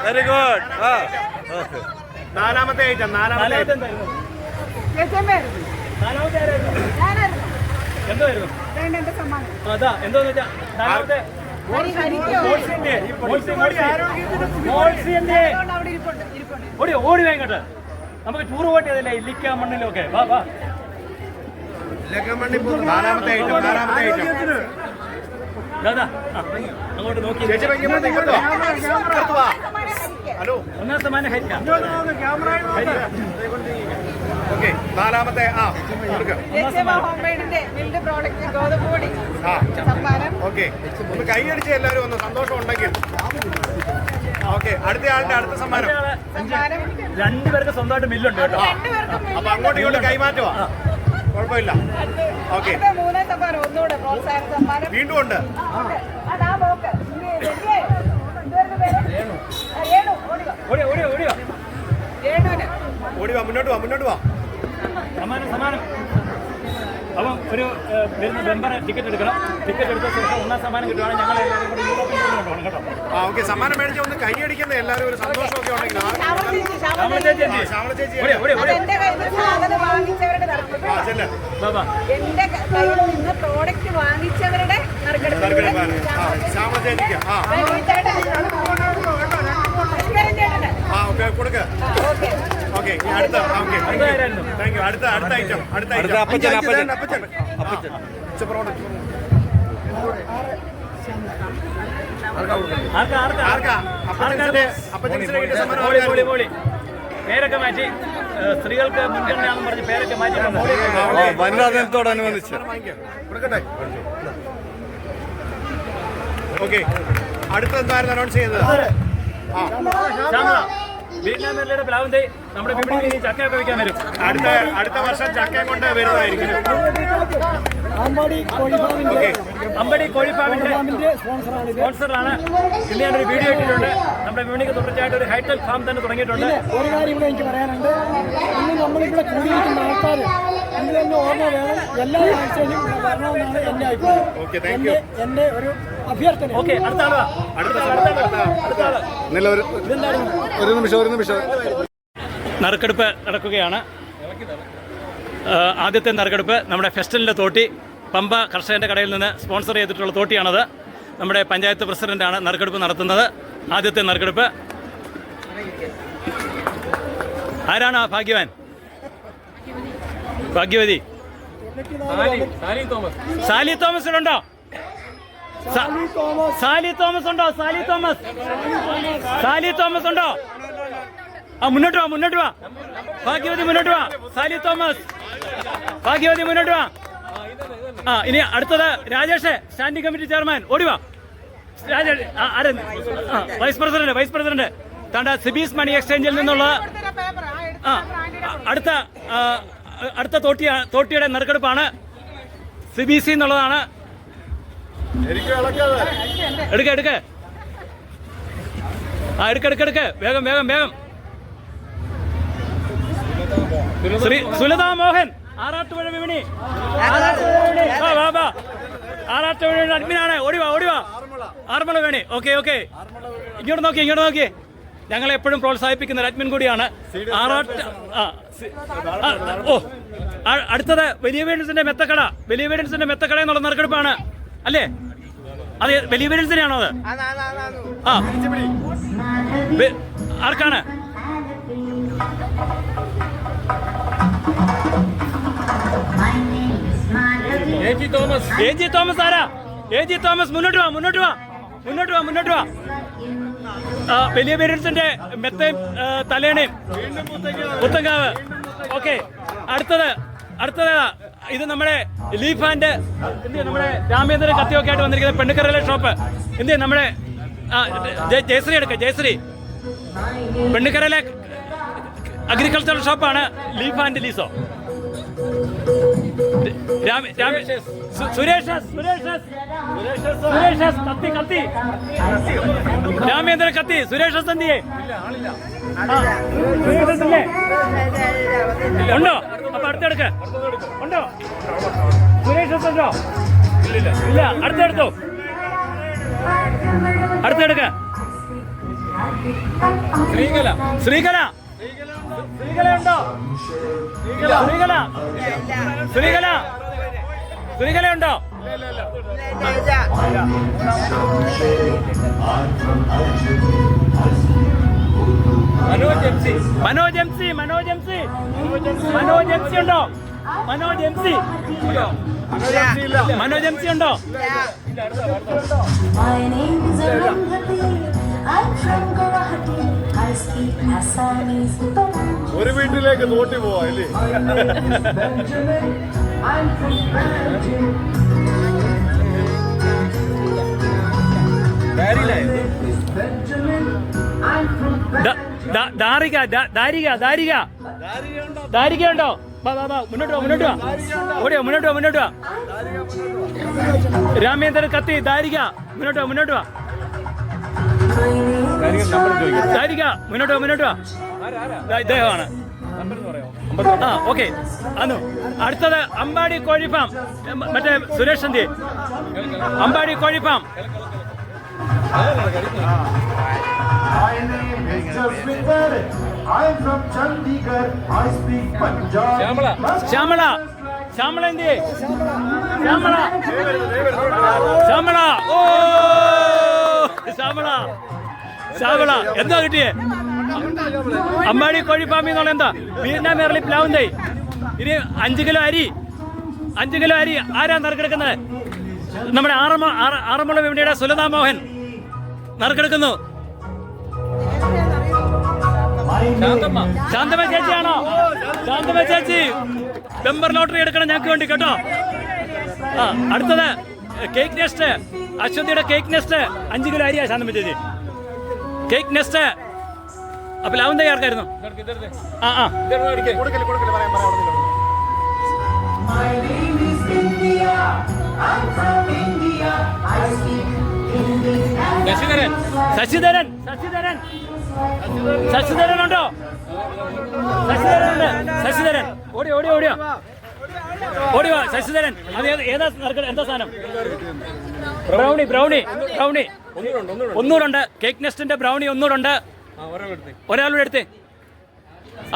Very good. നാലാമത്തെ ഐറ്റം. എന്തായിരുന്നു? അതാ എന്തോന്ന് വെച്ചാ നാലാമത്തെ ഓടി വേങ്ങട്ടെ. നമുക്ക് ടൂർ പോയിട്ട് അതല്ലേ ഇല്ലിക്ക മണ്ണിലൊക്കെ. വാ നാലാമത്തെ ഐറ്റം. അങ്ങോട്ട് നോക്കി. ഹലോ, ഒന്നാം സമ്മാനം ഹരിക്കാം. ഓക്കെ, നാലാമത്തെ ഓക്കെ. ഒന്ന് കൈയടിച്ച് എല്ലാവരും ഒന്ന് സന്തോഷം ഉണ്ടെങ്കിൽ. ഓക്കെ, അടുത്ത സമ്മാനം. രണ്ടുപേർക്ക് സ്വന്തമായിട്ട് മില്ലുണ്ട് കേട്ടോ. അപ്പൊ അങ്ങോട്ടും ഇങ്ങോട്ടും കൈമാറ്റുവാ, കുഴപ്പമില്ല. ഓക്കെ, വീണ്ടും ഉണ്ട്. ഓടിവാ, മുന്നോട്ട് വാ. സമ്മാനം. അപ്പം ഒരു വരുന്ന മെമ്പർ ടിക്കറ്റ് എടുക്കണം. ടിക്കറ്റ് എടുത്ത ശേഷം ഒന്നാം സമ്മാനം കിട്ടുവാണെങ്കിൽ ഞങ്ങൾ എല്ലാവരും കൂടി യൂറോപ്പിൽ കൊണ്ടുപോകണം കേട്ടോ. ഓക്കെ, സമ്മാനം മേടിച്ച് ഒന്ന് കൈയടിക്കുന്ന എല്ലാവരും ഒരു സന്തോഷമൊക്കെ ഉണ്ടെങ്കിൽ. പ്രോഡക്റ്റ് വാങ്ങിച്ചവരുടെ കൊടുക്ക. ഓക്കെ, അടുത്ത ഐറ്റം. അപ്പച്ചൻ. പേരൊക്കെ മാറ്റി സ്ത്രീകൾക്ക് മുൻഗണനയാണെന്ന് പറഞ്ഞ് പേരൊക്കെ മാറ്റി വനിതാ ദിനത്തോടനുബന്ധിച്ച് ഓക്കെ. അടുത്ത എന്തായിരുന്നു അനൗൺസ് ചെയ്തത്? വീട്ടിലെ പ്ലാവിന്റെ നമ്മുടെ വിപണിയിൽ ചക്കയൊക്കെ വയ്ക്കാൻ വരും. അടുത്ത വർഷം ചക്കയും കൊണ്ട് വരുന്നതായിരിക്കും. അമ്പടി കോഴി ഫാമിന്റെ സ്പോൺസറാണ്. ഇന്ന് ഞാനൊരു വീഡിയോ ഇട്ടിട്ടുണ്ട്. നമ്മുടെ വിപണിക്ക് തുടർച്ചയായിട്ട് ഒരു ഹൈടെക് ഫാം തന്നെ തുടങ്ങിയിട്ടുണ്ട്. ഒരു കാര്യം ഇവിടെ എനിക്ക് പറയാനുണ്ട്. ഇന്ന് നമ്മളിവിടെ കൂടിയിരിക്കുന്ന ആൾക്കാർ ഇതിൽ തന്നെ ഓർമ്മ വേണം. എല്ലാ ആഴ്ചയിലും ഇവിടെ വരണമെന്നാണ് എൻ്റെ അഭിപ്രായം. എൻ്റെ ഒരു അഭ്യർത്ഥന. ഓക്കെ, അടുത്ത ആള്. ഒരു നിമിഷം. നറുക്കെടുപ്പ് നടക്കുകയാണ്. ആദ്യത്തെ നറുക്കെടുപ്പ് നമ്മുടെ ഫെസ്റ്റലിൻ്റെ തോട്ടി പമ്പ കർഷകൻ്റെ കടയിൽ നിന്ന് സ്പോൺസർ ചെയ്തിട്ടുള്ള തോട്ടിയാണത്. നമ്മുടെ പഞ്ചായത്ത് പ്രസിഡന്റാണ് നറുക്കെടുപ്പ് നടത്തുന്നത്. ആദ്യത്തെ നറുക്കെടുപ്പ് ആരാണ് ആ ഭാഗ്യവാൻ? ഭാഗ്യവതി സാലി തോമസ് ഉണ്ടോ? സാലി തോമസ് ഉണ്ടോ? സാലി തോമസ് ഉണ്ടോ? മുന്നോട്ട് വാ. ഭാഗ്യവതി മുന്നോട്ട് വാ. സാലി തോമസ്, ഭാഗ്യവതി മുന്നോട്ട് വാ. ഇനി അടുത്തത് രാജേഷ്, സ്റ്റാൻഡിംഗ് കമ്മിറ്റി ചെയർമാൻ. ഓടിവാ രാജേഷ്. വൈസ് പ്രസിഡന്റ് താണ്ട സിബീസ് മണി എക്സ്ചേഞ്ചിൽ നിന്നുള്ള അടുത്ത തോട്ടിയുടെ നറുക്കെടുപ്പാണ്. സിബിസി എന്നുള്ളതാണ്. എടുക്ക വേഗം. സുലതാ മോഹൻ, ആറാട്ടുപുഴ വിപണി. ആറാട്ടുപുഴ അഡ്മിനാണ്. ഓടിവാ. ആറന്മുള വേണി. ഓക്കെ. ഇങ്ങോട്ട് നോക്കി. ഞങ്ങളെ എപ്പോഴും പ്രോത്സാഹിപ്പിക്കുന്ന ഒരു അഡ്മിൻ കൂടിയാണ്. അടുത്തത് വലിയ വീഡിയൻസിന്റെ മെത്തക്കട എന്നുള്ള നറുക്കെടുപ്പാണ് അല്ലേ? അതെ, വലിയ വീഡിയൻസിനെയാണോ അത്? ആർക്കാണ്? എ ജി തോമസ് ആരാ? എ ജി തോമസ് മുന്നോട്ട് വാ. വലിയ പേരൻസിന്റെ മെത്തയും തലേണയും പുത്തങ്കാവ്. ഓക്കെ, അടുത്തത് ഇത് നമ്മുടെ ലീഫ് ആൻഡ് നമ്മുടെ രാമേന്ദ്രൻ കത്തിയൊക്കെ ആയിട്ട് വന്നിരിക്കുന്ന പെണ്ണുക്കരയിലെ ഷോപ്പ്. നമ്മുടെ ജയശ്രീ എടുക്ക. ജയശ്രീ പെണ്ണുക്കരയിലെ അഗ്രികൾച്ചറൽ ഷോപ്പാണ് ലീഫ് ആൻഡ് ലീസോ. സുരേഷ് കത്തി. രാമേന്ദ്രൻ കത്തി. സുരേഷ് എന്തിയെ ഉണ്ടോ? അപ്പൊ അടുത്തെടുക്ക. ഉണ്ടോ സുരേഷ്? ഉണ്ടോ? ഇല്ല. അടുത്തെടുത്തോ. അടുത്തെടുക്ക. ശ്രീകല ഉണ്ടോ? ശ്രീകല ഉണ്ടോ? മനോജ് എം സി ഉണ്ടോ? മനോജ് എം സി ഉണ്ടോ? ഒരു വീട്ടിലേക്ക് തോട്ടി പോവാ അല്ലേ? ദാരിക ഉണ്ടോ? മുന്നോട്ട് വാ. രാമേന്ദ്രൻ കത്തി. ദാരിക മുന്നോട്ട് വാ. ദാരിക മുന്നോട്ട് വാ. ഇദ്ദേഹമാണ്. ഓക്കെ. അടുത്തത് അമ്പാടി കോഴി ഫാം. മറ്റേ സുരേഷ് എന്തി? അമ്പാടി കോഴി ഫാം. ശ്യാമള എന്തി? ശ്യാമള. ഓ ശ്യാമള എന്താ കിട്ടിയേ? അമ്പാടി കോഴി ഫാമിൽ നിന്നുള്ള എന്താ? വിയറ്റ്നാം എയർലി പ്ലാവും തൈ. ഇനി 5 കിലോ അരി. ആരാ നറുക്കെടുക്കുന്നത്? നമ്മുടെ ആറന്മുള വിപണിയുടെ സുലതാ മോഹൻ നറുക്കെടുക്കുന്നു. ശാന്തമ്മ ചേച്ചിയാണോ? ശാന്തമ്മ ചേച്ചി ബെമ്പർ ലോട്ടറി എടുക്കണം ഞങ്ങൾക്ക് വേണ്ടി കേട്ടോ. അടുത്തത് കേക്ക് നെസ്റ്റ്, അശ്വതിയുടെ കേക്ക് നെസ്റ്റ് 5 കിലോ അരിയാ ശാന്തമ്മ ചേച്ചി. Cake nest. അപ്പൊ ലാവൻ തയ്യാ ആർക്കായിരുന്നു? ശശിധരൻ ഉണ്ടോ? ശശിധരൻ ഓടിയോ ശശിധരൻ. അത് ഏതാ എന്താ സാധനം? ബ്രൗണി ഒന്നുകൂടെ. കേക്ക് നെസ്റ്റിന്റെ ബ്രൗണി ഒന്നുകൂടെ. ഒരാളൂടെ എടുത്തേ.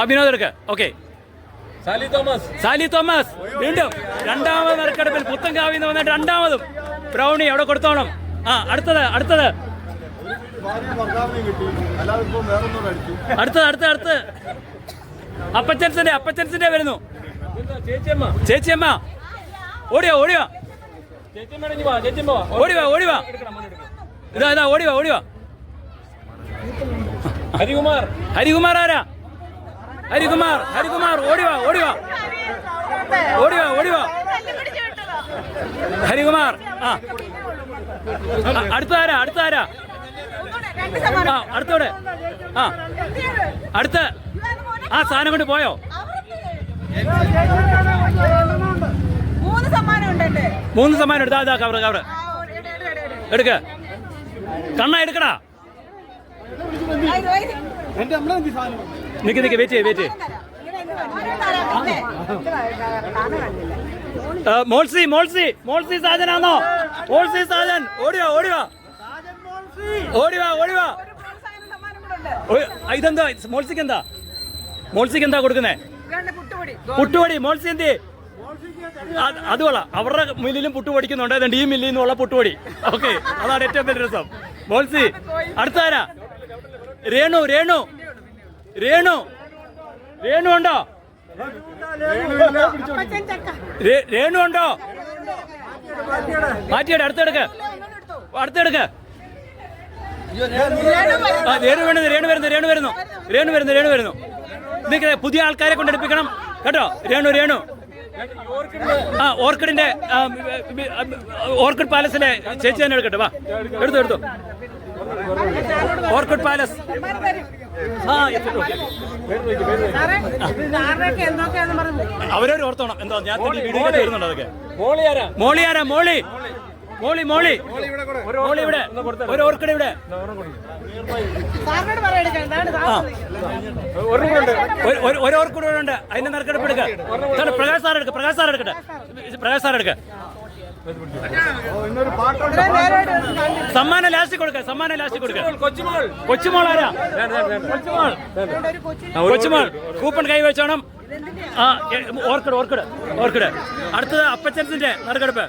വിനോദ് എടുക്ക. ഓക്കെ. സാലി തോമസ് വീണ്ടും രണ്ടാമത് നറുക്കെടുപ്പിൽ പുത്തൻകാവിൽ നിന്ന് വന്നിട്ട് രണ്ടാമതും ബ്രൗണി അവിടെ കൊടുത്തോണം. അടുത്തത് അപ്പച്ചൻസിന്റെ വരുന്നു. ചേച്ചിയമ്മ ഓടിയോ ഇതാ ഓടിവാ. ഹരികുമാർ ആരാ? ഹരികുമാർ ഓടിവാ. ഹരികുമാർ. അടുത്താരാ? അടുത്തോടെ. അടുത്ത സാധനം കൊണ്ട് പോയോ? 3 സമ്മാനം എടുത്താ. കവറ് എടുക്ക. കണ്ണ എടുക്കടാ. നിക്ക് വെയിറ്റ്. മോൾസി സാധനാണോ? മോൾസി സാധൻ ഓടിവാ. ഇതെന്താ മോൾസിക്ക് എന്താ കൊടുക്കുന്നേ? പുട്ടുപൊടി. മോൾസി എന്തി? അത് കൊള്ളാം. അവരുടെ മില്ലിലും പുട്ടു പൊടിക്കുന്നുണ്ട്. അതുകൊണ്ട് ഈ മില്ലിൽ നിന്നുള്ള പുട്ടുപൊടി. ഓക്കെ, അതാണ് ഏറ്റവും വലിയ രസം. മോൾസി. അടുത്താരാ? രേണു ഉണ്ടോ? രേണു ഉണ്ടോ? മാറ്റിയുടെ അടുത്തെടുക്ക്. രേണു വരുന്നു. ഇതൊക്കെ പുതിയ ആൾക്കാരെ കൊണ്ടെടുപ്പിക്കണം കേട്ടോ. രേണു ഓർക്കിഡ് പാലസിലെ ചേച്ചി തന്നെ എടുക്കട്ടെ. വാ, എടുത്തു. Orchid palace. അവരവർ ഓർത്തോണം. എന്താ ഞാൻ വീഡിയോ തരുന്നുണ്ട്. അതൊക്കെ മോളി ഇവിടെ ഒരു ഓർക്കിഡ് ഇവിടെ. ഒരു ഓർക്കിഡ് ഇവിടെ ഉണ്ട്. അതിന്റെ നറുക്കെടുപ്പ് എടുക്ക. പ്രകാശ് സാർ എടുക്ക. സമ്മാനം ലാസ്റ്റ് കൊടുക്ക. കൊച്ചുമോൾ ആരാ? കൊച്ചുമോൾ കൂപ്പൺ കൈവച്ചോണം. ഓർക്കിഡ്. അടുത്തത് അപ്പച്ചൻസിന്റെ നറുക്കെടുപ്പ്.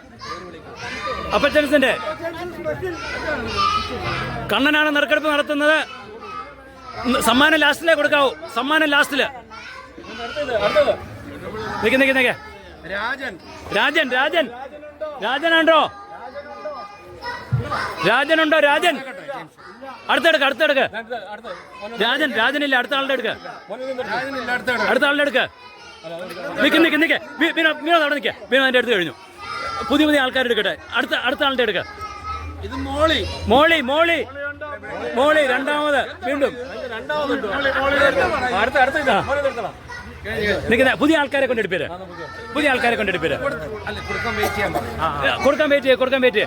കണ്ണനാണ് നറുക്കെടുപ്പ് നടത്തുന്നത്. സമ്മാനം ലാസ്റ്റിലേ കൊടുക്കാവൂ. നിക്ക്. രാജനുണ്ടോ? അടുത്തെടുക്ക. രാജനില്ല. അടുത്ത ആളുടെ എടുക്ക. നിക്ക്. വിനോദ് അവിടെ നിൽക്കുക. വിനോദിന്റെ അടുത്ത് കഴിഞ്ഞു. പുതിയ ആൾക്കാർ എടുക്കട്ടെ. അടുത്ത ആളുടെ എടുക്ക. ഇത് മോളി രണ്ടാമത്. വീണ്ടും നിൽക്കുന്ന പുതിയ ആൾക്കാരെ കൊണ്ടെടുപ്പേര്. കൊടുക്കാൻ വെയിറ്റ്.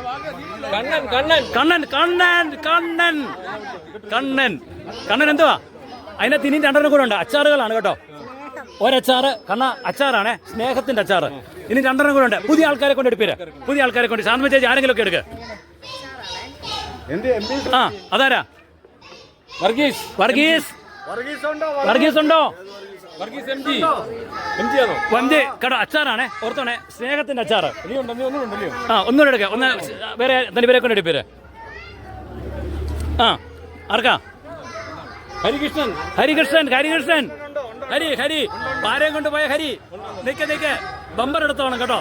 കണ്ണൻ എന്തുവാ? അതിനകത്ത് ഇനിയും 2 കൂടെ ഉണ്ട്. അച്ചാറുകളാണ് കേട്ടോ. ഒരച്ചാറ് അച്ചാറാണ്, സ്നേഹത്തിന്റെ അച്ചാറ്. ഇനി 2 കൂടെ ഉണ്ട്. പുതിയ ആൾക്കാരെ കൊണ്ട് ശാന്തമ്മ ചേച്ചി ആരെങ്കിലും ഒക്കെ എടുക്ക. അതാരാ? വർഗീസ് ഉണ്ടോ? കേട്ടോ. അച്ചാറാണേ, ഓർത്തോണേ. സ്നേഹത്തിന്റെ അച്ചാറ്. ഒന്നുകൂടെ എടുക്ക. ഒന്ന് വേറെ പേരെ കൊണ്ട് എടുപ്പേര്. ആർക്കാ? ഹരികൃഷ്ണൻ. ഹരി പാരയും കൊണ്ടുപോയ ഹരി. നിക്ക്. ബമ്പർ എടുത്തോണം കേട്ടോ.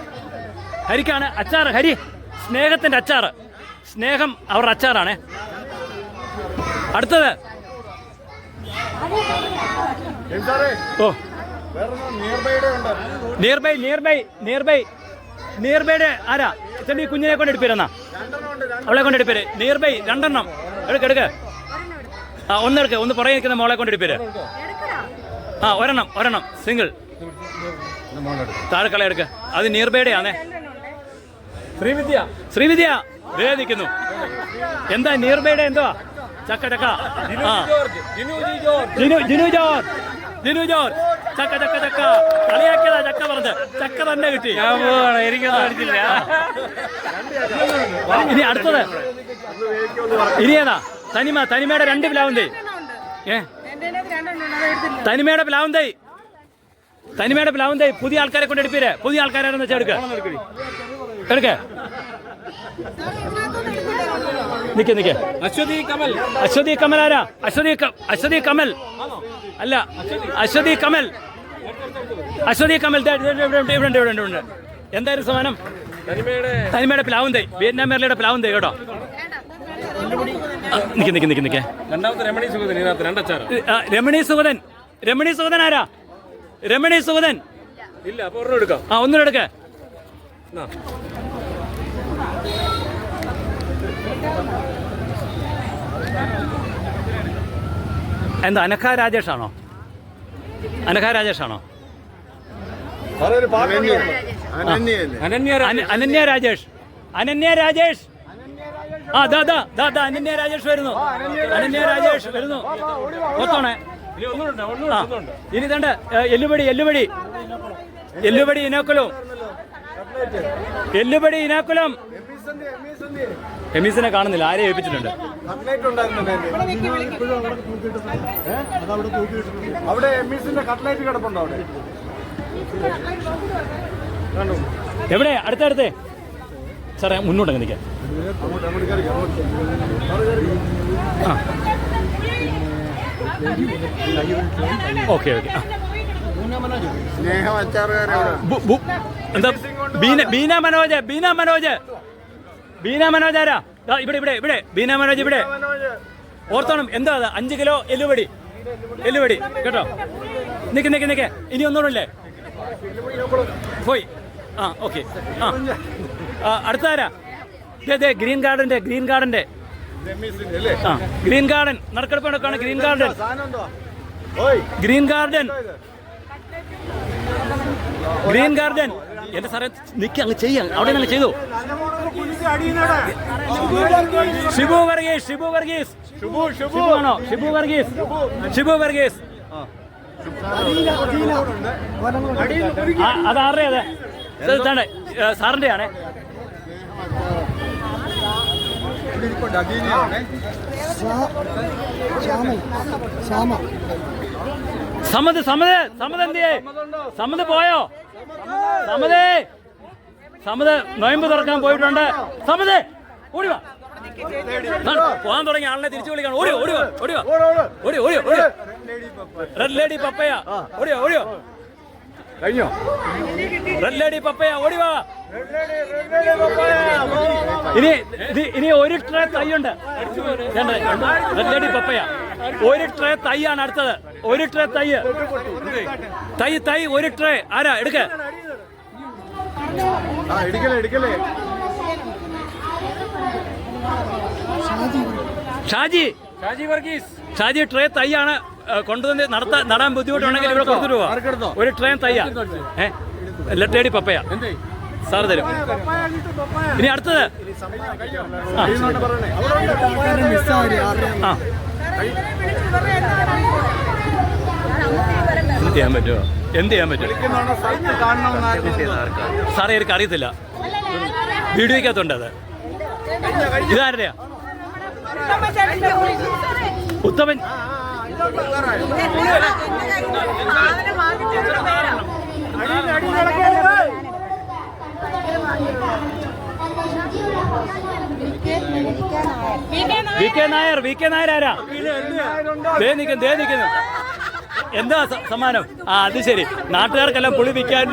ഹരിക്കാണ് അച്ചാറ്. സ്നേഹത്തിന്റെ അച്ചാറ്. സ്നേഹം അവരുടെ അച്ചാറാണേ. അടുത്തത് ഓ നിയർബൈയുടെ ആരാ? ചെടി കുഞ്ഞിനെ കൊണ്ട് എടുപ്പിരുന്നാ, അവളെ കൊണ്ട് എടുപ്പേര്. നിയർബൈ 2 എണ്ണം എടുക്ക്. ആ ഒന്നെടുക്ക്, ഒന്ന് പുറകെ നിൽക്കുന്ന മോളെ കൊണ്ട് എടുപ്പേര്. ആ ഒരെണ്ണം സിംഗിൾ. താഴെക്കള എടുക്ക്. അത് നിയർബൈയുടെ ആണേ. ശ്രീവിദ്യ വേദിക്കുന്നു. എന്താ നിയർബൈയുടെ എന്തുവാ? ചക്ക ജിനു ജോർജ് ചക്ക കളിയാക്കിയതാ. ചക്ക പറഞ്ഞ് ചക്ക തന്നെ കിട്ടി. എനിക്കൊന്നും അടിച്ചില്ല. ഇനി അടുത്തത് ഇനി ഏതാ? തനിമയുടെ 2 പ്ലാവും തൈ. തനിമയുടെ പ്ലാവും തൈ പുതിയ ആൾക്കാരെ കൊണ്ട് എടുപ്പീരെ. പുതിയ ആൾക്കാരാണെന്ന് വെച്ചാൽ എടുക്ക. നിക്ക്. അശ്വതി കമൽ ആരാ? അശ്വതി കമൽ അല്ല, അശ്വതി കമൽ. ഇവിടെ. എന്തായാലും സമാനം? തനിമയുടെ പ്ലാവും തൈ, വിയറ്റ്നാം മേഖലയുടെ പ്ലാവും തൈ കേട്ടോ. നിക്ക്. രമണി സുഗതൻ ആരാ? രമണി സുഗതൻ ഇല്ല. ഒന്നുകൂടെ എടുക്ക. എന്താ അനഘ രാജേഷാണോ? അനന്യ രാജേഷ്. അനന്യ രാജേഷ് വരുന്നു. ഒത്തോണേ. ഇനി തണ്ട് എല്ലുപടി ഇനാക്കുലം. എമീസിനെ കാണുന്നില്ല. ആരെ ഏൽപ്പിച്ചിട്ടുണ്ട്? അവിടെ എമീസിന്റെ കട്ട്ലൈറ്റ് കിടപ്പുണ്ടോ അവിടെ? എവിടെ? അടുത്തടുത്ത് സാറേ മുന്നോട്ട് നിൽക്കാം. ഓക്കെ. എന്താ ബീന മനോജ് ആരാ? ഇവിടെ ബീന മനോജ് ഇവിടെ. ഓർത്തോണം. എന്താ അത്? 5 കിലോ എല്ലുപടി കേട്ടോ. നിക്ക്. ഇനി ഒന്നുകൂടെ പോയി. ആ ഓക്കെ. അടുത്താരാ? ഗ്രീൻ ഗാർഡന്റെ ഗ്രീൻ ഗാർഡൻ നറുക്കെടുപ്പ് നടക്കാണ്. ഗ്രീൻ ഗാർഡൻ എന്റെ സാറേ നിക്ക്. അങ്ങ് ചെയ്യാം. അവിടെ നിങ്ങൾ ചെയ്തു. ഷിബു വർഗീസ്. അതാരുടെ? അതെ സാറിന്റെ ആണേ. സമത് പോയോ? സമത് നൊയമ്പ് തുറക്കാൻ പോയിട്ടുണ്ട്. സമത് ഓടിവാ. പോകാൻ തുടങ്ങി ആളിനെ തിരിച്ചു വിളിക്കണം. ഓടിയോ. റെഡ് ലേഡി പപ്പയ ഓടിയോ. കഴിഞ്ഞോ? റെഡ് ലേഡി പപ്പയ ഓടിവാ. ഇനി ഒരു ട്രേ തൈയുണ്ട്. റെഡ് ലേഡി പപ്പയ ഒരു ട്രേ തൈയാണ് അടുത്തത്. ഒരു ട്രേ തൈ ഒരു ട്രേ. ആരാ എടുക്ക? ഷാജി ട്രേ തൈയാണ് കൊണ്ടുവന്ന് നടാൻ ബുദ്ധിമുട്ടുണ്ടെങ്കിൽ ഇവിടെ കൊടുത്തിട്ട് പോവാ. ഒരു ട്രേ തയ്യാ. ലെറ്റേടി പപ്പയ സാറ് തരും. ഇനി അടുത്തത് എന്ത് ചെയ്യാൻ പറ്റുമോ സാറേ? എനിക്ക് അറിയത്തില്ല. വീഡിയോക്കകത്തുണ്ട് അത്. ഇതാരുടെയാ? ഉത്തമൻ. വി കെ നായർ ആരാ? ദേ നിൽക്കുന്നു. എന്താ സമ്മാനം? അത് ശരി. നാട്ടുകാർക്കെല്ലാം പുളി വിൽക്കാൻ.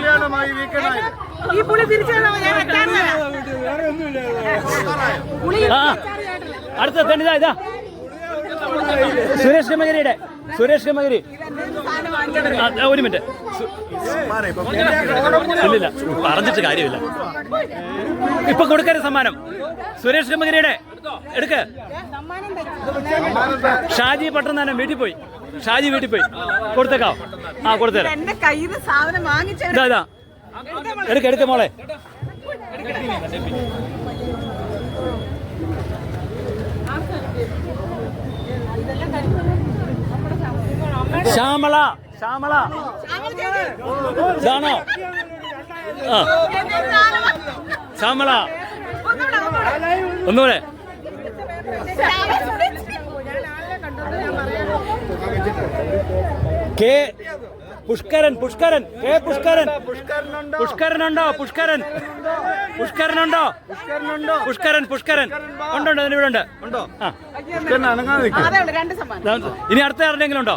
അടുത്ത തന്നെ ഇതാ സുരേഷ് കമഗിരിയുടെ ഒരു മിനിറ്റ് ഇല്ലില്ല പറഞ്ഞിട്ട് കാര്യമില്ല. ഇപ്പൊ കൊടുക്കരുത് സമ്മാനം. സുരേഷ് കമഗിരിയുടെ എടുക്ക്. ഷാജി പട്ടണം വീട്ടിൽ പോയി. കൊടുത്തേക്കാം. കൊടുത്തേരാം. ഇതാ എടുക്ക മോളെ. ശ്യാമള ഇതാണോ? ശ്യാമള ഒന്നുകൂടെ. കെ പുഷ്കരൻ ഉണ്ടോ? ഉണ്ടോ? ഇവിടെ ഉണ്ടോ? ഇനി അടുത്ത ആരുടെങ്കിലും ഉണ്ടോ?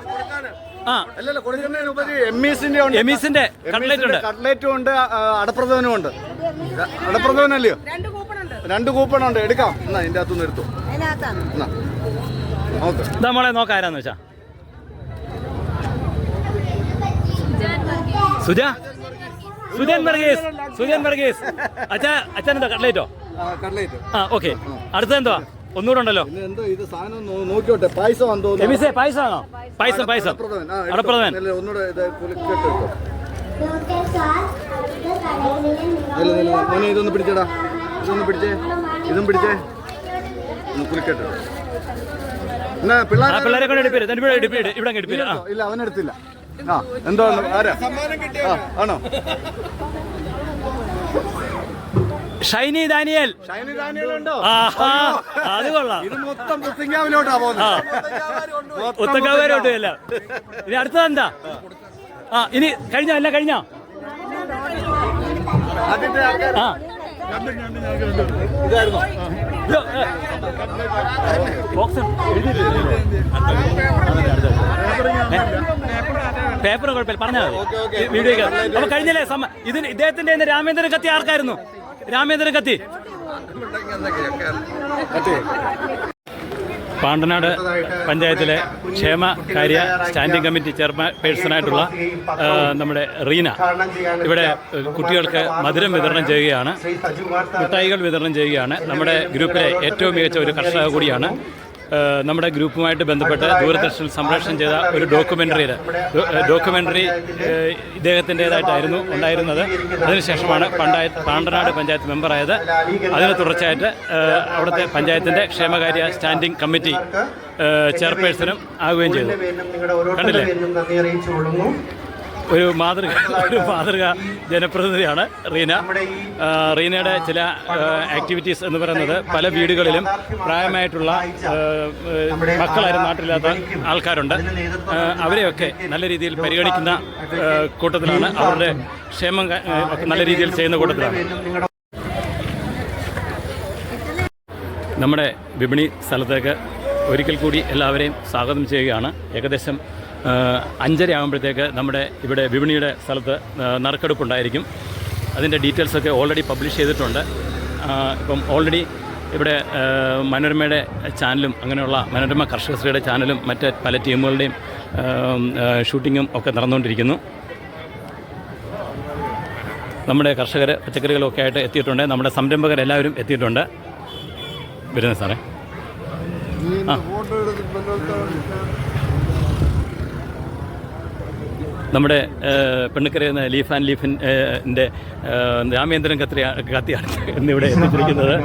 എമ്മീസിന്റെ കട്ട്ലേറ്റും ഉണ്ട്, അടപ്രഥമനും ഉണ്ട്. അടപ്രഥമനല്ലയോ? 2 കൂപ്പണുണ്ട്. എടുക്കാം. എന്നാ ഇതിന്റെ അകത്തുനിന്ന് എടുത്തു. നമ്മളെ നോക്കാം ആരാന്ന് വെച്ചാ. സുജൻ വർഗീസ്. അച്ഛനെന്താ കട്ട്ലേറ്റോ? ഓക്കെ. അടുത്ത എന്തുവാ? ഒന്നുകൂടെ ഉണ്ടല്ലോ. നോക്കിയോട്ടെ. പായസമാണോ? പായസം അടപ്രഥമൻ. ഇതൊന്ന് പിടിച്ചടാ. ഇതും പിടിച്ചേ. കുളിക്കട്ടെ. പിള്ളേരെ കൊണ്ട് എടുപ്പില്ല. ഇവിടെ എടുപ്പില്ല. ഇല്ല, അവനെടുത്തില്ല. എന്തോ ആരാ? ആണോ? ഷൈനി ദാനിയൽ ഉണ്ടോ? അത് കൊള്ളാം. ഇത് മൊത്തം പുത്തങ്കാവിലോട്ടാ പോകുന്നത്. പുത്തങ്കാവരോട്ടും ഇല്ല. ഇനി അടുത്തത് എന്താ? ഇനി കഴിഞ്ഞോ? പേപ്പർ കുഴപ്പമില്ല, പറഞ്ഞാൽ മതി. വീഡിയോ അപ്പൊ കഴിഞ്ഞല്ലേ? ഇദ്ദേഹത്തിന്റെ രാമേന്ദ്രൻ കത്തി ആർക്കായിരുന്നു? രാമേന്ദ്രൻ കത്തി പാണ്ടനാട് പഞ്ചായത്തിലെ ക്ഷേമകാര്യ സ്റ്റാൻഡിംഗ് കമ്മിറ്റി ചെയർപേഴ്സണായിട്ടുള്ള നമ്മുടെ റീന ഇവിടെ കുട്ടികൾക്ക് മധുരം വിതരണം ചെയ്യുകയാണ്, മിഠായികൾ വിതരണം ചെയ്യുകയാണ്. നമ്മുടെ ഗ്രൂപ്പിലെ ഏറ്റവും മികച്ച ഒരു കർഷക കൂടിയാണ്. നമ്മുടെ ഗ്രൂപ്പുമായിട്ട് ബന്ധപ്പെട്ട് ദൂരദർശനിൽ സംപ്രേഷണം ചെയ്ത ഒരു ഡോക്യുമെൻ്ററി ഇദ്ദേഹത്തിൻ്റേതായിട്ടായിരുന്നു ഉണ്ടായിരുന്നത്. അതിനുശേഷമാണ് പാണ്ടനാട് പഞ്ചായത്ത് മെമ്പറായത്. അതിന് തുടർച്ചയായിട്ട് അവിടുത്തെ പഞ്ചായത്തിൻ്റെ ക്ഷേമകാര്യ സ്റ്റാൻഡിംഗ് കമ്മിറ്റി ചെയർപേഴ്സണും ആവുകയും ചെയ്തു. കണ്ടില്ലേ? ഒരു മാതൃക ജനപ്രതിനിധിയാണ് റീന. റീനയുടെ ചില ആക്ടിവിറ്റീസ് എന്ന് പറയുന്നത് പല വീടുകളിലും പ്രായമായിട്ടുള്ള മക്കളാരും നാട്ടിലില്ലാത്ത ആൾക്കാരുണ്ട്. അവരെയൊക്കെ നല്ല രീതിയിൽ പരിഗണിക്കുന്ന കൂട്ടത്തിലാണ്, അവരുടെ ക്ഷേമം നല്ല രീതിയിൽ ചെയ്യുന്ന കൂട്ടത്തിലാണ്. നമ്മുടെ വിപണി സ്ഥലത്തേക്ക് ഒരിക്കൽ കൂടി എല്ലാവരെയും സ്വാഗതം ചെയ്യുകയാണ്. ഏകദേശം 5:30 ആകുമ്പോഴത്തേക്ക് നമ്മുടെ ഇവിടെ വിപണിയുടെ സ്ഥലത്ത് നറുക്കെടുപ്പുണ്ടായിരിക്കും. അതിൻ്റെ ഡീറ്റെയിൽസൊക്കെ ഓൾറെഡി പബ്ലിഷ് ചെയ്തിട്ടുണ്ട്. ഇപ്പം ഓൾറെഡി ഇവിടെ മനോരമയുടെ ചാനലും അങ്ങനെയുള്ള മനോരമ കർഷകശ്രീയുടെ ചാനലും മറ്റ് പല ടീമുകളുടെയും ഷൂട്ടിങ്ങും ഒക്കെ നടന്നുകൊണ്ടിരിക്കുന്നു. നമ്മുടെ കർഷകർ പച്ചക്കറികളൊക്കെ ആയിട്ട് എത്തിയിട്ടുണ്ട്. നമ്മുടെ സംരംഭകരെല്ലാവരും എത്തിയിട്ടുണ്ട്. വരുന്നത് സാറേ. നമ്മുടെ പെണ്ണുക്കരയിൽ നിന്ന് ലീഫ് ആൻഡ് ലീഫിൻ്റെ രാമേന്ദ്രൻ കത്തിയാണ് എന്നിവിടെ എത്തിച്ചിരിക്കുന്നത്.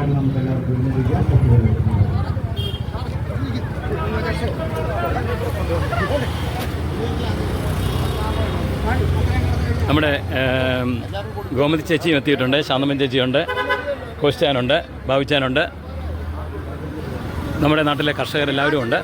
നമ്മുടെ ഗോമതി ചേച്ചിയും എത്തിയിട്ടുണ്ട്, ശാന്തമ്മൻ ചേച്ചിയുണ്ട്, കോശാനുണ്ട്, ബാബുച്ചാനുണ്ട്. നമ്മുടെ നാട്ടിലെ കർഷകരെല്ലാവരും ഉണ്ട്.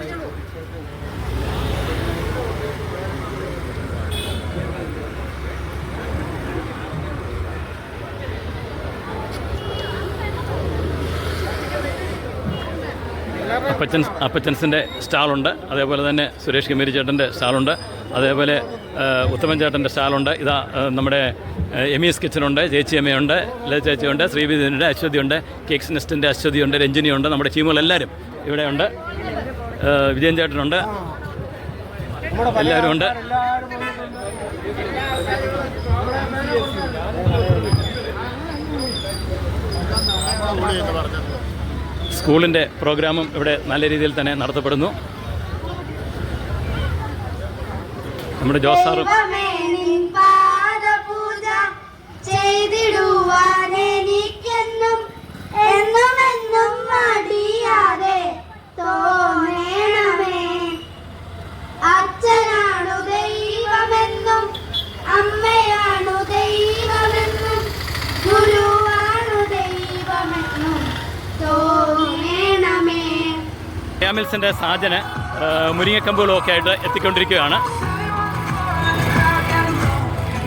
അപ്പച്ചൻസിൻ്റെ സ്റ്റാളുണ്ട്, അതേപോലെ തന്നെ സുരേഷ് കമേരി ചേട്ടൻ്റെ സ്റ്റാളുണ്ട്, അതേപോലെ ഉത്തമൻ ചേട്ടൻ്റെ സ്റ്റാളുണ്ട്. ഇതാ നമ്മുടെ എമീസ് കിച്ചനുണ്ട്, ചേച്ചി അമ്മയുണ്ട്, ലത ചേച്ചിയുണ്ട്, ശ്രീവിദ്യുണ്ട്, അശ്വതിയുണ്ട്, കേക്സ് നെസ്റ്റിൻ്റെ അശ്വതിയുണ്ട്, രഞ്ജിനിയുണ്ട്, നമ്മുടെ ടീമുകളെല്ലാവരും ഇവിടെയുണ്ട്. വിജയൻ ചേട്ടനുണ്ട്, എല്ലാവരും ഉണ്ട്. സ്കൂളിൻ്റെ പ്രോഗ്രാമും ഇവിടെ നല്ല രീതിയിൽ തന്നെ നടത്തപ്പെടുന്നു. നമ്മുടെ ജോസ് സാറും അച്ഛനാണു ദൈവമെന്നും അമ്മയാണു ദൈവമെന്നും ഗുരുവാണു ദൈവമെന്നും തോന്നണമേ. മിൽസിൻ്റെ സാജന് മുരിങ്ങക്കമ്പുകളും ഒക്കെ ആയിട്ട് എത്തിക്കൊണ്ടിരിക്കുകയാണ്.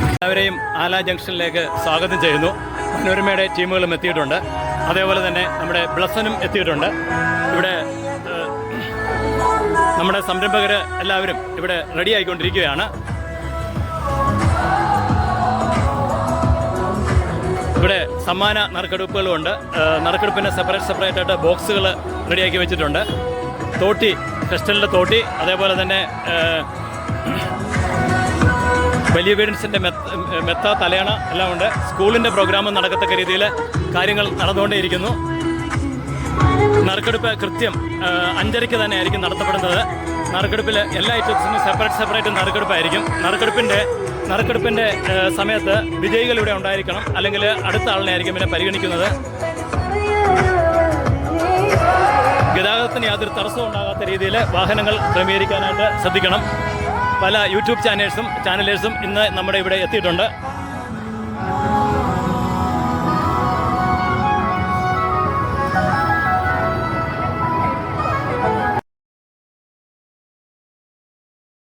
എല്ലാവരെയും ആല ജംഗ്ഷനിലേക്ക് സ്വാഗതം ചെയ്യുന്നു. മനോരമയുടെ ടീമുകളും എത്തിയിട്ടുണ്ട്, അതേപോലെ തന്നെ നമ്മുടെ ബ്ലസ്സനും എത്തിയിട്ടുണ്ട്. ഇവിടെ നമ്മുടെ സംരംഭകർ എല്ലാവരും ഇവിടെ റെഡി ആയിക്കൊണ്ടിരിക്കുകയാണ്. ഇവിടെ സമ്മാന നറുക്കെടുപ്പുകളുമുണ്ട്. നറുക്കെടുപ്പിന് സെപ്പറേറ്റ് ആയിട്ട് ബോക്സുകൾ റെഡിയാക്കി വെച്ചിട്ടുണ്ട്. തോട്ടി, ഫെസ്റ്റലിൻ്റെ തോട്ടി, അതേപോലെ തന്നെ വലിയ വീടിൻസിൻ്റെ മെത്ത, തലയണ എല്ലാം ഉണ്ട്. സ്കൂളിൻ്റെ പ്രോഗ്രാം നടക്കത്തക്ക രീതിയിൽ കാര്യങ്ങൾ നടന്നുകൊണ്ടേയിരിക്കുന്നു. നറുക്കെടുപ്പ് കൃത്യം 5:30 തന്നെ ആയിരിക്കും നടത്തപ്പെടുന്നത്. നറുക്കെടുപ്പിൽ എല്ലാ ഐറ്റംസിനും സെപ്പറേറ്റ് നറുക്കെടുപ്പായിരിക്കും. നറുക്കെടുപ്പിൻ്റെ സമയത്ത് വിജയികൾ ഇവിടെ ഉണ്ടായിരിക്കണം, അല്ലെങ്കിൽ അടുത്ത ആളിനെ ആയിരിക്കും പിന്നെ പരിഗണിക്കുന്നത്. ഗതാഗതത്തിന് യാതൊരു തടസ്സവും ഉണ്ടാകാത്ത രീതിയിൽ വാഹനങ്ങൾ ക്രമീകരിക്കാനായിട്ട് ശ്രദ്ധിക്കണം. പല യൂട്യൂബ് ചാനലേഴ്സും ഇന്ന് നമ്മുടെ ഇവിടെ എത്തിയിട്ടുണ്ട്.